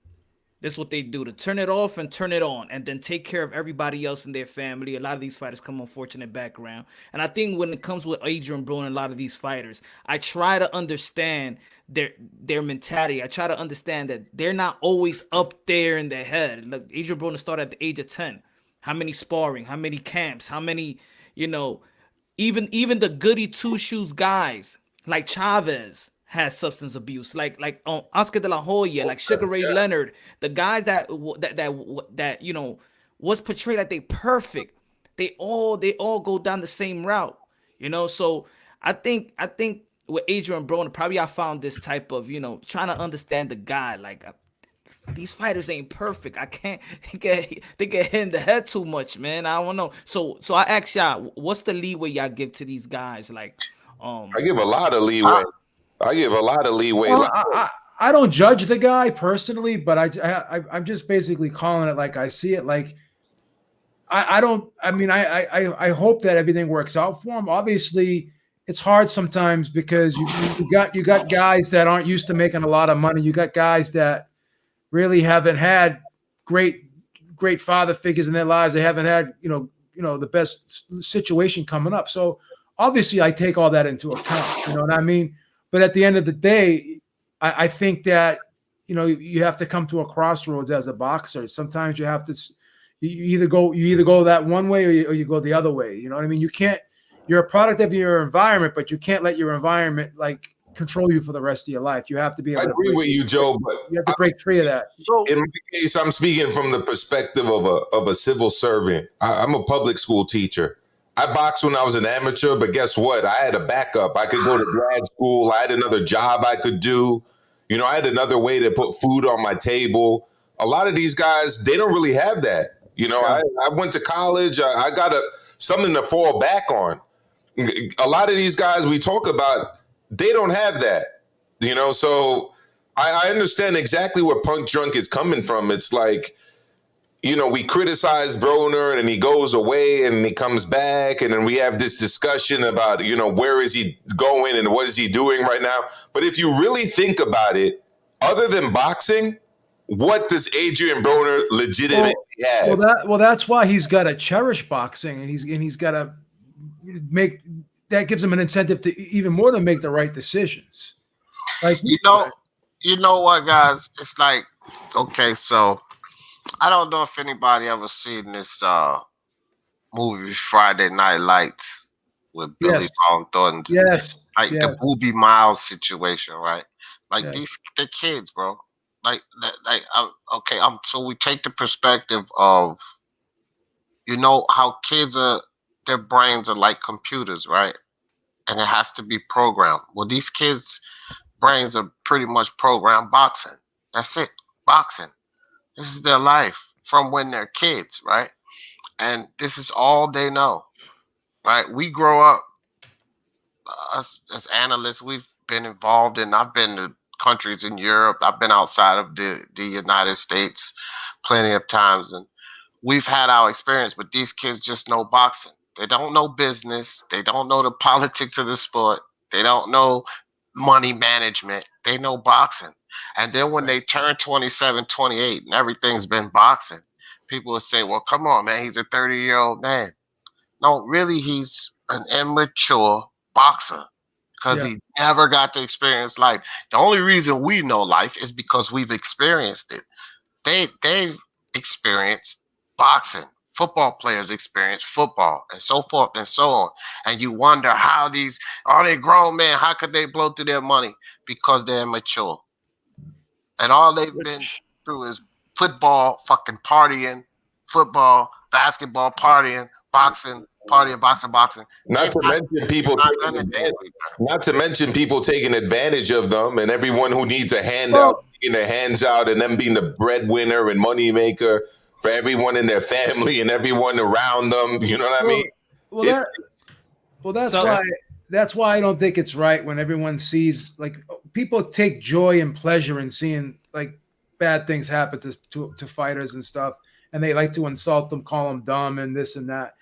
Speaker 10: This is what they do, to turn it off and turn it on, and then take care of everybody else in their family. A lot of these fighters come from unfortunate background. And I think when it comes with Adrian Broner and a lot of these fighters, I try to understand their mentality. I try to understand that they're not always up there in their head. Look, Adrian Broner started at the age of 10. How many sparring? How many camps? How many, even the goody two-shoes guys like Chavez has substance abuse, like Oscar De La Hoya, like Sugar Ray Leonard, the guys that was portrayed like they perfect. They all go down the same route, So I think with Adrian Broner, probably I found this type of trying to understand the guy. Like, these fighters ain't perfect. I can't they get hit in the head too much, man. I don't know. So I ask y'all, what's the leeway y'all give to these guys? Like,
Speaker 7: I give a lot of leeway.
Speaker 8: Well, I don't judge the guy personally, but I'm just basically calling it like I see it. Like, I hope that everything works out for him. Obviously, it's hard sometimes because you got guys that aren't used to making a lot of money. You got guys that really haven't had great father figures in their lives. They haven't had the best situation coming up. So obviously, I take all that into account. You know what I mean? But at the end of the day, I think that, you have to come to a crossroads as a boxer. Sometimes you have to, you either go that one way or you go the other way. You know what I mean? You're a product of your environment, but you can't let your environment control you for the rest of your life. You have to be able
Speaker 7: I agree with you, Joe, but
Speaker 8: you have to break free of that.
Speaker 1: So
Speaker 7: in my case, I'm speaking from the perspective of a civil servant. I'm a public school teacher. I boxed when I was an amateur, but guess what? I had a backup. I could go to grad school. I had another job I could do. I had another way to put food on my table. A lot of these guys, they don't really have that. I went to college. I got something to fall back on. A lot of these guys we talk about, they don't have that. So I understand exactly where Punk Drunk is coming from. It's like, we criticize Broner and he goes away and he comes back. And then we have this discussion about, where is he going and what is he doing right now? But if you really think about it, other than boxing, what does Adrian Broner legitimately have?
Speaker 8: Well, that's why he's got to cherish boxing, and he's got to that gives him an incentive to even more to make the right decisions. Like,
Speaker 9: you know what, guys? It's like, okay, so I don't know if anybody ever seen this movie Friday Night Lights with Billy Bob Thornton.
Speaker 8: Yes.
Speaker 9: The Booby Miles situation, right? Like, they're kids, bro. So we take the perspective of, how kids their brains are like computers, right? And it has to be programmed. Well, these kids' brains are pretty much programmed boxing. That's it. Boxing. This is their life from when they're kids, right? And this is all they know, right? We grow up, us as analysts, we've been involved I've been to countries in Europe. I've been outside of the United States plenty of times, and we've had our experience, but these kids just know boxing. They don't know business. They don't know the politics of the sport. They don't know money management. They know boxing. And then when they turn 27, 28, and everything's been boxing, people will say, well, come on, man, he's a 30-year-old man. No, really, he's an immature boxer because he never got to experience life. The only reason we know life is because we've experienced it. They've experienced boxing Football players experience football and so forth and so on. And you wonder how they grown men, how could they blow through their money? Because they're immature. And all they've been through is football, fucking partying, football, basketball, partying, boxing, partying, boxing.
Speaker 7: Not to mention people taking advantage of them and everyone who needs a handout, taking their hands out and them being the breadwinner and money maker for everyone in their family and everyone around them. You know what I mean?
Speaker 8: That's why I don't think it's right when everyone sees, like, people take joy and pleasure in seeing like bad things happen to fighters and stuff, and they like to insult them, call them dumb and this and that.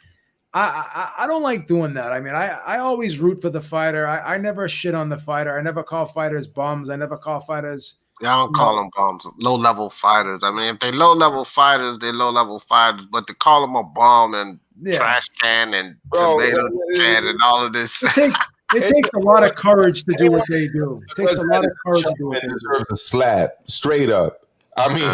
Speaker 8: I don't like doing that. I mean, I always root for the fighter. I never shit on the fighter. I never call fighters bums. I never call fighters.
Speaker 9: Yeah, I don't call them bums. Low-level fighters. I mean, if they low-level fighters, they're low-level fighters. But to call them a bum and trash can and tomato can and all of this.
Speaker 8: It takes a lot of courage to do what they do. It takes a lot of courage to do what they do.
Speaker 7: Deserves a slap, straight up. I mean,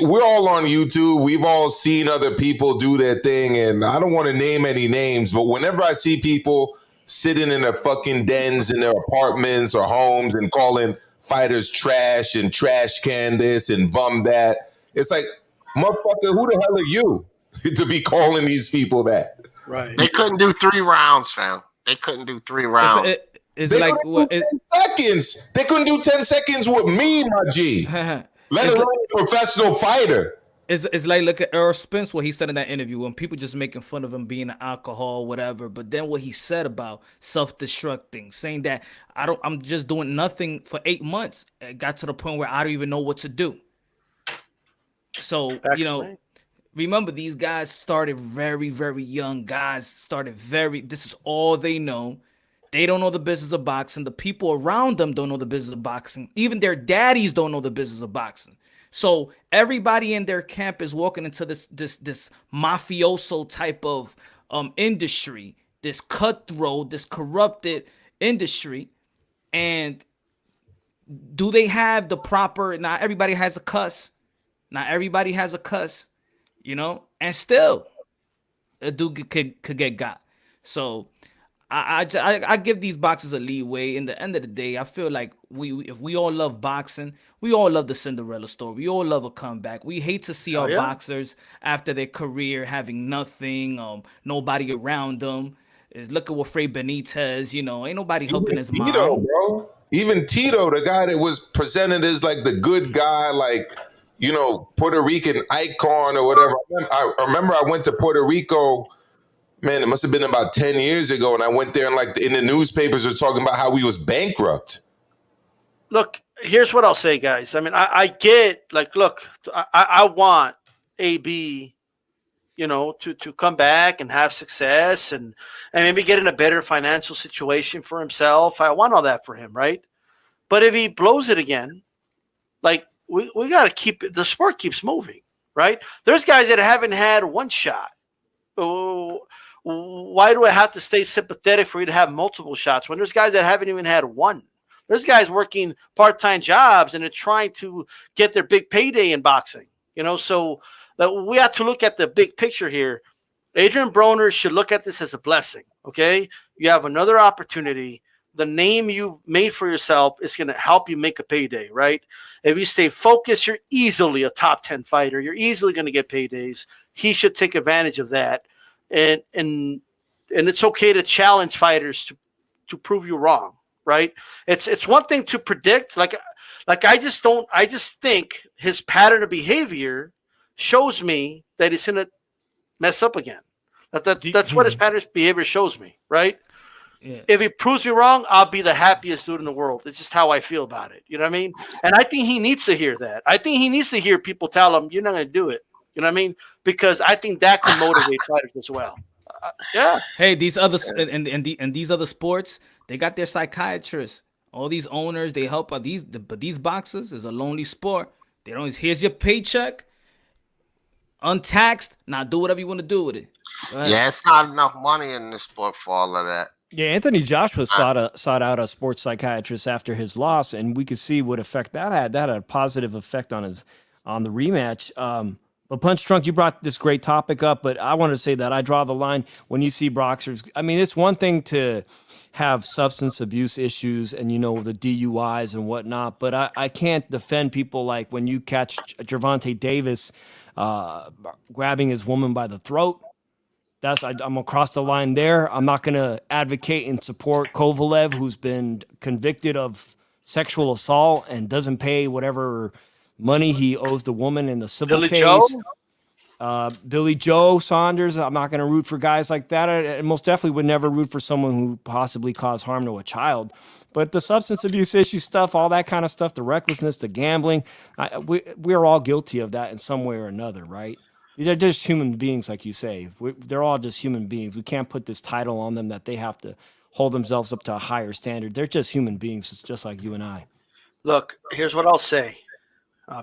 Speaker 7: we're all on YouTube. We've all seen other people do their thing, and I don't want to name any names, but whenever I see people sitting in their fucking dens in their apartments or homes and calling fighters trash and trash can this and bum that, it's like, motherfucker, who the hell are you to be calling these people that?
Speaker 1: Right.
Speaker 9: They couldn't do 3 rounds, fam. They couldn't do 3 rounds.
Speaker 7: It's like 10 seconds. They couldn't do 10 seconds with me, my G. Let alone a professional fighter.
Speaker 10: It's like, look at Earl Spence, what he said in that interview, when people just making fun of him being an alcohol, whatever. But then what he said about self-destructing, saying that I'm just doing nothing for 8 months. It got to the point where I don't even know what to do. So, remember, these guys started very, very young. This is all they know. They don't know the business of boxing. The people around them don't know the business of boxing. Even their daddies don't know the business of boxing. So everybody in their camp is walking into this mafioso type of industry, this cutthroat, this corrupted industry. And do they have the proper? Not everybody has a cuss. Not everybody has a cuss. And still a dude could get got. So I give these boxers a leeway. In the end of the day, I feel like if we all love boxing, we all love the Cinderella story. We all love a comeback. We hate to see our boxers after their career having nothing, nobody around them. Look at what Frey Benitez, ain't nobody helping his mom.
Speaker 7: Bro. Even Tito, the guy that was presented as like the good guy, like, Puerto Rican icon or whatever. I remember I went to Puerto Rico, man, it must have been about 10 years ago. And I went there and like in the newspapers were talking about how he was bankrupt.
Speaker 1: Look, here's what I'll say, guys. I mean, I get like, look, I want AB, to come back and have success and maybe get in a better financial situation for himself. I want all that for him, right? But if he blows it again, like, we got to keep it. The sport keeps moving, right? There's guys that haven't had one shot. Oh, why do I have to stay sympathetic for you to have multiple shots when there's guys that haven't even had one? There's guys working part-time jobs and they're trying to get their big payday in boxing, so we have to look at the big picture here. Adrian Broner should look at this as a blessing, okay? You have another opportunity. The name you made for yourself is going to help you make a payday, right? If you stay focused, you're easily a top 10 fighter. You're easily going to get paydays. He should take advantage of that. And it's okay to challenge fighters to prove you wrong, right? It's one thing to predict. Like I just think his pattern of behavior shows me that he's going to mess up again. That's what his pattern of behavior shows me, right? Yeah. If he proves me wrong, I'll be the happiest dude in the world. It's just how I feel about it. You know what I mean? And I think he needs to hear that. I think he needs to hear people tell him, you're not going to do it. You know what I mean? Because I think that can motivate fighters as well. Yeah.
Speaker 10: Hey, these other and these other sports, they got their psychiatrists. All these owners, they help out but these boxers is a lonely sport. They don't. Here's your paycheck, untaxed. Now do whatever you want to do with it.
Speaker 9: Yeah, it's not enough money in this sport for all of that.
Speaker 6: Yeah, Anthony Joshua sought out a sports psychiatrist after his loss, and we could see what effect that had. That had a positive effect on the rematch. But Punch Drunk, you brought this great topic up, but I want to say that I draw the line when you see boxers. I mean, it's one thing to have substance abuse issues and, the DUIs and whatnot, but I can't defend people like when you catch Gervonta Davis grabbing his woman by the throat. I'm across the line there. I'm not going to advocate and support Kovalev, who's been convicted of sexual assault and doesn't pay whatever money he owes the woman in the civil
Speaker 1: Billy
Speaker 6: case.
Speaker 1: Joe?
Speaker 6: Billy Joe Saunders. I'm not going to root for guys like that. I most definitely would never root for someone who possibly caused harm to a child. But the substance abuse issue stuff, all that kind of stuff, the recklessness, the gambling, we're all guilty of that in some way or another, right? They're just human beings, like you say. They're all just human beings. We can't put this title on them that they have to hold themselves up to a higher standard. They're just human beings, just like you and I.
Speaker 1: Look, here's what I'll say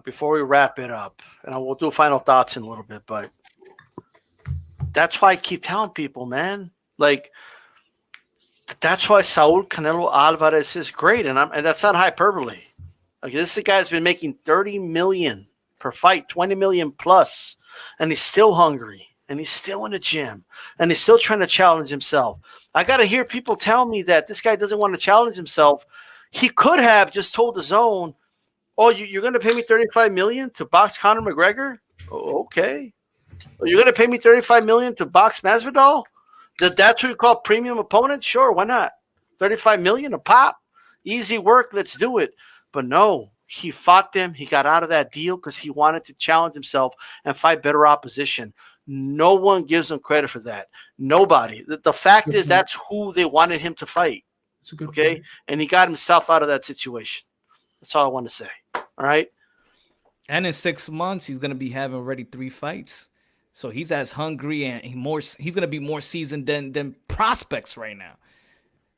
Speaker 1: before we wrap it up, and I will do final thoughts in a little bit, but that's why I keep telling people, man, like, that's why Saul Canelo Alvarez is great, and that's not hyperbole. Like, this guy's been making $30 million per fight, $20 million plus, and he's still hungry, and he's still in the gym, and he's still trying to challenge himself. I got to hear people tell me that this guy doesn't want to challenge himself. He could have just told the zone, "Oh, you're going to pay me $35 million to box Conor McGregor? Oh, okay. You're going to pay me $35 million to box Masvidal? That's what you call premium opponent? Sure, why not? $35 million a pop? Easy work, let's do it." But no, he fought them. He got out of that deal because he wanted to challenge himself and fight better opposition. No one gives him credit for that. Nobody. The fact is that's who they wanted him to fight. Okay? Point. And he got himself out of that situation. That's all I want to say. All right?
Speaker 10: And in 6 months, he's going to be having already 3 fights. So he's as hungry and he's going to be more seasoned than prospects right now.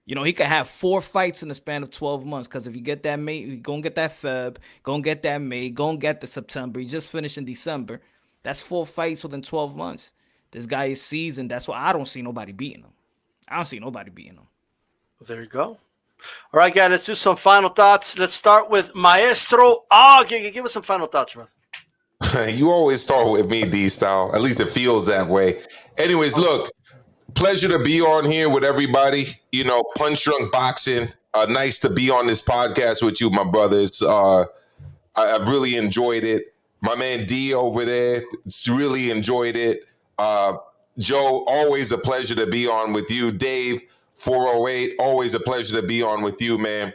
Speaker 10: He could have 4 fights in the span of 12 months because if you get that May, you're going to get that Feb, going to get that May, going to get the September. He just finished in December. That's 4 fights within 12 months. This guy is seasoned. That's why I don't see nobody beating him. Well,
Speaker 1: there you go. All right, guys, let's do some final thoughts. Let's start with Maestro. Give us some final thoughts, brother.
Speaker 7: You always start with me, D-Style. At least it feels that way. Anyways, look, pleasure to be on here with everybody. Punch Drunk Boxing. Nice to be on this podcast with you, my brothers. I've really enjoyed it. My man D over there really enjoyed it. Joe, always a pleasure to be on with you. Dave, 408, always a pleasure to be on with you, man.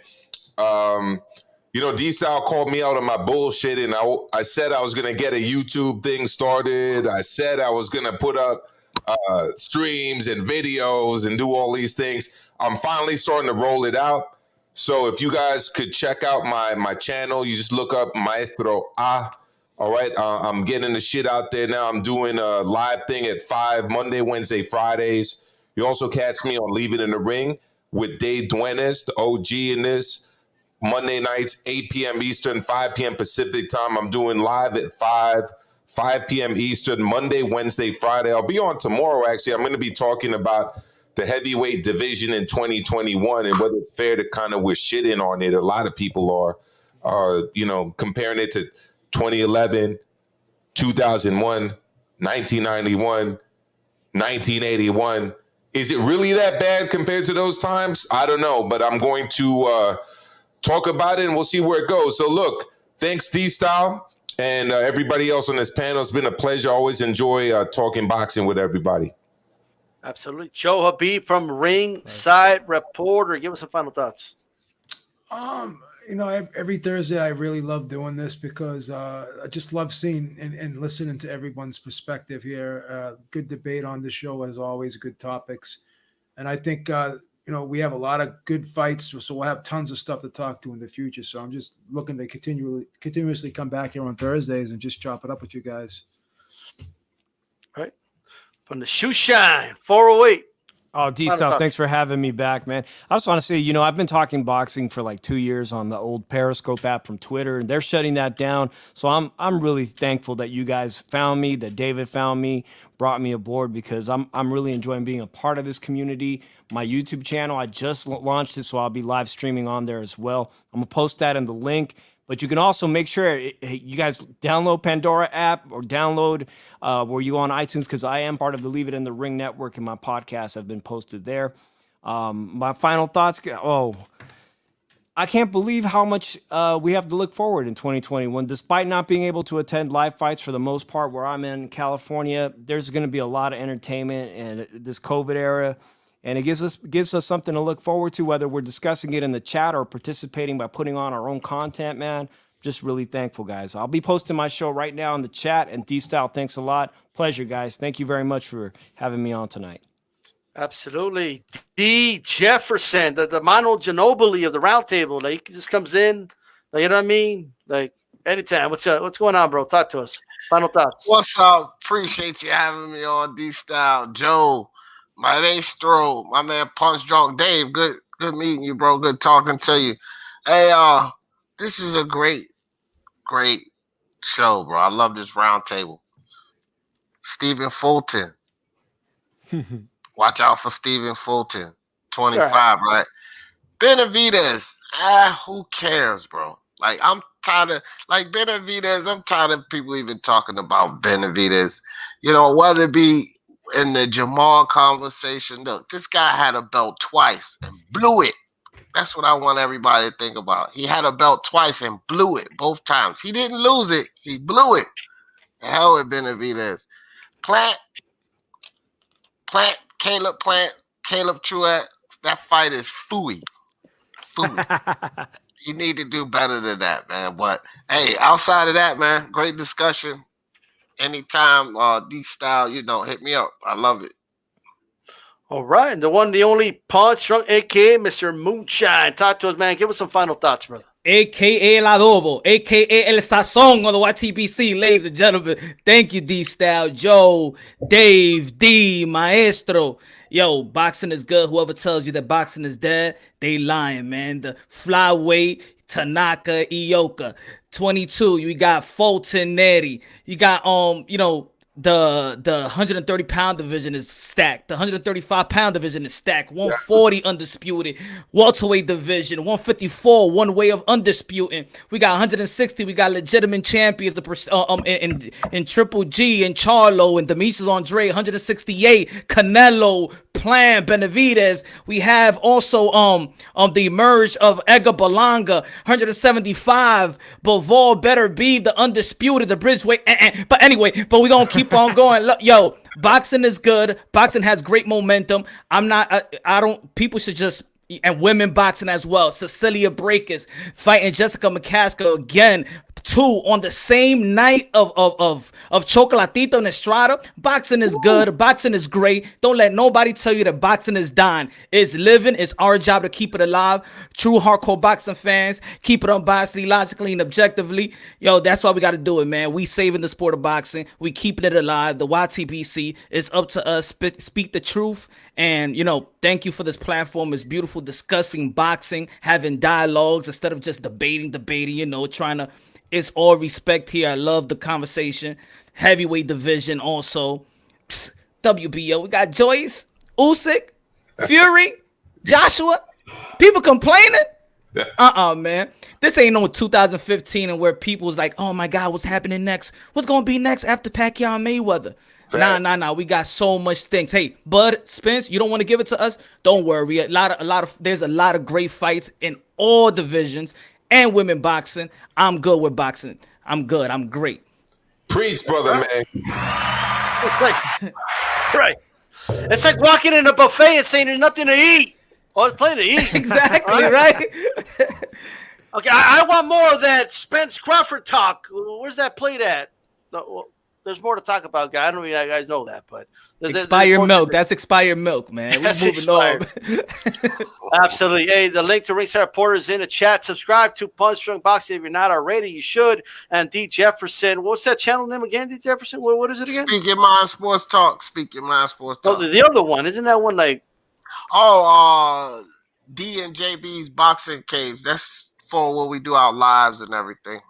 Speaker 7: D-Style called me out on my bullshit, and I said I was going to get a YouTube thing started. I said I was going to put up streams and videos and do all these things. I'm finally starting to roll it out. So if you guys could check out my channel, you just look up Maestro A. All right, I'm getting the shit out there now. I'm doing a live thing at 5 Monday, Wednesday, Fridays. You also catch me on Leave It in the Ring with Dave Duenes, the OG in this. Monday nights, 8 p.m. Eastern, 5 p.m. Pacific time. I'm doing live at 5 p.m. Eastern, Monday, Wednesday, Friday. I'll be on tomorrow, actually. I'm going to be talking about the heavyweight division in 2021 and whether it's fair to kind of we're shitting on it. A lot of people are comparing it to 2011, 2001, 1991, 1981. Is it really that bad compared to those times? I don't know, but I'm going to talk about it and we'll see where it goes. So look, thanks D-Style and everybody else on this panel. It's been a pleasure. I always enjoy talking boxing with everybody.
Speaker 1: Absolutely. Joe Habib from Ringside Reporter. Give us some final thoughts.
Speaker 8: Every Thursday I really love doing this because I just love seeing and listening to everyone's perspective here. Good debate on the show, as always, good topics. And I think, we have a lot of good fights, so we'll have tons of stuff to talk to in the future. So I'm just looking to continuously come back here on Thursdays and just chop it up with you guys.
Speaker 1: All right. From the Shoe Shine, 408.
Speaker 6: Oh, D-Style, thanks for having me back, man. I just want to say, I've been talking boxing for like 2 years on the old Periscope app from Twitter, and they're shutting that down. So I'm really thankful that you guys found me, that David found me, brought me aboard, because I'm really enjoying being a part of this community. My YouTube channel, I just launched it, so I'll be live streaming on there as well. I'm going to post that in the link. But you can also make sure you guys download Pandora app or download where you go on iTunes, because I am part of the Leave It in the Ring network and my podcasts have been posted there. My final thoughts. I can't believe how much we have to look forward in 2021. Despite not being able to attend live fights for the most part where I'm in California, there's going to be a lot of entertainment in this COVID era. And it gives us something to look forward to, whether we're discussing it in the chat or participating by putting on our own content, man. Just really thankful, guys. I'll be posting my show right now in the chat. And D-Style, thanks a lot. Pleasure, guys. Thank you very much for having me on tonight.
Speaker 1: Absolutely. D. Jefferson, the Mano Ginobili of the roundtable. Like, he just comes in, like, you know what I mean? Like, anytime. What's going on, bro? Talk to us. Final thoughts.
Speaker 9: What's up? Appreciate you having me on D-Style. Joe, Maestro, my man Punch Drunk Dave. Good meeting you, bro. Good talking to you. Hey, this is a great show, bro. I love this roundtable. Stephen Fulton. Watch out for Stephen Fulton. 25, right? Benavidez. Who cares, bro? Like, I'm tired of Benavidez. I'm tired of people even talking about Benavidez. You know, whether it be in the Jamal conversation. Look, this guy had a belt twice and blew it. That's what I want everybody to think about. He had a belt twice and blew it both times. He didn't lose it. He blew it. The hell with Benavidez. Plant, Caleb Truett. That fight is fooey. You need to do better than that, man. But hey, outside of that, man, great discussion. Anytime, D-Style, hit me up. I love it.
Speaker 1: All right, and the one, the only Punch Drunk, a.k.a. Mr. Moonshine. Talk to us, man. Give us some final thoughts, brother.
Speaker 10: A.k.a. El Adobo, A.k.a. El Sazón of the YTBC, ladies and gentlemen. Thank you, D-Style, Joe, Dave, D, Maestro. Yo, boxing is good. Whoever tells you that boxing is dead, they lying, man. The flyweight, Tanaka, Ioka. 22, you got Fulton, Neri. You got, the 130-pound division is stacked. The 135-pound division is stacked. 140 undisputed. Welterweight division, 154, one way of undisputing. We got 160. We got legitimate champions in Triple G and Charlo and Demetrius Andre. 168. Canelo, Plan, Benavidez. We have also the emerge of Edgar Berlanga. 175. Bivol Better Be the undisputed, the Bridgeweight. But anyway, we gonna keep on going. Look, yo, boxing is good. Boxing has great momentum. People should just, and women boxing as well. Cecilia Breakers fighting Jessica McCaskill again. 2 on the same night of Chocolatito and Estrada. Boxing is good. Boxing is great. Don't let nobody tell you that boxing is dying. It's living. It's our job to keep it alive. True hardcore boxing fans, keep it unbiasedly, logically, and objectively. Yo, that's why we got to do it, man. We saving the sport of boxing. We keeping it alive. The YTBC is up to us. Speak the truth. And, thank you for this platform. It's beautiful discussing boxing, having dialogues instead of just debating, trying to. It's all respect here. I love the conversation. Heavyweight division also. WBO. We got Joyce, Usyk, Fury, Joshua. People complaining? Man. This ain't no 2015 and where people was like, oh my God, what's happening next? What's going to be next after Pacquiao and Mayweather? Nah. We got so much things. Hey, Bud, Spence, you don't want to give it to us? Don't worry. There's a lot of great fights in all divisions. And women boxing. I'm good with boxing. I'm good. I'm great.
Speaker 7: Preach, brother, man.
Speaker 1: It's like walking in a buffet and saying there's nothing to eat. Oh, it's plenty to eat.
Speaker 10: Exactly, right?
Speaker 1: Okay, I want more of that Spence Crawford talk. Where's that plate at? There's more to talk about, guys. I don't know if you guys know that, but
Speaker 10: expired milk. That's expired milk, man. We're moving on.
Speaker 1: Absolutely. Hey, the link to Ringside Reporter is in the chat. Subscribe to Punch Drunk Boxing if you're not already. You should. And D. Jefferson. What's that channel name again, D. Jefferson? What is it again?
Speaker 9: Speak Your Mind Sports Talk. Speak Your Mind Sports Talk.
Speaker 1: Oh, the other one. Isn't that one like?
Speaker 9: D and JB's Boxing Cage. That's for where we do our lives and everything.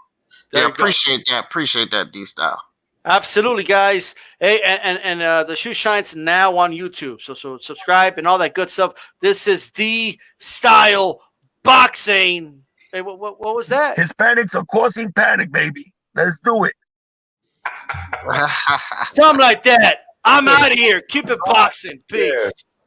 Speaker 9: Appreciate that. Appreciate that, D-Style.
Speaker 1: Absolutely, guys. Hey, and the shoe shine's now on YouTube. So subscribe and all that good stuff. This is D-Style Boxing. Hey, what was that?
Speaker 11: Hispanics are causing panic, baby. Let's do it.
Speaker 1: Something like that. I'm out of here. Keep it boxing. Peace.
Speaker 7: Yeah.